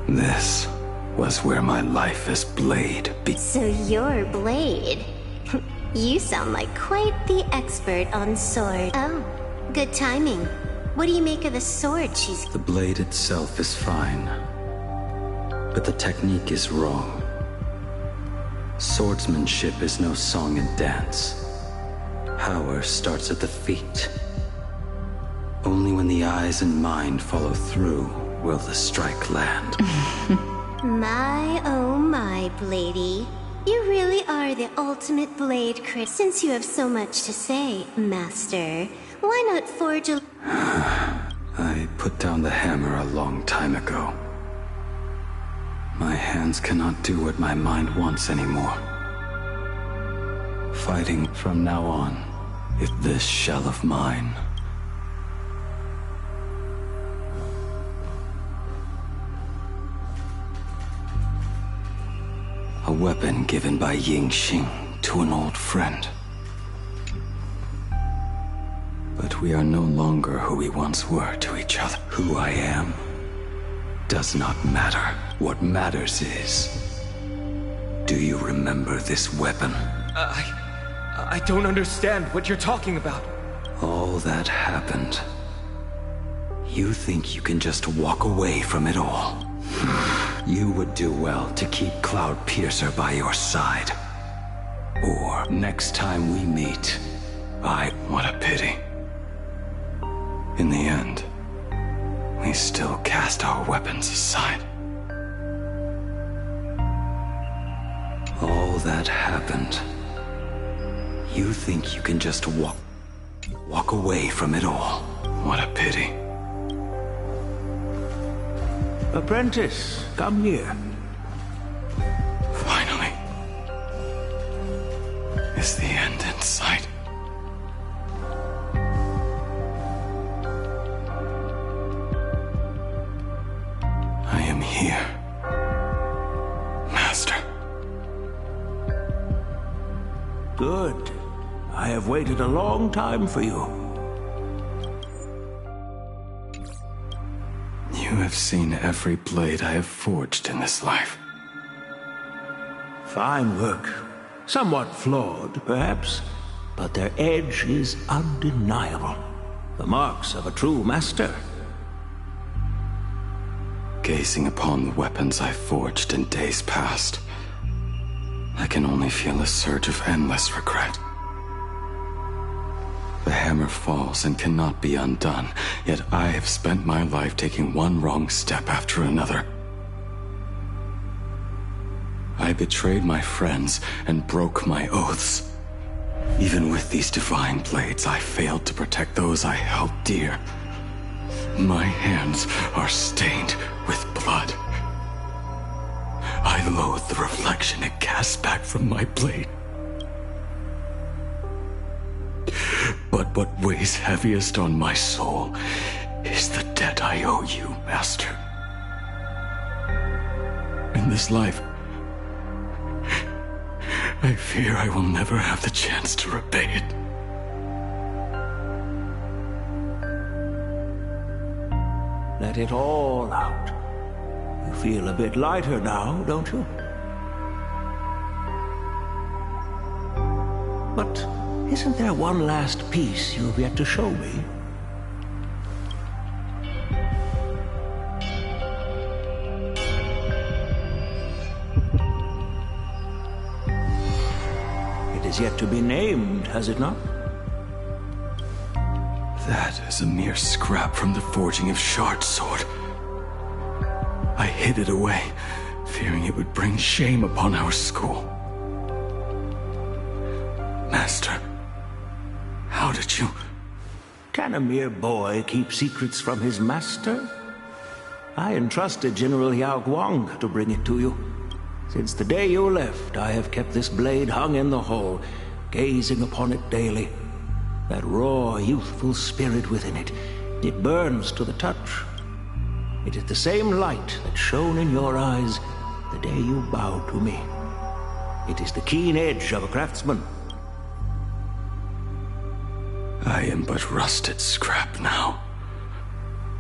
This was where my life as Blade began. So you're Blade. You sound like quite the expert on sword. Oh, good timing. What do you make of the sword she's... The blade itself is fine, but the technique is wrong. Swordsmanship is no song and dance. Power starts at the feet. Only when the eyes and mind follow through will the strike land. My, oh my, Bladey. You really are the ultimate blade crit. Since you have so much to say, Master, why not forge a... I put down the hammer a long time ago. My hands cannot do what my mind wants anymore. Fighting from now on, if this shell of mine... A weapon given by Ying Xing to an old friend. But we are no longer who we once were to each other. Who I am does not matter. What matters is, do you remember this weapon? I don't understand what you're talking about. All that happened. You think you can just walk away from it all? You would do well to keep Cloud Piercer by your side. Or next time we meet, what a pity. In the end, we still cast our weapons aside. All that happened. You think you can just walk away from it all? What a pity. Apprentice, come here. Finally. Is the end in sight? I am here, Master. Good. I have waited a long time for you. You have seen every blade I have forged in this life. Fine work. Somewhat flawed, perhaps, but their edge is undeniable. The marks of a true master. Gazing upon the weapons I forged in days past, I can only feel a surge of endless regret. The hammer falls and cannot be undone, yet I have spent my life taking one wrong step after another. I betrayed my friends and broke my oaths. Even with these divine blades, I failed to protect those I held dear. My hands are stained with blood. I loathe the reflection it casts back from my blade. But what weighs heaviest on my soul is the debt I owe you, Master. In this life, I fear I will never have the chance to repay it. Let it all out. You feel a bit lighter now, don't you? But isn't there one last piece you've yet to show me? It is yet to be named, has it not? That is a mere scrap from the forging of Shard's sword. I hid it away, fearing it would bring shame upon our school. Master, how did you... Can a mere boy keep secrets from his master? I entrusted General Yao Guang to bring it to you. Since the day you left, I have kept this blade hung in the hall, gazing upon it daily. That raw, youthful spirit within it, it burns to the touch. It is the same light that shone in your eyes the day you bowed to me. It is the keen edge of a craftsman. I am but rusted scrap now.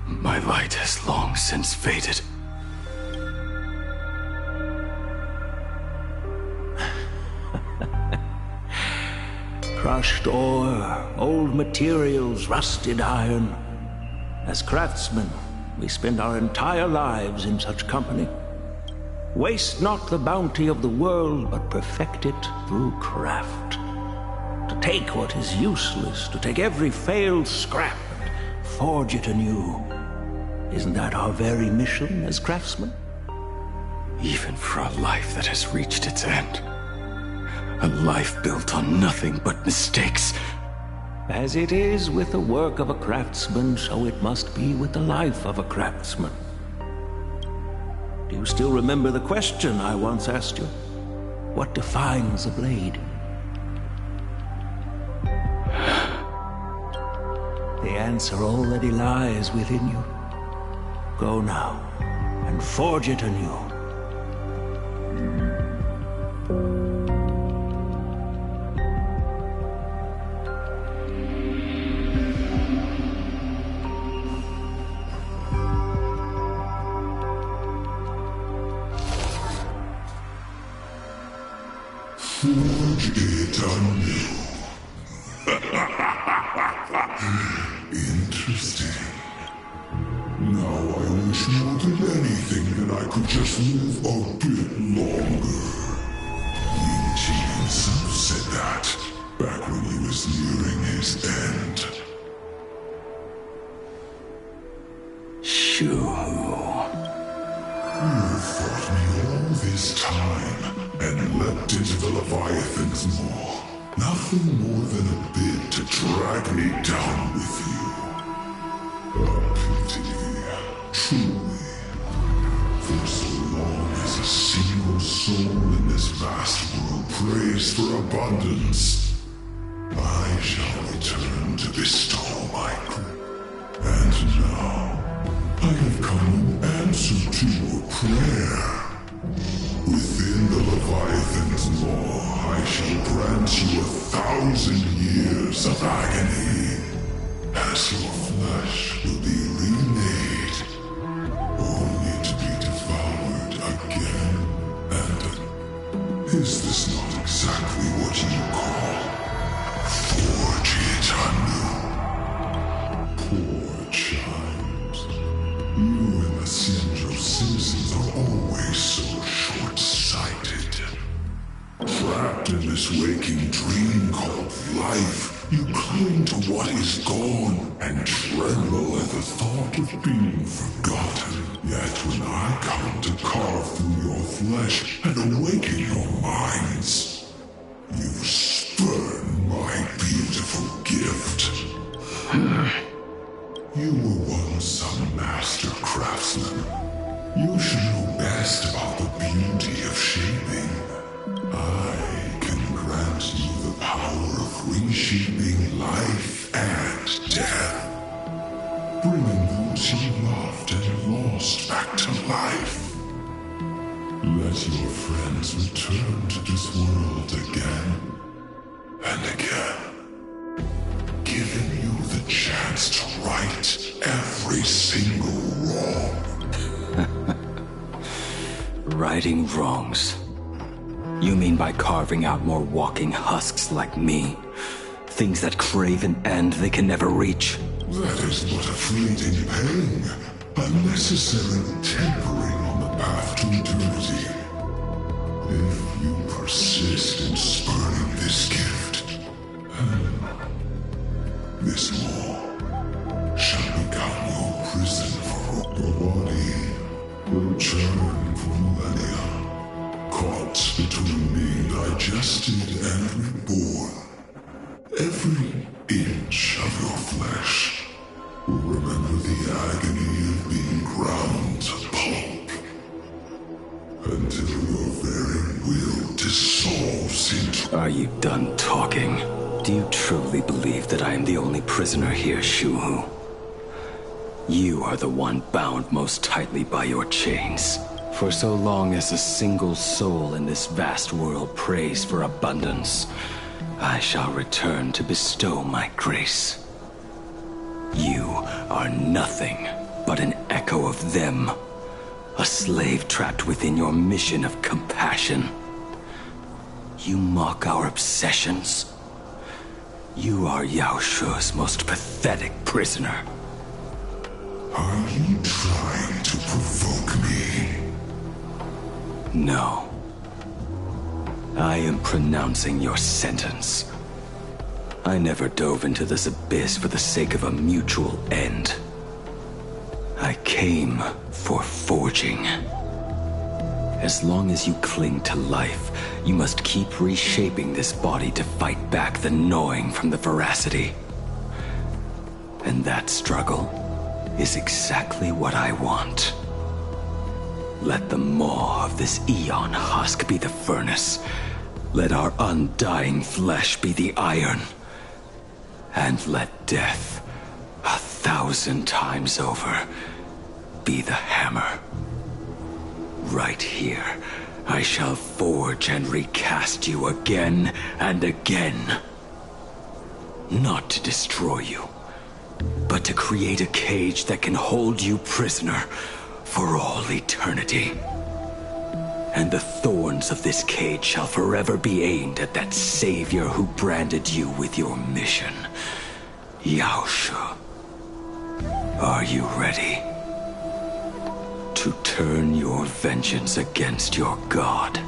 My light has long since faded. Crushed ore, old materials, rusted iron. As craftsmen, we spend our entire lives in such company. Waste not the bounty of the world, but perfect it through craft. To take what is useless, to take every failed scrap and forge it anew. Isn't that our very mission as craftsmen? Even for a life that has reached its end. A life built on nothing but mistakes. As it is with the work of a craftsman, so it must be with the life of a craftsman. Do you still remember the question I once asked you? What defines a blade? The answer already lies within you. Go now, and forge it anew. Forge it anew. Interesting. Now I wish more than anything that I could just live a bit longer. Ying Qi himself said that back when he was nearing his end. Shoo. You fought me all this time and leapt into the Leviathan's maw. Nothing more than a bit to drag me down with you. A pity, truly. For so long as a single soul in this vast world prays for abundance, I shall return to bestow my grace. And now, I have come in answer to your prayer. Within the Leviathan's law, I shall grant you 1,000 years of agony, as your flesh will be remade, only to be devoured again and again. Is this not exactly what you call forge it anew? Poor child. You and the Sinjo citizens are always so short-sighted. Trapped in this waking dream called life, you cling to what is gone and tremble at the thought of being forgotten. Yet when I come to carve through your flesh and awaken your minds, you spurn my beautiful gift. You were once a master craftsman. You should know best about the beauty of shaping. I can grant you the power of reshaping life and death, bringing those you loved and lost back to life. Let your friends return to this world again and again, giving you the chance to right every single wrong. Righting wrongs. You mean by carving out more walking husks like me? Things that crave an end they can never reach? That is but a fleeting pang, a necessary tempering on the path to eternity. If you persist in spurning this gift, this law shall become your prison for your body will churn for millennia, caught between being digested and reborn. Every inch of your flesh will remember the agony of being ground to pulp, until your very will dissolves into... Are you done talking? Do you truly believe that I am the only prisoner here, Shuhu? You are the one bound most tightly by your chains. For so long as a single soul in this vast world prays for abundance, I shall return to bestow my grace. You are nothing but an echo of them, a slave trapped within your mission of compassion. You mock our obsessions. You are Yao Shu's most pathetic prisoner. Are you trying to provoke me? No. I am pronouncing your sentence. I never dove into this abyss for the sake of a mutual end. I came for forging. As long as you cling to life, you must keep reshaping this body to fight back the gnawing from the veracity. And that struggle is exactly what I want. Let the maw of this Eon husk be the furnace. Let our undying flesh be the iron. And let death, 1,000 times over, be the hammer. Right here, I shall forge and recast you again and again. Not to destroy you, but to create a cage that can hold you prisoner for all eternity. And the thorns of this cage shall forever be aimed at that savior who branded you with your mission, Yao Shu. Are you ready to turn your vengeance against your god?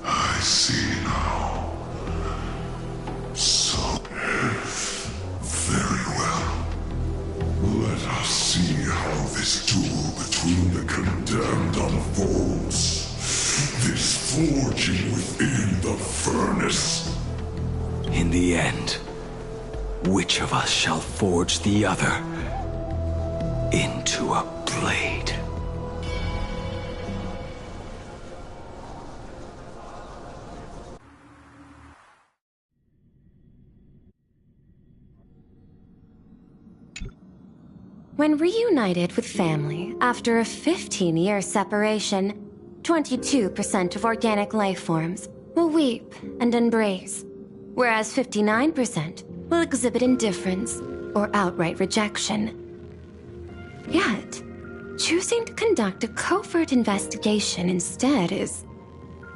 I see now. So, very well. Let us see how this duel between the condemned unfolds. This forging within the furnace. In the end, which of us shall forge the other into a blade? When reunited with family after a 15-year separation, 22% of organic life forms will weep and embrace, whereas 59% will exhibit indifference or outright rejection. Yet, Choosing to conduct a covert investigation instead is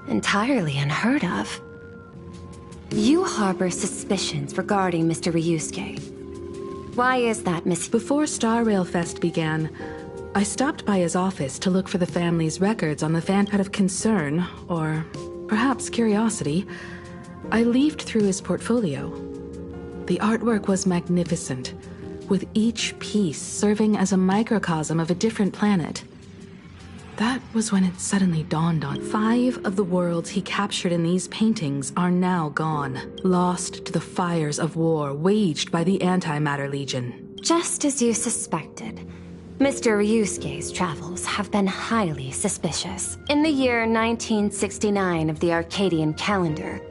entirely unheard of. You harbor suspicions regarding Mr. Ryusuke. Why is that, Miss? Before Star Rail Fest began, I stopped by his office to look for the family's records on the fan. Out of concern, or perhaps curiosity, I leafed through his portfolio. The artwork was magnificent, with each piece serving as a microcosm of a different planet. That was when it suddenly dawned on. 5 of the worlds he captured in these paintings are now gone, lost to the fires of war waged by the Antimatter Legion. Just as you suspected, Mr. Ryusuke's travels have been highly suspicious. In the year 1969 of the Arcadian calendar,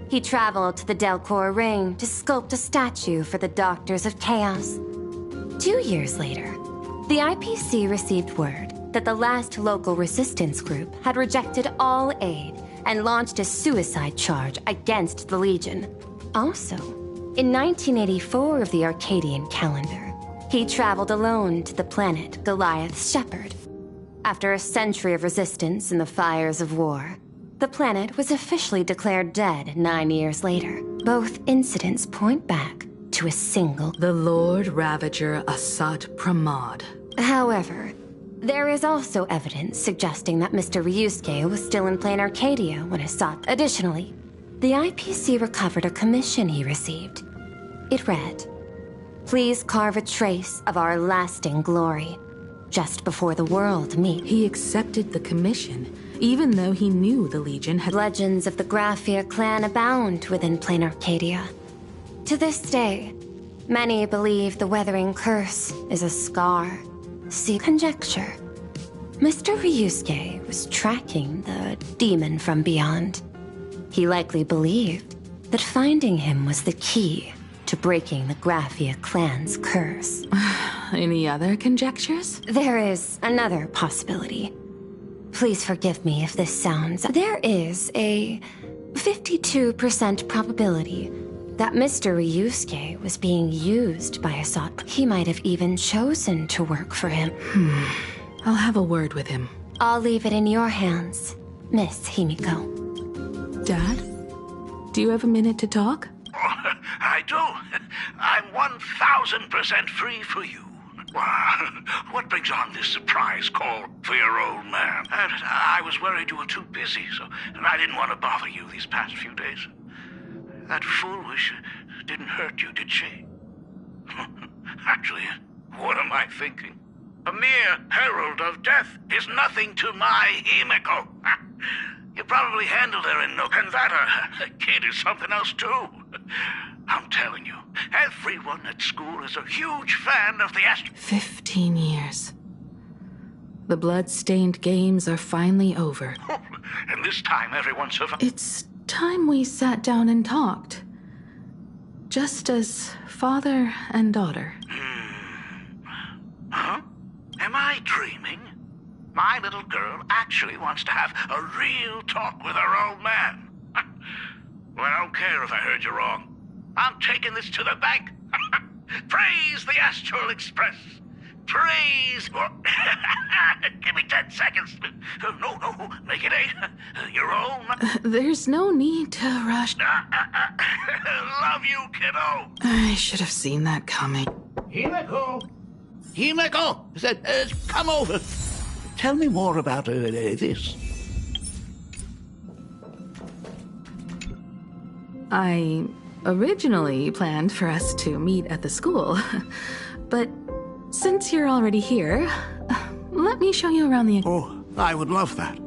he traveled to the Delcor Ring to sculpt a statue for the Doctors of Chaos. 2 years later, the IPC received word that the last local resistance group had rejected all aid and launched a suicide charge against the Legion. Also, in 1984 of the Arcadian calendar, he traveled alone to the planet Goliath's Shepherd. After a century of resistance in the fires of war, the planet was officially declared dead 9 years later. Both incidents point back to a single... The Lord Ravager Asat Pramod. However, there is also evidence suggesting that Mr. Ryusuke was still in plain Arcadia when Asat... Additionally, the IPC recovered a commission he received. It read, "Please carve a trace of our lasting glory, just before the world meets." He accepted the commission, even though he knew the Legion had... Legends of the Graphia clan abound within plain Arcadia. To this day, many believe the Weathering Curse is a scar. See conjecture. Mr. Ryusuke was tracking the demon from beyond. He likely believed that finding him was the key to breaking the Graphia clan's curse. Any other conjectures? There is another possibility. Please forgive me if this sounds... There is a 52% probability that Mr. Ryusuke was being used by Asat. He might have even chosen to work for him. I'll have a word with him. I'll leave it in your hands, Miss Himiko. Dad? Do you have a minute to talk? I do. I'm 1000% free for you. What brings on this surprise call for your old man? I was worried you were too busy, so I didn't want to bother you these past few days. That foolish didn't hurt you, did she? Actually, what am I thinking? A mere herald of death is nothing to my Himiko. You probably handled her in no... And that kid is something else, too. I'm telling you, everyone at school is a huge fan of the 15 years. The blood-stained games are finally over. And this time everyone survived. It's time we sat down and talked. Just as father and daughter. Huh? Am I dreaming? My little girl actually wants to have a real talk with her old man. Well, I don't care if I heard you wrong. I'm taking this to the bank. Praise the Astral Express. Praise... Give me 10 seconds. No, make it 8. Your own... There's no need to rush. Love you, kiddo. I should have seen that coming. Himiko! Come over. Tell me more about this. I originally planned for us to meet at the school, but since you're already here, let me show you around the... Oh, I would love that.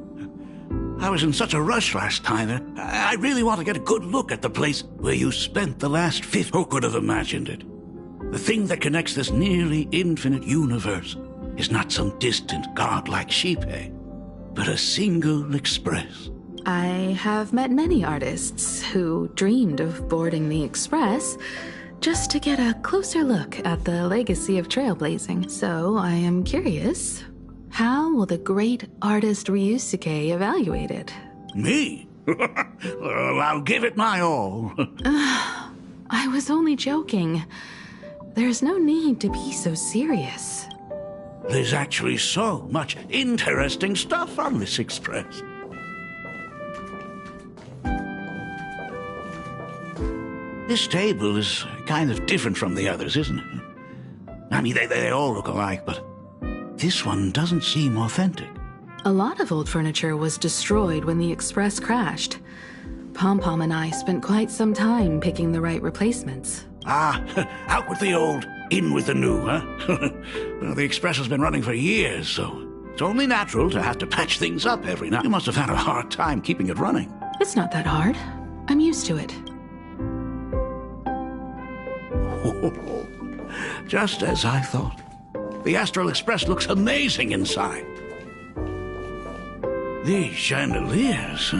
I was in such a rush last time. I really want to get a good look at the place where you spent the last 50... Who could have imagined it? The thing that connects this nearly infinite universe is not some distant godlike Shipe, but a single express. I have met many artists who dreamed of boarding the express just to get a closer look at the legacy of trailblazing. So I am curious, how will the great artist Ryusuke evaluate it? Me? Well, I'll give it my all. I was only joking. There's no need to be so serious. There's actually so much interesting stuff on this express. This table is kind of different from the others, isn't it? I mean, they all look alike, but this one doesn't seem authentic. A lot of old furniture was destroyed when the express crashed. Pom-Pom and I spent quite some time picking the right replacements. Ah, out with the old, in with the new, huh? Well, the express has been running for years, so it's only natural to have to patch things up every now. You must have had a hard time keeping it running. It's not that hard. I'm used to it. Just as I thought. The Astral Express looks amazing inside. These chandeliers.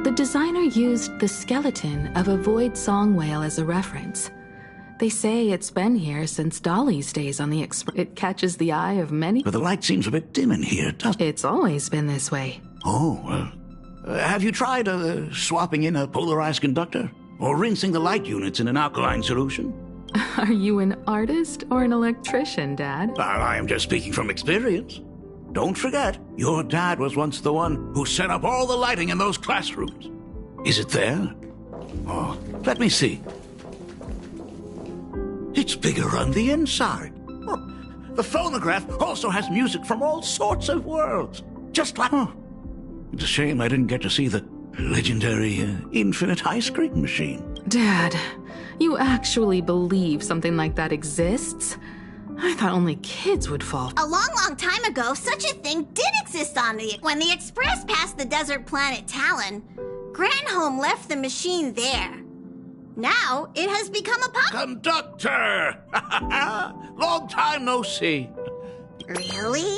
The designer used the skeleton of a void song whale as a reference. They say it's been here since Dolly's days on the Express. It catches the eye of many. But the light seems a bit dim in here, doesn't it? It's always been this way. Oh, well. Have you tried swapping in a polarized conductor? Or rinsing the light units in an alkaline solution? Are you an artist or an electrician, Dad? I am just speaking from experience. Don't forget, your dad was once the one who set up all the lighting in those classrooms. Is it there? Oh, let me see. It's bigger on the inside. Oh, the phonograph also has music from all sorts of worlds. Just like... Oh, it's a shame I didn't get to see the legendary infinite ice cream machine. Dad, you actually believe something like that exists? I thought only kids would fall. A long, long time ago, such a thing did exist when the Express passed the desert planet Talon. Granholm left the machine there. Now, it has become a Conductor! Long time no see. Really?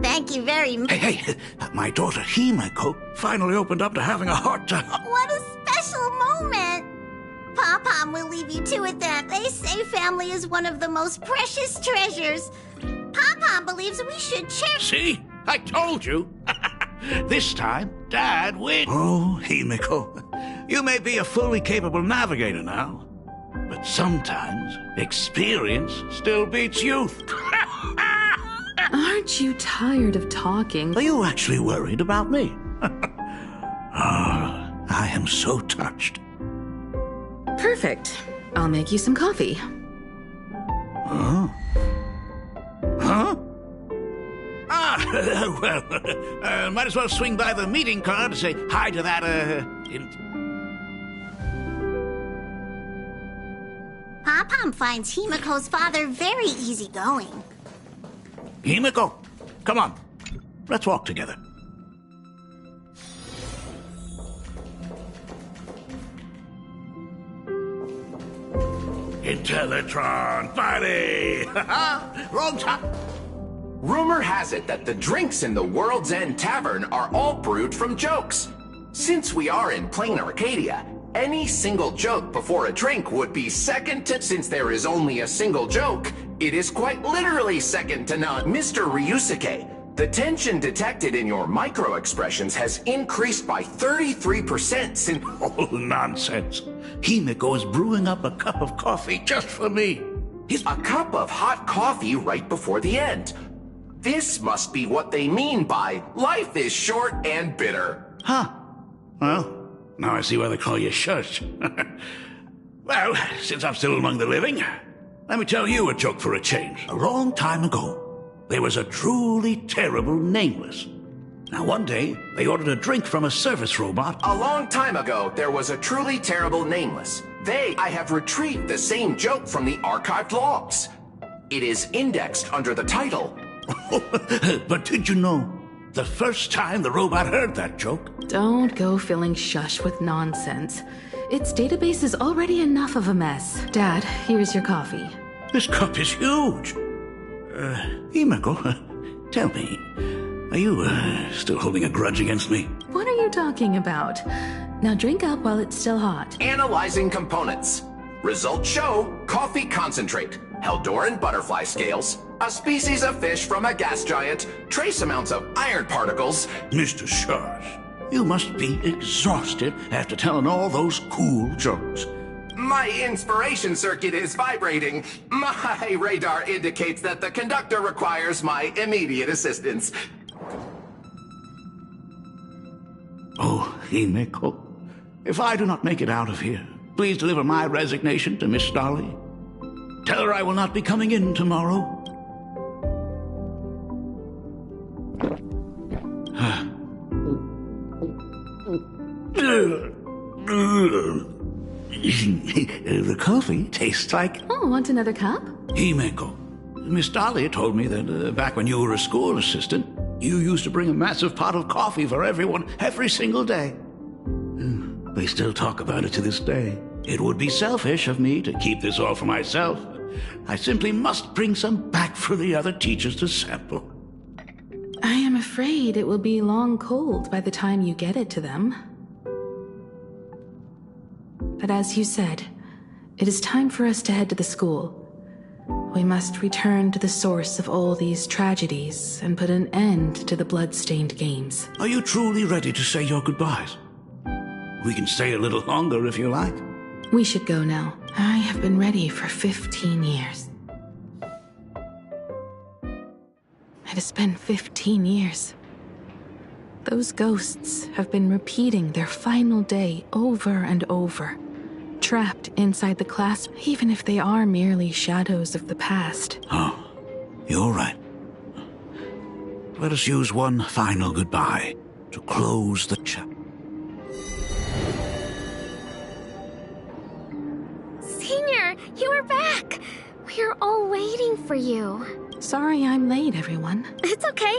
Thank you very much. Hey, my daughter Himeko finally opened up to having a hard time. What a special moment! Pom-Pom will leave you to it then. They say family is one of the most precious treasures. Pom-Pom believes we should cherish... See? I told you. This time, Dad wins. Oh, Himeko, you may be a fully capable navigator now, but sometimes experience still beats youth. Aren't you tired of talking? Are you actually worried about me? I am so touched. Perfect. I'll make you some coffee. Huh? Well, might as well swing by the meeting car to say hi to that, Pom-Pom finds Himeko's father very easygoing. Himeko, come on. Let's walk together. Intellitron, buddy! Wrong time! Rumor has it that the drinks in the World's End Tavern are all brewed from jokes. Since we are in plain Arcadia, any single joke before a drink would be second to... Since there is only a single joke, it is quite literally second to none. Mr. Ryusuke, the tension detected in your micro-expressions has increased by 33% since... Oh, nonsense. Himeko is brewing up a cup of coffee just for me. A cup of hot coffee right before the end. This must be what they mean by life is short and bitter. Huh. Well, now I see why they call you Shush. Well, since I'm still among the living, let me tell you a joke for a change. A long time ago, there was a truly terrible nameless. Now, one day, they ordered a drink from a service robot. A long time ago, there was a truly terrible nameless. I have retrieved the same joke from the archived logs. It is indexed under the title. But did you know, the first time the robot heard that joke... Don't go filling Shush with nonsense. Its database is already enough of a mess. Dad, here's your coffee. This cup is huge. Himeko, tell me, are you still holding a grudge against me? What are you talking about? Now drink up while it's still hot. Analyzing components. Results show coffee concentrate, Heldoran butterfly scales, a species of fish from a gas giant, trace amounts of iron particles. Mr. Shush, you must be exhausted after telling all those cool jokes. My inspiration circuit is vibrating. My radar indicates that the conductor requires my immediate assistance. Oh, Himeko, if I do not make it out of here, please deliver my resignation to Miss Dolly. Tell her I will not be coming in tomorrow. The coffee tastes like... Oh, want another cup? Himeko, Miss Dolly told me that back when you were a school assistant, you used to bring a massive pot of coffee for everyone every single day. They still talk about it to this day. It would be selfish of me to keep this all for myself. I simply must bring some back for the other teachers to sample. I am afraid it will be long cold by the time you get it to them. But as you said, it is time for us to head to the school. We must return to the source of all these tragedies and put an end to the blood-stained games. Are you truly ready to say your goodbyes? We can stay a little longer if you like. We should go now. I have been ready for 15 years. It has been 15 years. Those ghosts have been repeating their final day over and over, trapped inside the class, even if they are merely shadows of the past. Oh, you're right. Let us use one final goodbye to close the chapter. Senior, you are back! We're all waiting for you. Sorry I'm late, everyone. It's okay.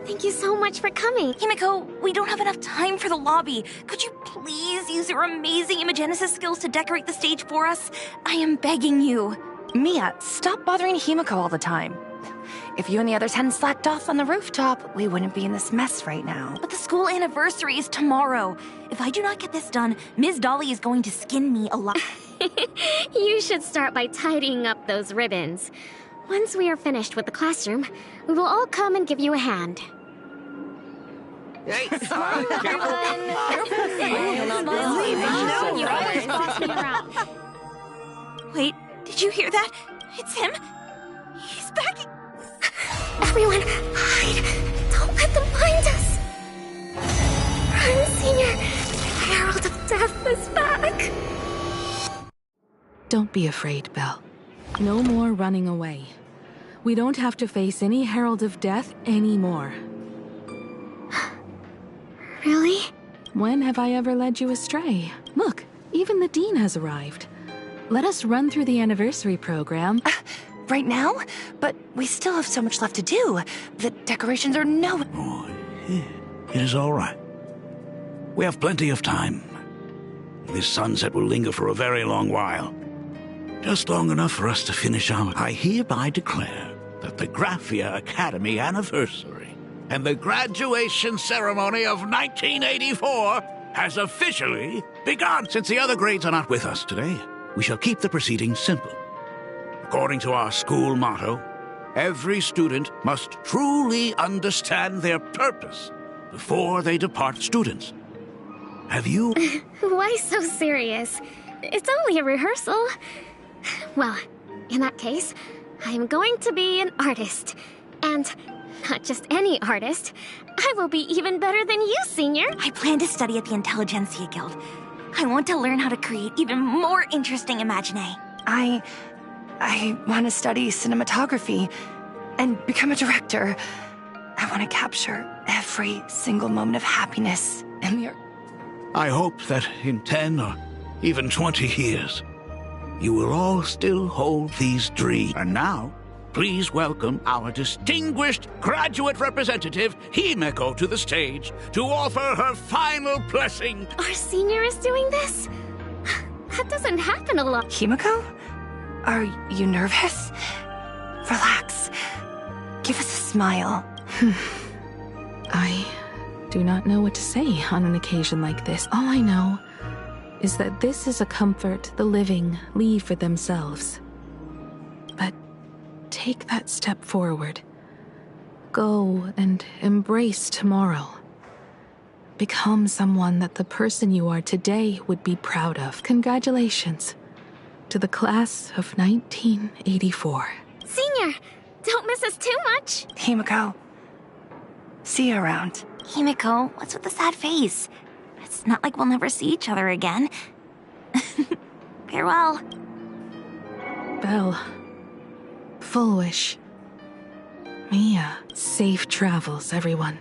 Thank you so much for coming. Himeko, we don't have enough time for the lobby. Could you please use your amazing Imagenesis skills to decorate the stage for us? I am begging you. Mia, stop bothering Himeko all the time. If you and the others hadn't slacked off on the rooftop, we wouldn't be in this mess right now. But the school anniversary is tomorrow. If I do not get this done, Ms. Dolly is going to skin me alive. You should start by tidying up those ribbons. Once we are finished with the classroom, we will all come and give you a hand. Hey, Wait, did you hear that? It's him. He's back. Everyone, hide! Don't let them find us! Run, Senior! The Herald of Death is back! Don't be afraid, Belle. No more running away. We don't have to face any Herald of Death anymore. Really? When have I ever led you astray? Look, even the Dean has arrived. Let us run through the anniversary program. Right now? But we still have so much left to do. The decorations are no... Oh, it is all right. We have plenty of time. This sunset will linger for a very long while. Just long enough for us to finish our... I hereby declare that the Graphia Academy anniversary and the graduation ceremony of 1984 has officially begun. Since the other grades are not with us today, we shall keep the proceedings simple. According to our school motto, every student must truly understand their purpose before they depart. Students, have you... Why so serious? It's only a rehearsal. Well, in that case, I am going to be an artist. And not just any artist. I will be even better than you, Senior. I plan to study at the Intelligentsia Guild. I want to learn how to create even more interesting imaginae. I want to study cinematography and become a director. I want to capture every single moment of happiness in the... I hope that in 10 or even 20 years, you will all still hold these dreams. And now, please welcome our distinguished graduate representative, Himeko, to the stage to offer her final blessing. Our Senior is doing this? That doesn't happen a lot. Himeko? Are you nervous? Relax. Give us a smile. I do not know what to say on an occasion like this. All I know is that this is a comfort the living leave for themselves. But take that step forward. Go and embrace tomorrow. Become someone that the person you are today would be proud of. Congratulations. to the class of 1984. Senior, don't miss us too much. Himiko, see you around. Himiko, what's with the sad face? It's not like we'll never see each other again. Farewell. Belle. Full wish. Mia. Safe travels, everyone.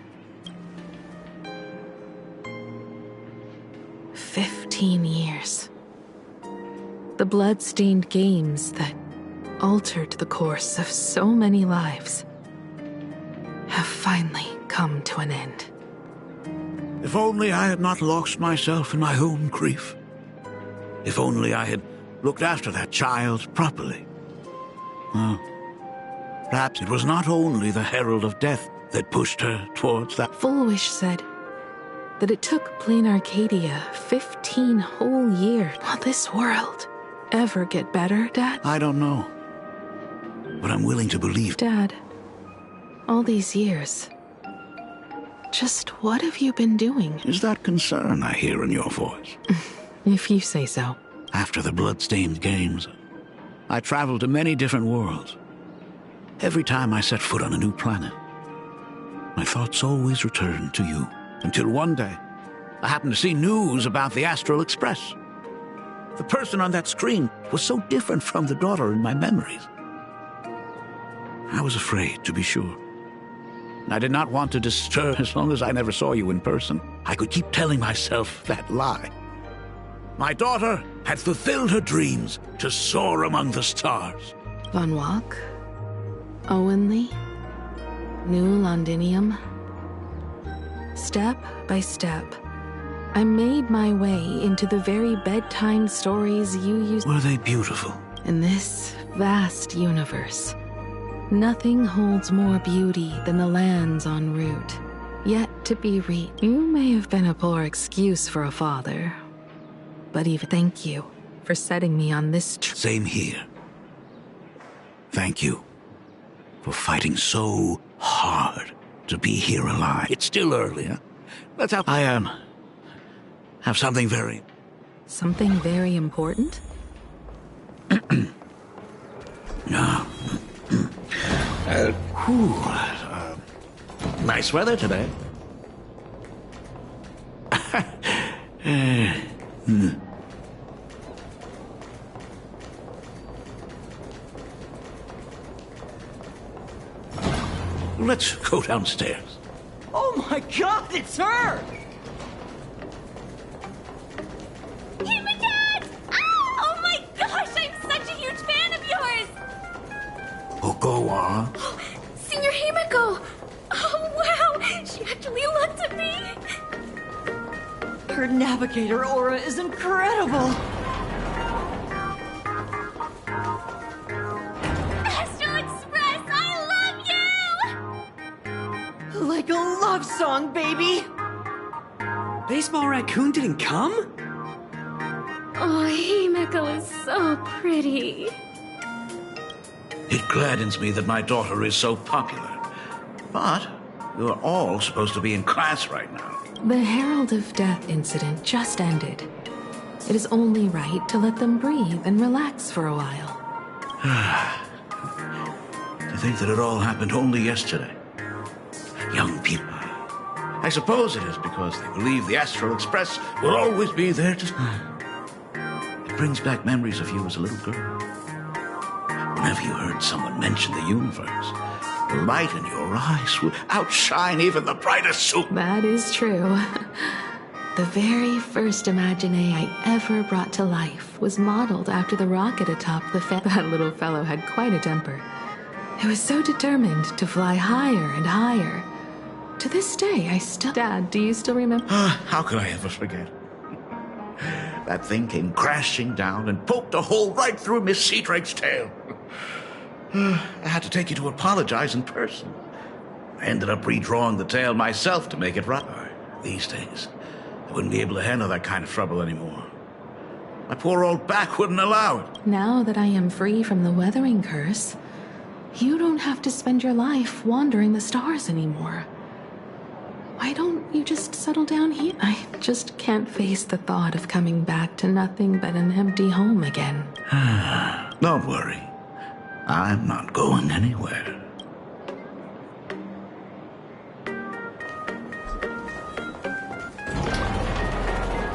15 years. The blood-stained games that altered the course of so many lives have finally come to an end. If only I had not lost myself in my own grief. If only I had looked after that child properly. Perhaps it was not only the Herald of Death that pushed her towards that. Full Wish said that it took Plain Arcadia 15 whole years. Will this world ever get better, Dad? I don't know. But I'm willing to believe. Dad, all these years, just what have you been doing? Is that concern I hear in your voice? If you say so. After the blood-stained games, I traveled to many different worlds. Every time I set foot on a new planet, my thoughts always returned to you. Until one day, I happened to see news about the Astral Express. The person on that screen was so different from the daughter in my memories. I was afraid, to be sure. I did not want to disturb as long as I never saw you in person. I could keep telling myself that lie. My daughter had fulfilled her dreams to soar among the stars. Von Walk, Owenley, New Londinium. Step by step, I made my way into the very bedtime stories you used. Were they beautiful? In this vast universe, nothing holds more beauty than the lands en route, yet to be reached. You may have been a poor excuse for a father, but even thank you for setting me on this Same here. Thank you for fighting so hard to be here alive. It's still early, huh? Let's have... I have something very... Something very important? Nice weather today. Let's go downstairs. Oh my god, it's her! Dad! Oh my gosh, I'm such a huge fan of yours! Oh, go on. Senior Himiko! Oh wow, she actually looked at me! Her navigator aura is incredible! Like a love song, baby! Baseball Raccoon didn't come? Oh, Himiko is so pretty. It gladdens me that my daughter is so popular. But you're all supposed to be in class right now. The Herald of Death incident just ended. It is only right to let them breathe and relax for a while. To think that it all happened only yesterday. Young people. I suppose it is because they believe the Astral Express will always be there to... It brings back memories of you as a little girl. Whenever you heard someone mention the universe, the light in your eyes would outshine even the brightest soup. That is true. The very first Imagine I ever brought to life was modeled after the rocket atop the That little fellow had quite a temper. It was so determined to fly higher and higher. To this day, I still... Dad, do you still remember? How could I ever forget? That thing came crashing down and poked a hole right through Miss Seadrake's tail. I had to take you to apologize in person. I ended up redrawing the tail myself to make it right. These days, I wouldn't be able to handle that kind of trouble anymore. My poor old back wouldn't allow it. Now that I am free from the weathering curse, you don't have to spend your life wandering the stars anymore. Why don't you just settle down here? I just can't face the thought of coming back to nothing but an empty home again. Don't worry. I'm not going anywhere.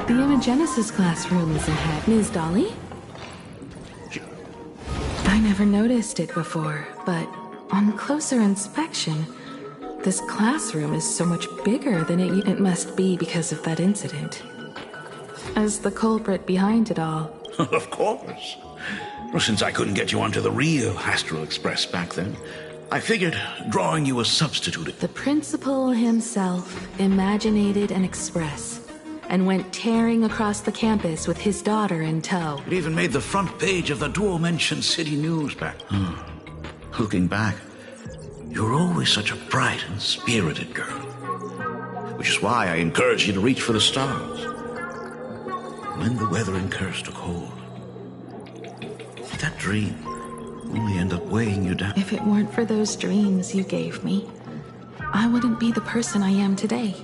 The Imagenesis classroom is ahead. Ms. Dolly? I never noticed it before, but on closer inspection, this classroom is so much bigger than it must be because of that incident. As the culprit behind it all. Of course. Well, since I couldn't get you onto the real Astral Express back then, I figured drawing you a substitute. The principal himself imaginated an express and went tearing across the campus with his daughter in tow. It even made the front page of the Dual-Mention City News back. Looking back, you were always such a bright and spirited girl. Which is why I encouraged you to reach for the stars. When the weathering curse took hold, that dream only end up weighing you down. If it weren't for those dreams you gave me, I wouldn't be the person I am today.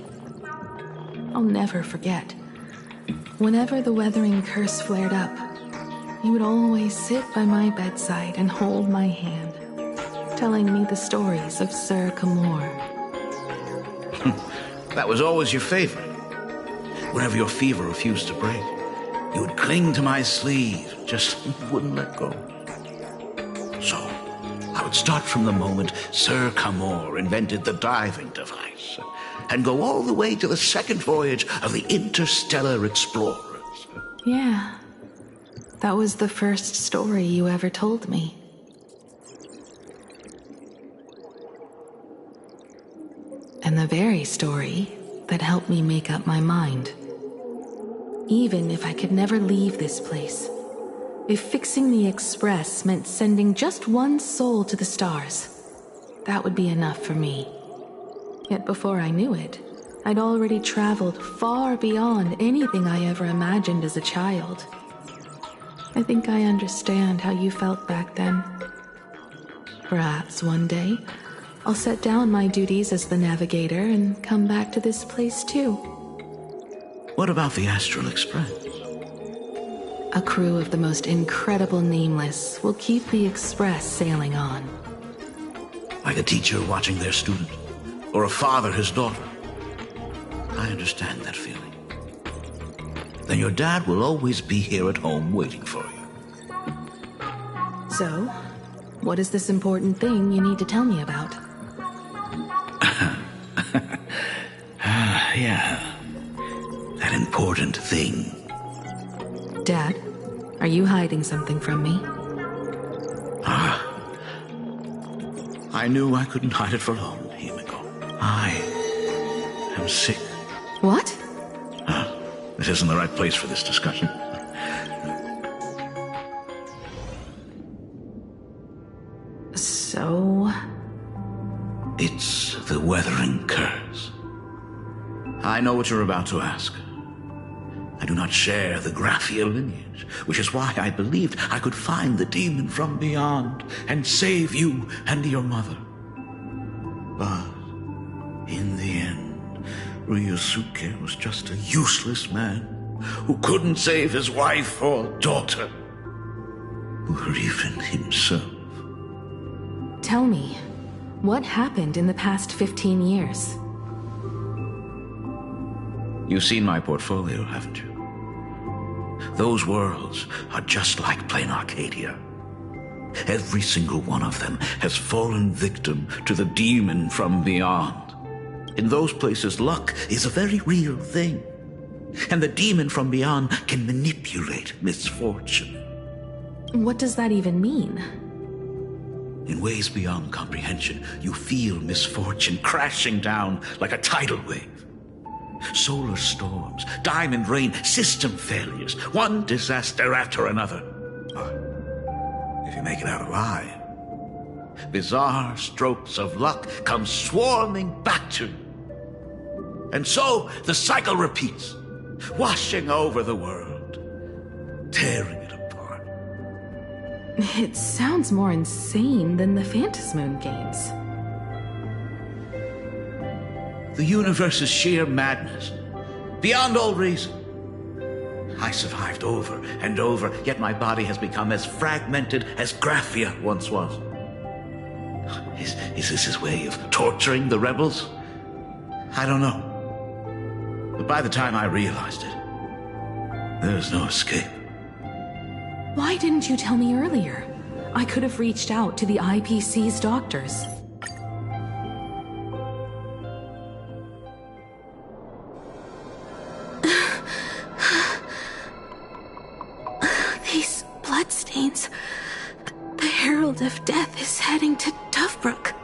I'll never forget. Whenever the weathering curse flared up, you would always sit by my bedside and hold my hand, telling me the stories of Sir Camor. That was always your favorite. Whenever your fever refused to break, you would cling to my sleeve, just wouldn't let go. So, I would start from the moment Sir Camor invented the diving device, and go all the way to the second voyage of the Interstellar Explorers. Yeah, that was the first story you ever told me. And the very story that helped me make up my mind. Even if I could never leave this place, if fixing the Express meant sending just one soul to the stars, that would be enough for me. Yet before I knew it, I'd already traveled far beyond anything I ever imagined as a child. I think I understand how you felt back then. Perhaps one day, I'll set down my duties as the navigator and come back to this place too. What about the Astral Express? A crew of the most incredible nameless will keep the Express sailing on. Like a teacher watching their student, or a father his daughter. I understand that feeling. Then your dad will always be here at home waiting for you. So, what is this important thing you need to tell me about? Yeah. That important thing. Dad, are you hiding something from me? I knew I couldn't hide it for long, Himiko. I am sick. What? This isn't the right place for this discussion. So? It's the weathering curse. I know what you're about to ask. I do not share the Graphia lineage, which is why I believed I could find the demon from beyond and save you and your mother. But in the end, Ryusuke was just a useless man who couldn't save his wife or daughter, or even himself. Tell me, what happened in the past 15 years? You've seen my portfolio, haven't you? Those worlds are just like plain Arcadia. Every single one of them has fallen victim to the demon from beyond. In those places, luck is a very real thing. And the demon from beyond can manipulate misfortune. What does that even mean? In ways beyond comprehension, you feel misfortune crashing down like a tidal wave. Solar storms, diamond rain, system failures, one disaster after another. If you make it out alive, bizarre strokes of luck come swarming back to you. And so the cycle repeats, washing over the world, tearing it apart. It sounds more insane than the Phantasmoon games. The universe is sheer madness, beyond all reason. I survived over and over, yet my body has become as fragmented as Graphia once was. Is this his way of torturing the rebels? I don't know. But by the time I realized it, there was no escape. Why didn't you tell me earlier? I could have reached out to the IPC's doctors. These bloodstains. The Herald of Death is heading to Dovebrook.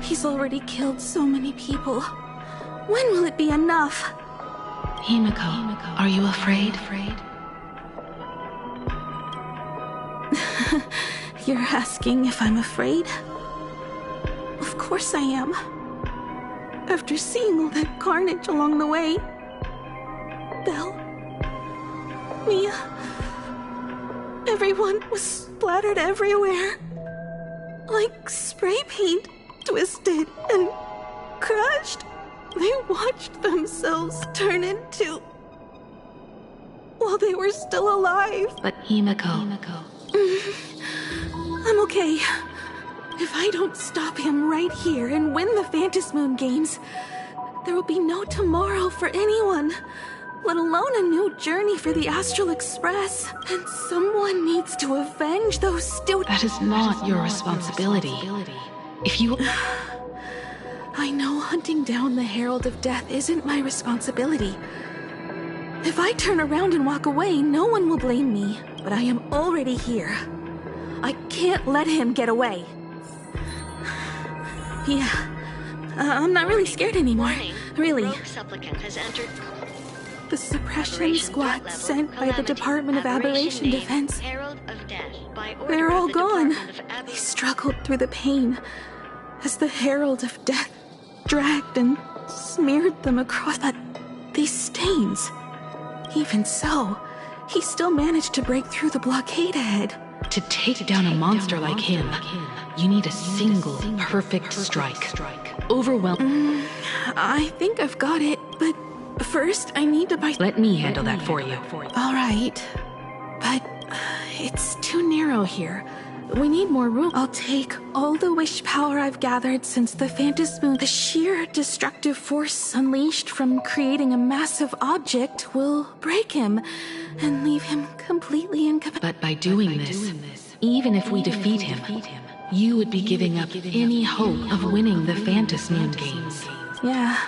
He's already killed so many people. When will it be enough? Himiko, are you afraid? You're asking if I'm afraid? Of course I am. After seeing all that carnage along the way. Belle, Mia, everyone was splattered everywhere. Like spray paint, twisted and crushed. They watched themselves turn into... while they were still alive. But Himiko... I'm okay. If I don't stop him right here and win the Phantasmoon Games, there will be no tomorrow for anyone, let alone a new journey for the Astral Express. And someone needs to avenge those still... That is not your responsibility. If you... I know hunting down the Herald of Death isn't my responsibility. If I turn around and walk away, no one will blame me. But I am already here. I can't let him get away. Yeah, I'm not really scared anymore. Really. The suppression squad sent by the Department of Aberration Defense. They're all gone. They struggled through the pain as the Herald of Death dragged and smeared them across these stains. Even so, he still managed to break through the blockade ahead. To take down a monster like him, you need a single perfect strike. Overwhelm. I think I've got it, but first I need to buy... Let me handle that for you. All right, but it's too narrow here. We need more room. I'll take all the wish power I've gathered since the Phantasmoon. The sheer destructive force unleashed from creating a massive object will break him and leave him completely incapacitated. But by doing this, even if we defeat him, you would be giving up any hope of winning the Phantasmoon games. Yeah.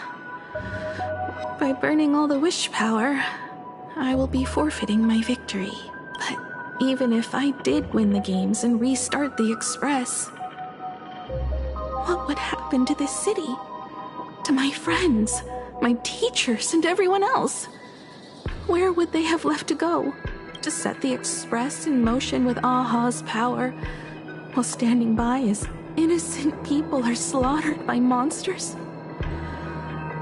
By burning all the wish power, I will be forfeiting my victory. But even if I did win the games and restart the Express, what would happen to this city? To my friends, my teachers, and everyone else? Where would they have left to go? To set the Express in motion with Aha's power, while standing by as innocent people are slaughtered by monsters?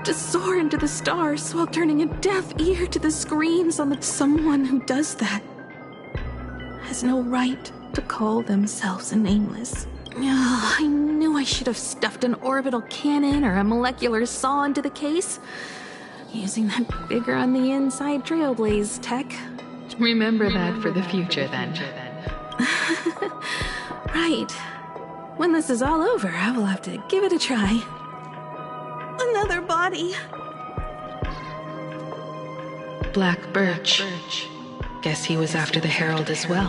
To soar into the stars while turning a deaf ear to the screams on the... Someone who does that has no right to call themselves a nameless. Oh, I knew I should have stuffed an orbital cannon or a molecular saw into the case, using that bigger on the inside Trailblaze tech. Remember that for the future, then. Right. When this is all over, I will have to give it a try. Another body. Black Birch. Guess he was after the Herald as well.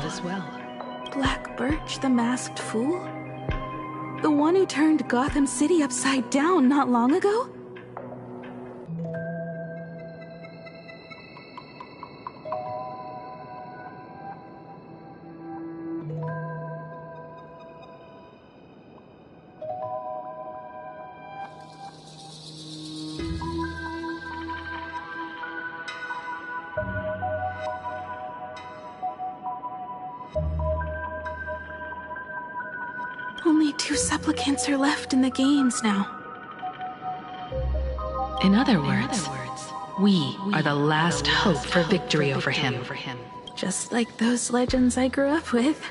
Black Birch, the masked fool? The one who turned Gotham City upside down not long ago? Only 2 supplicants are left in the games now. In other words, we are the last hope for victory over him. Just like those legends I grew up with.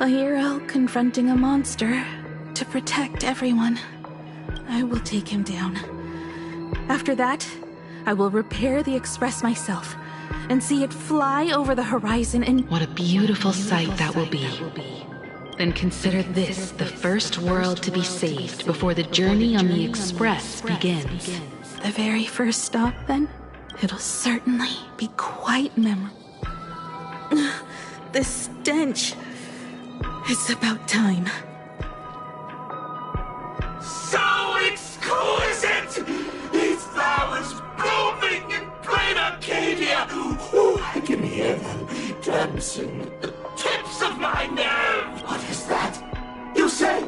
A hero confronting a monster to protect everyone. I will take him down. After that, I will repair the Express myself and see it fly over the horizon and... What a beautiful sight that will be. Then consider this the first world to be saved before the journey on the Express begins. The very first stop, then? It'll certainly be quite memorable. The stench. It's about time. So exquisite! These flowers blooming in plain Arcadia! Oh, I can hear them dancing at the tips of my nerves! What is that? You say?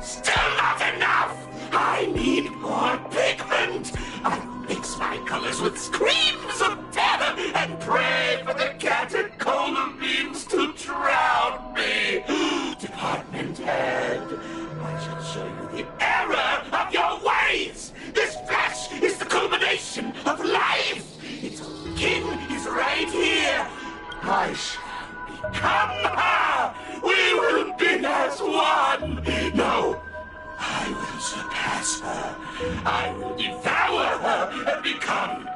Still not enough! I need more pigment! I mix my colors with screams of terror and pray for the catecholamines to drown me! Department head, I shall show you the error of your ways! This flesh is the culmination of life! Its kin is right here! I shall become her! We will be as one! No! I will surpass her. I will devour her and become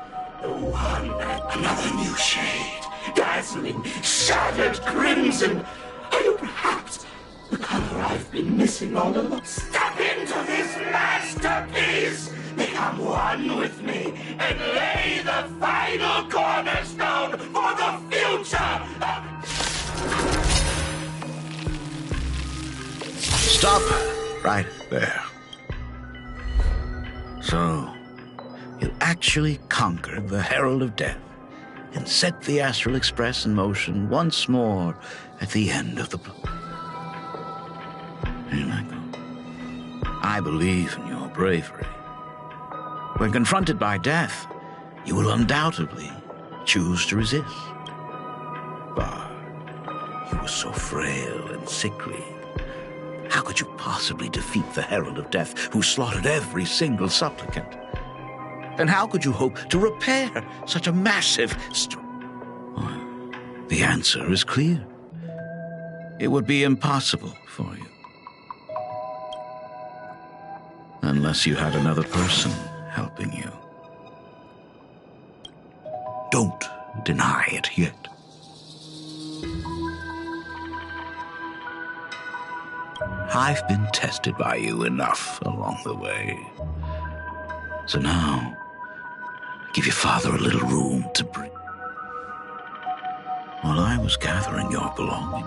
the one. Another new shade. Dazzling, shattered crimson. Are you perhaps the color I've been missing all along? Step into this masterpiece. Become one with me and lay the final cornerstone for the future of... Stop right there. So, you actually conquered the Herald of Death and set the Astral Express in motion once more at the end of the book. Here I go. I believe in your bravery. When confronted by death, you will undoubtedly choose to resist. But you were so frail and sickly. How could you possibly defeat the Herald of Death, who slaughtered every single supplicant? And how could you hope to repair such a massive... Well, the answer is clear. it would be impossible for you. Unless you had another person helping you. Don't deny it yet. I've been tested by you enough along the way. So now, give your father a little room to breathe. While I was gathering your belongings,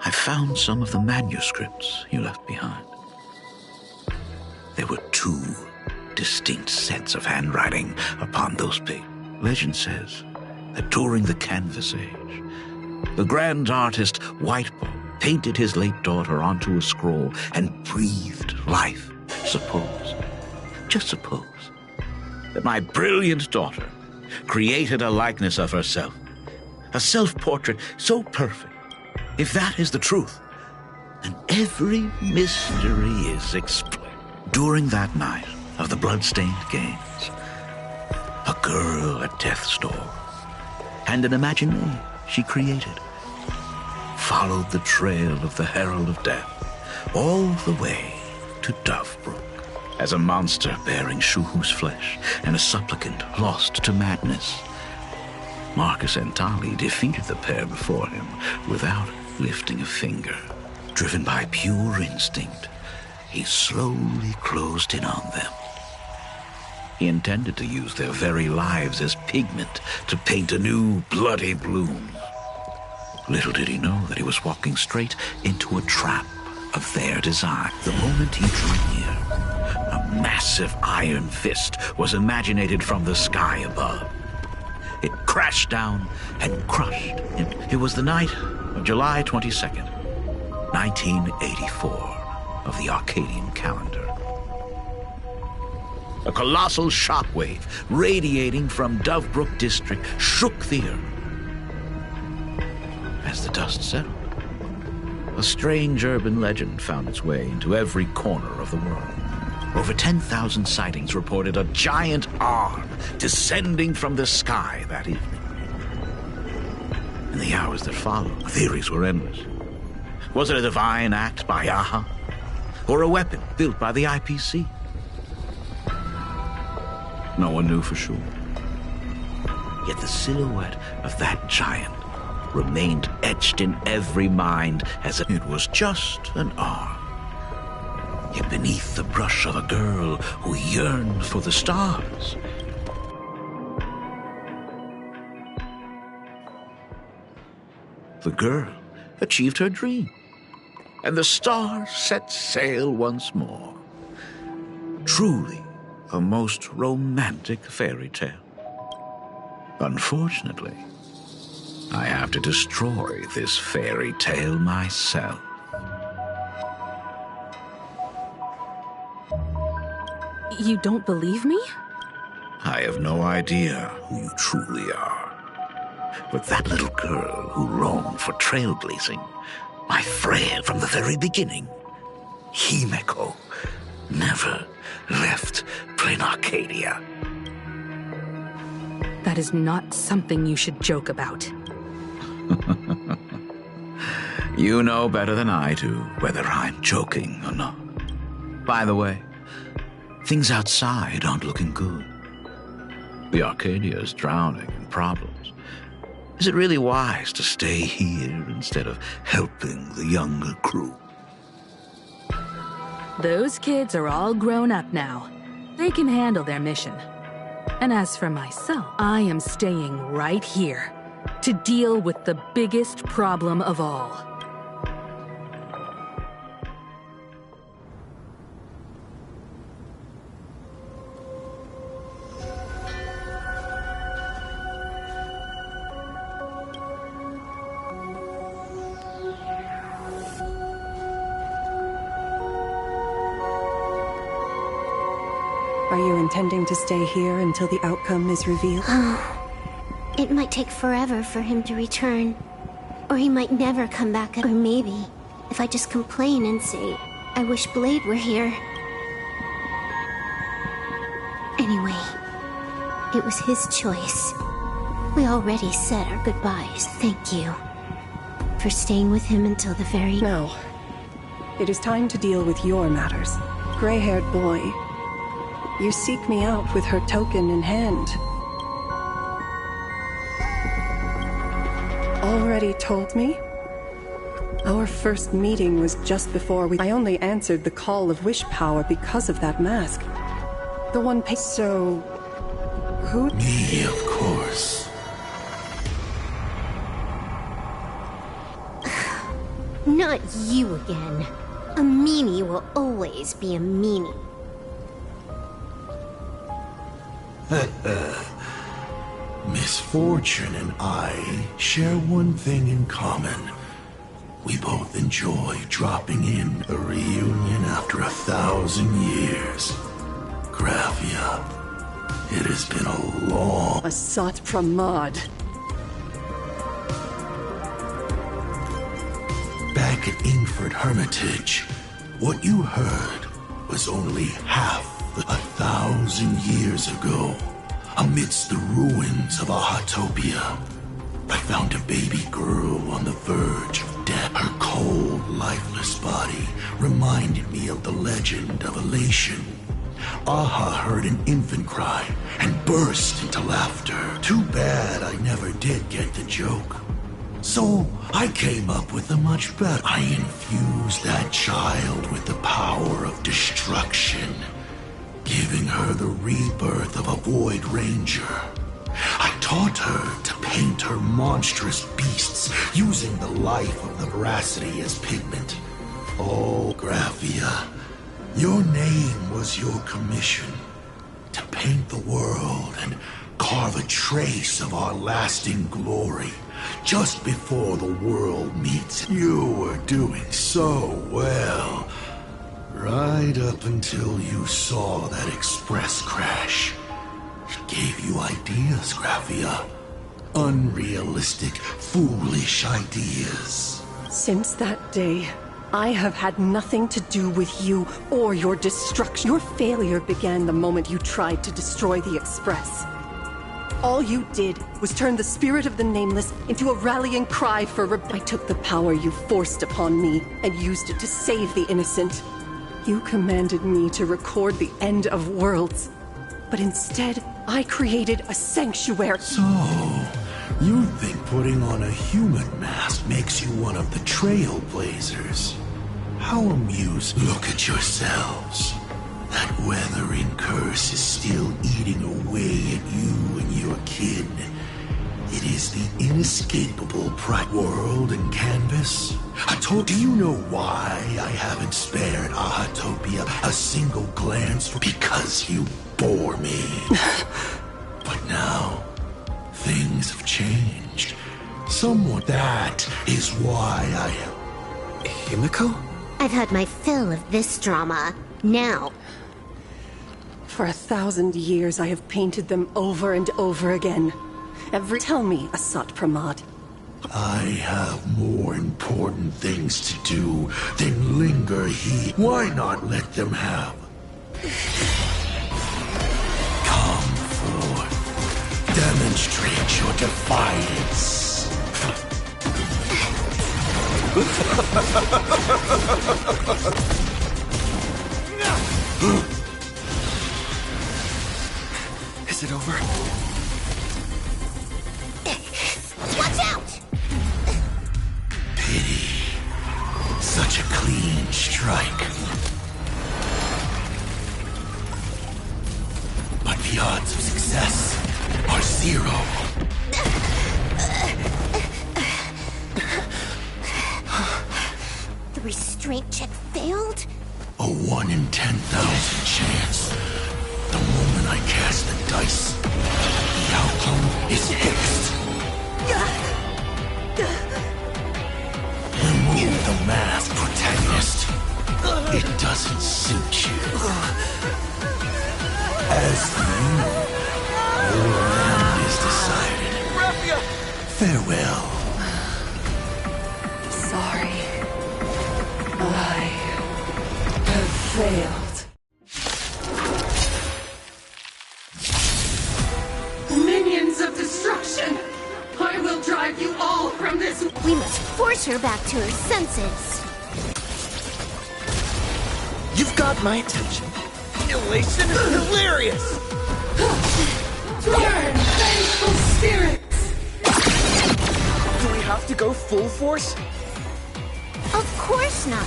I found some of the manuscripts you left behind. There were 2 distinct sets of handwriting upon those pages. Legend says that during the Canvas Age, the grand artist Whiteball painted his late daughter onto a scroll and breathed life. Suppose, just suppose, that my brilliant daughter created a likeness of herself, a self-portrait so perfect. If that is the truth, then every mystery is explained. During that night of the blood-stained games, a girl at death's door and an imagination she created followed the trail of the Herald of Death all the way to Dovebrook. As a monster bearing Shuhu's flesh and a supplicant lost to madness, Marcus and Tali defeated the pair before him without lifting a finger. Driven by pure instinct, he slowly closed in on them. He intended to use their very lives as pigment to paint a new bloody bloom. Little did he know that he was walking straight into a trap of their design. The moment he drew near, a massive iron fist was imaginated from the sky above. It crashed down and crushed him. It was the night of July 22nd, 1984 of the Arcadian calendar. A colossal shockwave radiating from Dovebrook district shook the earth. As the dust settled, a strange urban legend found its way into every corner of the world. Over 10,000 sightings reported a giant arm descending from the sky that evening. In the hours that followed, theories were endless. Was it a divine act by Aha? Or a weapon built by the IPC? No one knew for sure. Yet the silhouette of that giant remained etched in every mind as if it was just an arm. Yet beneath the brush of a girl who yearned for the stars, the girl achieved her dream, and the stars set sail once more. Truly a most romantic fairy tale. Unfortunately, I have to destroy this fairy tale myself. You don't believe me? I have no idea who you truly are. But that little girl who longed for trailblazing, my friend from the very beginning, Himeko, never left Plain Arcadia. That is not something you should joke about. You know better than I do whether I'm joking or not. By the way, things outside aren't looking good. The Arcadia is drowning in problems. Is it really wise to stay here instead of helping the younger crew? Those kids are all grown up now. They can handle their mission. And as for myself, I am staying right here to deal with the biggest problem of all. Are you intending to stay here until the outcome is revealed? It might take forever for him to return. Or he might never come back. Or maybe, if I just complain and say, I wish Blade were here. Anyway, it was his choice. We already said our goodbyes. Thank you for staying with him until the very... No. It is time to deal with your matters. Gray-haired boy, you seek me out with her token in hand. Already told me? Our first meeting was just before I only answered the call of wish power because of that mask. The one so... who? Me, of course. Not you again. A meanie will always be a meanie. Misfortune and I share one thing in common. We both enjoy dropping in a reunion after 1,000 years. Graphia, it has been a long... Asat Pramad. Back at Ingford Hermitage, what you heard was only half 1,000 years ago. Amidst the ruins of Ahatopia, I found a baby girl on the verge of death. Her cold, lifeless body reminded me of the legend of Elation. Aha heard an infant cry and burst into laughter. Too bad I never did get the joke. So I came up with a much better. I infused that child with the power of destruction, giving her the rebirth of a Void Ranger. I taught her to paint her monstrous beasts using the life of the veracity as pigment. Oh, Graphia, your name was your commission. To paint the world and carve a trace of our lasting glory just before the world meets. You were doing so well. Right up until you saw that express crash. It gave you ideas, Graphia. Unrealistic, foolish ideas. Since that day, I have had nothing to do with you or your destruction. Your failure began the moment you tried to destroy the Express. All you did was turn the spirit of the Nameless into a rallying cry for I took the power you forced upon me and used it to save the innocent. You commanded me to record the end of worlds, but instead, I created a sanctuary. So, you think putting on a human mask makes you one of the trailblazers? How amused. Look at yourselves. That weathering curse is still eating away at you and your kin. It is the inescapable bright world and canvas. Do you know why I haven't spared Ahatopia a single glance? Because you bore me. But now, things have changed. Somewhat. That is why I am... Himiko? I've had my fill of this drama. Now... For 1,000 years, I have painted them over and over again. Tell me, Asat Pramad. I have more important things to do than linger here. Why not let them have? Come forth. Demonstrate your defiance. Is it over? Watch out! Pity. Such a clean strike. But the odds of success are 0. The restraint check failed? A 1 in 10,000 chance. The moment I cast the dice, the outcome is fixed. Remove the mask, protagonist. It doesn't suit you. As for you, your end is decided. Graphia! Farewell. Sorry. I have failed. Minions of destruction! I will drive you all from this... We must force her back to her senses. You've got my attention. Elation is hilarious! Turn, vengeful spirits! Do we have to go full force? Of course not.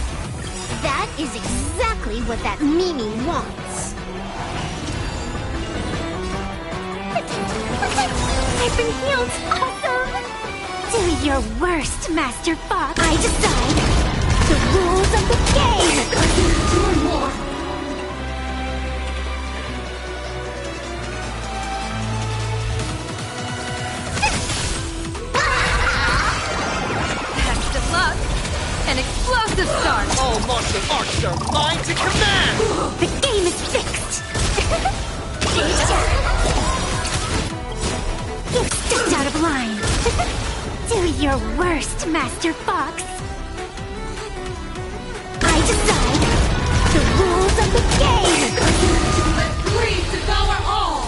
That is exactly what that Mimi wants. I've been healed. Awesome! Do your worst, Master Fox. I decide the rules of the game. I can endure more. Best of luck. An explosive start. All martial arts are mine to command! The game is fixed. You've stepped out of line. Do your worst, Master Fox. I decide the rules of the game. Let greed devour all.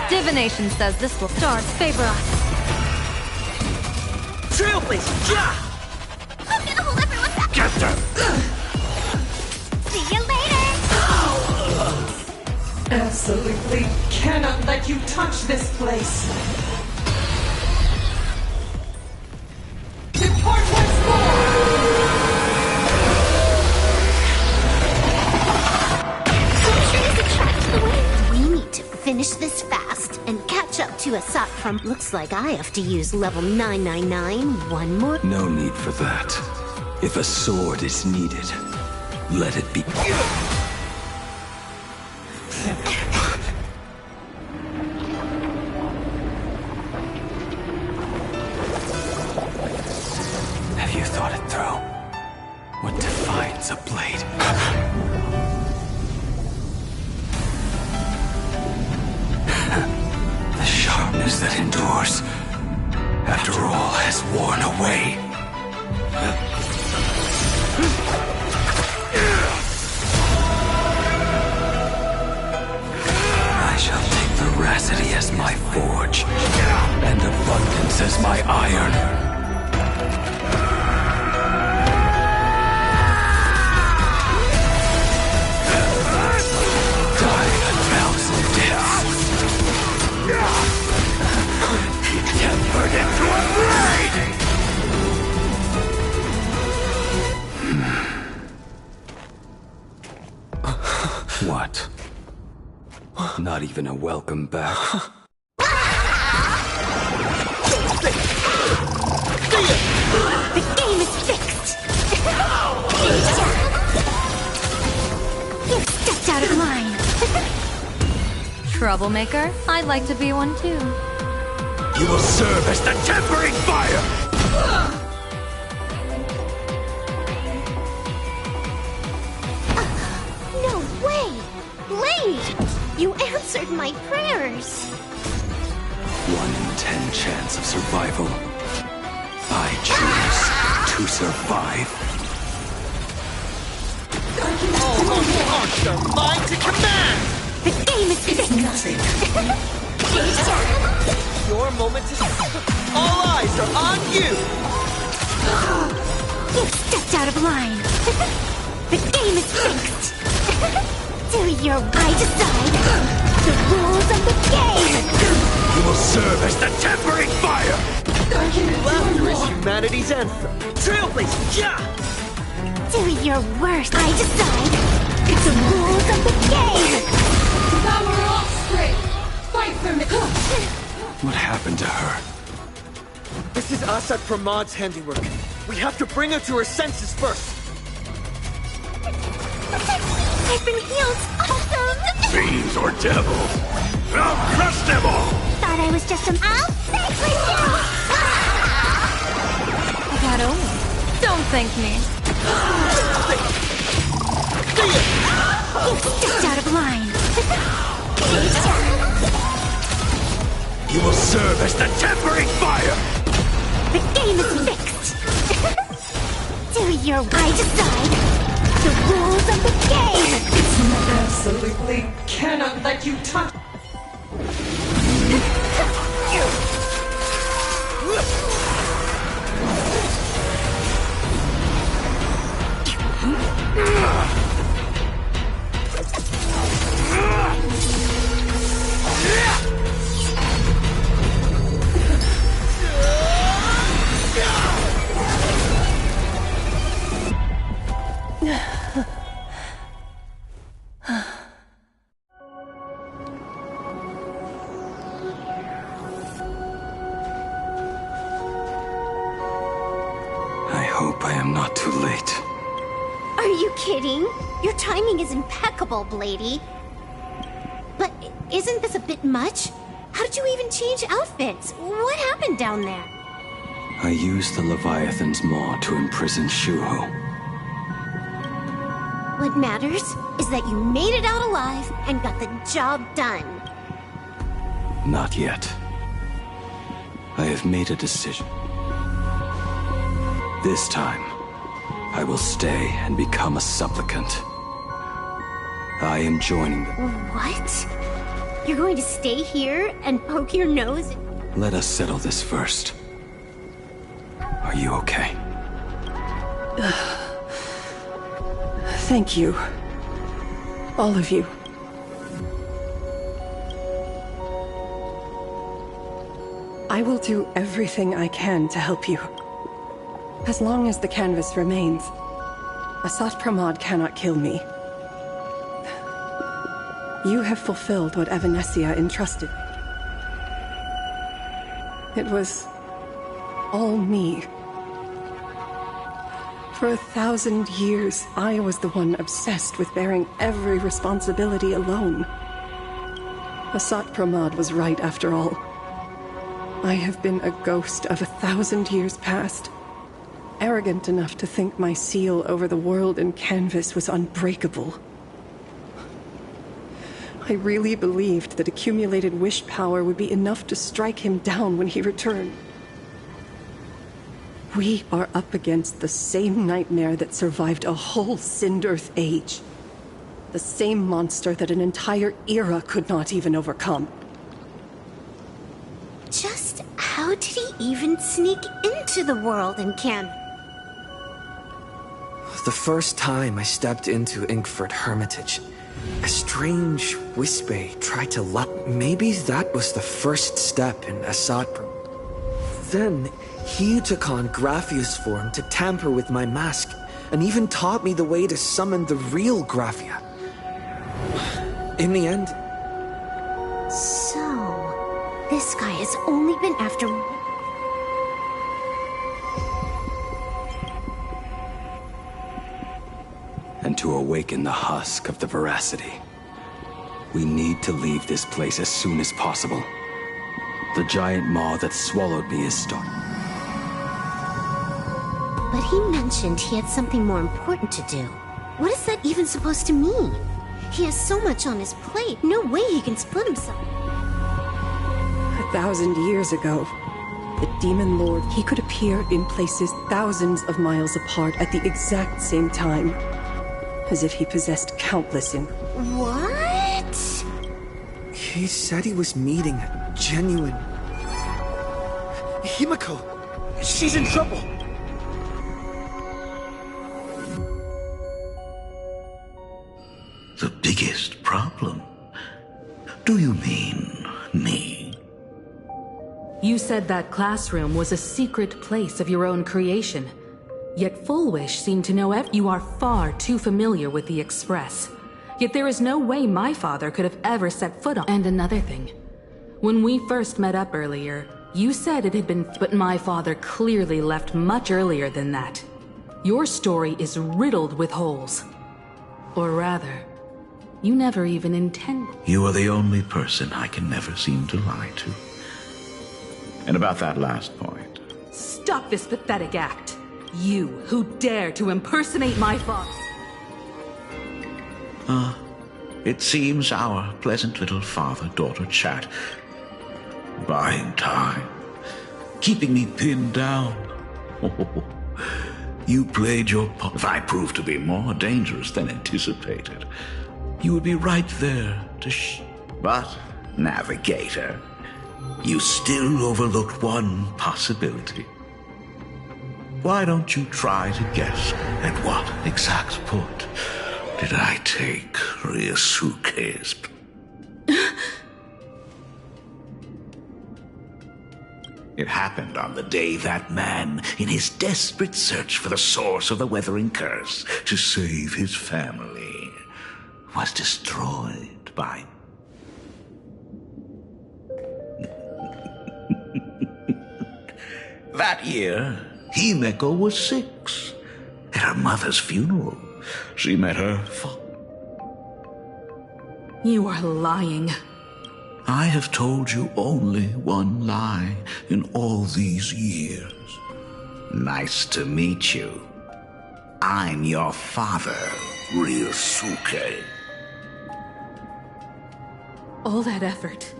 Divination says this will start favor us. Trailblazer, ja! I'm gonna hold everyone back. Get them! See you later. Absolutely cannot let you touch this place. Depart once more. We need to finish this fast and catch up to Asat from... Looks like I have to use level 999 one more... No need for that. If a sword is needed, let it be. Have you thought it through? What defines a blade? The sharpness that endures after all has worn away. I shall take veracity as my forge, and abundance as my iron. Die a thousand deaths. Tempered into a blade! What? Not even a welcome back? The game is fixed. You've stepped out of line. Troublemaker? I'd like to be one too. You will serve as the tempering fire! No way! Blade! You answered my prayers. 1 in 10 chance of survival. I choose to survive. All martial arts are mine to command! The game is fixed. Nothing. Your moment is... All eyes are on you! You've stepped out of line. The game is fixed. Do your... I decide the rules of the game. You will serve as the tempering fire! Laughter is humanity's anthem. Trailblazer, ja! Do your worst. I decide the rules of the game. Devour offspring. Fight for me. What happened to her? This is Asat Pramad's handiwork. We have to bring her to her senses first. I've been healed. Awesome. Fiends or devils! I'll crush them all! Thought I was just a... I'll save you. I got over. Don't thank me. You've stepped out of line. You will serve as the tempering fire! The game is fixed. Do your... I decide the rules of the game. Absolutely cannot let you touch. Your timing is impeccable, Blady. But isn't this a bit much? How did you even change outfits? What happened down there? I used the Leviathan's maw to imprison Shuho. What matters is that you made it out alive and got the job done. Not yet. I have made a decision. This time, I will stay and become a supplicant. I am joining them. What? You're going to stay here and poke your nose? Let us settle this first. Are you okay? Thank you. All of you. I will do everything I can to help you. As long as the canvas remains, Asat Pramod cannot kill me. You have fulfilled what Evanescia entrusted. It was all me. For 1,000 years, I was the one obsessed with bearing every responsibility alone. Asat Pramod was right after all. I have been a ghost of 1,000 years past, arrogant enough to think my seal over the world and canvas was unbreakable. I really believed that accumulated wish power would be enough to strike him down when he returned. We are up against the same nightmare that survived a whole Sindearth age. The same monster that an entire era could not even overcome. Just how did he even sneak into the world and canvas? The first time I stepped into Inkford Hermitage, a strange whisper tried to maybe that was the first step in Asat. Then he took on Graphia's form to tamper with my mask, and even taught me the way to summon the real Graphia. In the end... So, this guy has only been after... And to awaken the husk of the veracity, we need to leave this place as soon as possible. The giant maw that swallowed me is starting. But he mentioned he had something more important to do. What is that even supposed to mean? He has so much on his plate, no way he can split himself. 1,000 years ago, the Demon Lord, he could appear in places thousands of miles apart at the exact same time. As if he possessed countless in... What? He said he was meeting a genuine... Himiko! She's in trouble! The biggest problem? Do you mean me? You said that classroom was a secret place of your own creation. Yet Fullwish seemed to know you are far too familiar with the Express. Yet there is no way my father could have ever set foot on... And another thing. When we first met up earlier, you said it had been... But my father clearly left much earlier than that. Your story is riddled with holes. Or rather, you never even intended... You are the only person I can never seem to lie to. And about that last point... Stop this pathetic act! You, who dare to impersonate my father! It seems our pleasant little father-daughter chat... buying time. Keeping me pinned down. You played your part. If I proved to be more dangerous than anticipated, you would be right there to But, Navigator, you still overlooked one possibility. Why don't you try to guess at what exact point did I take Ryosuke's... It happened on the day that man, in his desperate search for the source of the Weathering Curse to save his family, was destroyed by... That year, Himeko was 6. At her mother's funeral, she met her You are lying. I have told you only one lie in all these years. Nice to meet you. I'm your father, Ryosuke. All that effort.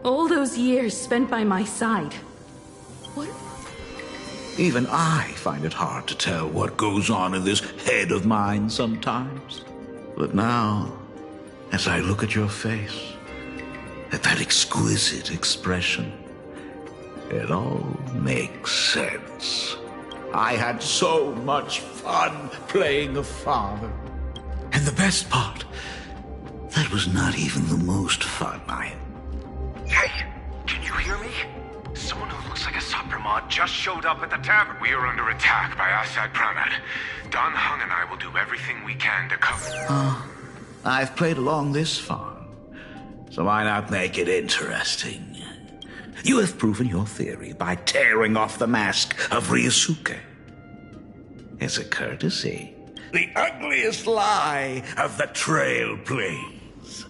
All those years spent by my side. What? Even I find it hard to tell what goes on in this head of mine sometimes. But now, as I look at your face, at that exquisite expression, it all makes sense. I had so much fun playing a father. And the best part, that was not even the most fun I... Hey, can you hear me? Someone who looks like a Sapramod just showed up at the tavern. We are under attack by Assad Pranad. Don Hung and I will do everything we can to cover. I've played along this far, so why not make it interesting? You have proven your theory by tearing off the mask of Ryosuke. As a courtesy, the ugliest lie of the Trailblaze.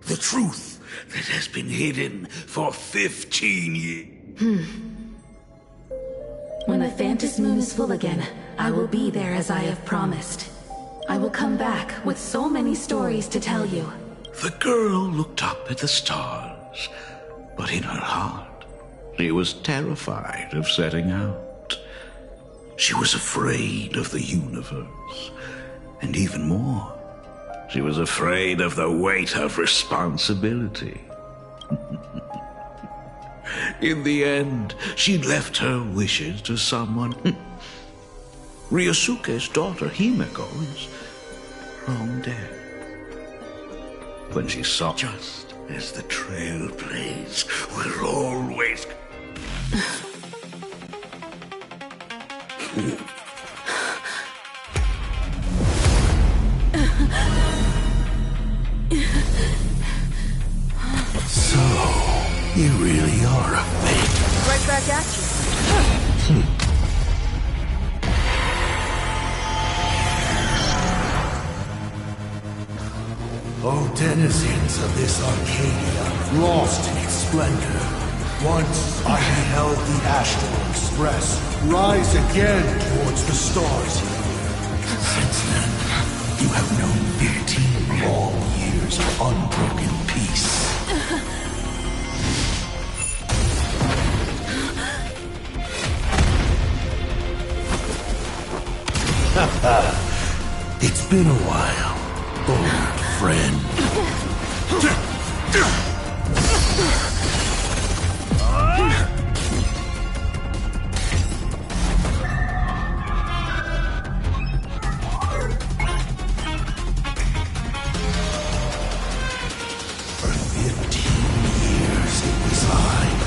The truth that has been hidden for 15 years. When the Phantom Moon is full again, I will be there as I have promised. I will come back with so many stories to tell you. The girl looked up at the stars, but in her heart, she was terrified of setting out. She was afraid of the universe, and even more, she was afraid of the weight of responsibility. In the end, she left her wishes to someone. Ryosuke's daughter, Himeko, is long dead. When she saw, just as the Trailblaze will always... So, you really are a fake. Right back at you. O denizens of this Arcadia, lost in its splendor, once I beheld the Astral Express rise again towards the stars. Since then, you have known 15 long years of unbroken peace. It's been a while, old friend. For 15 years it was I,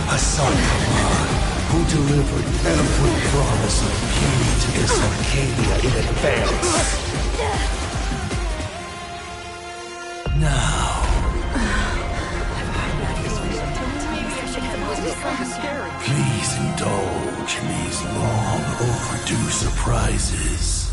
Hassan Khan, who delivered every promise of beauty to this Arcadia in advance. Now... Please indulge in these long overdue surprises.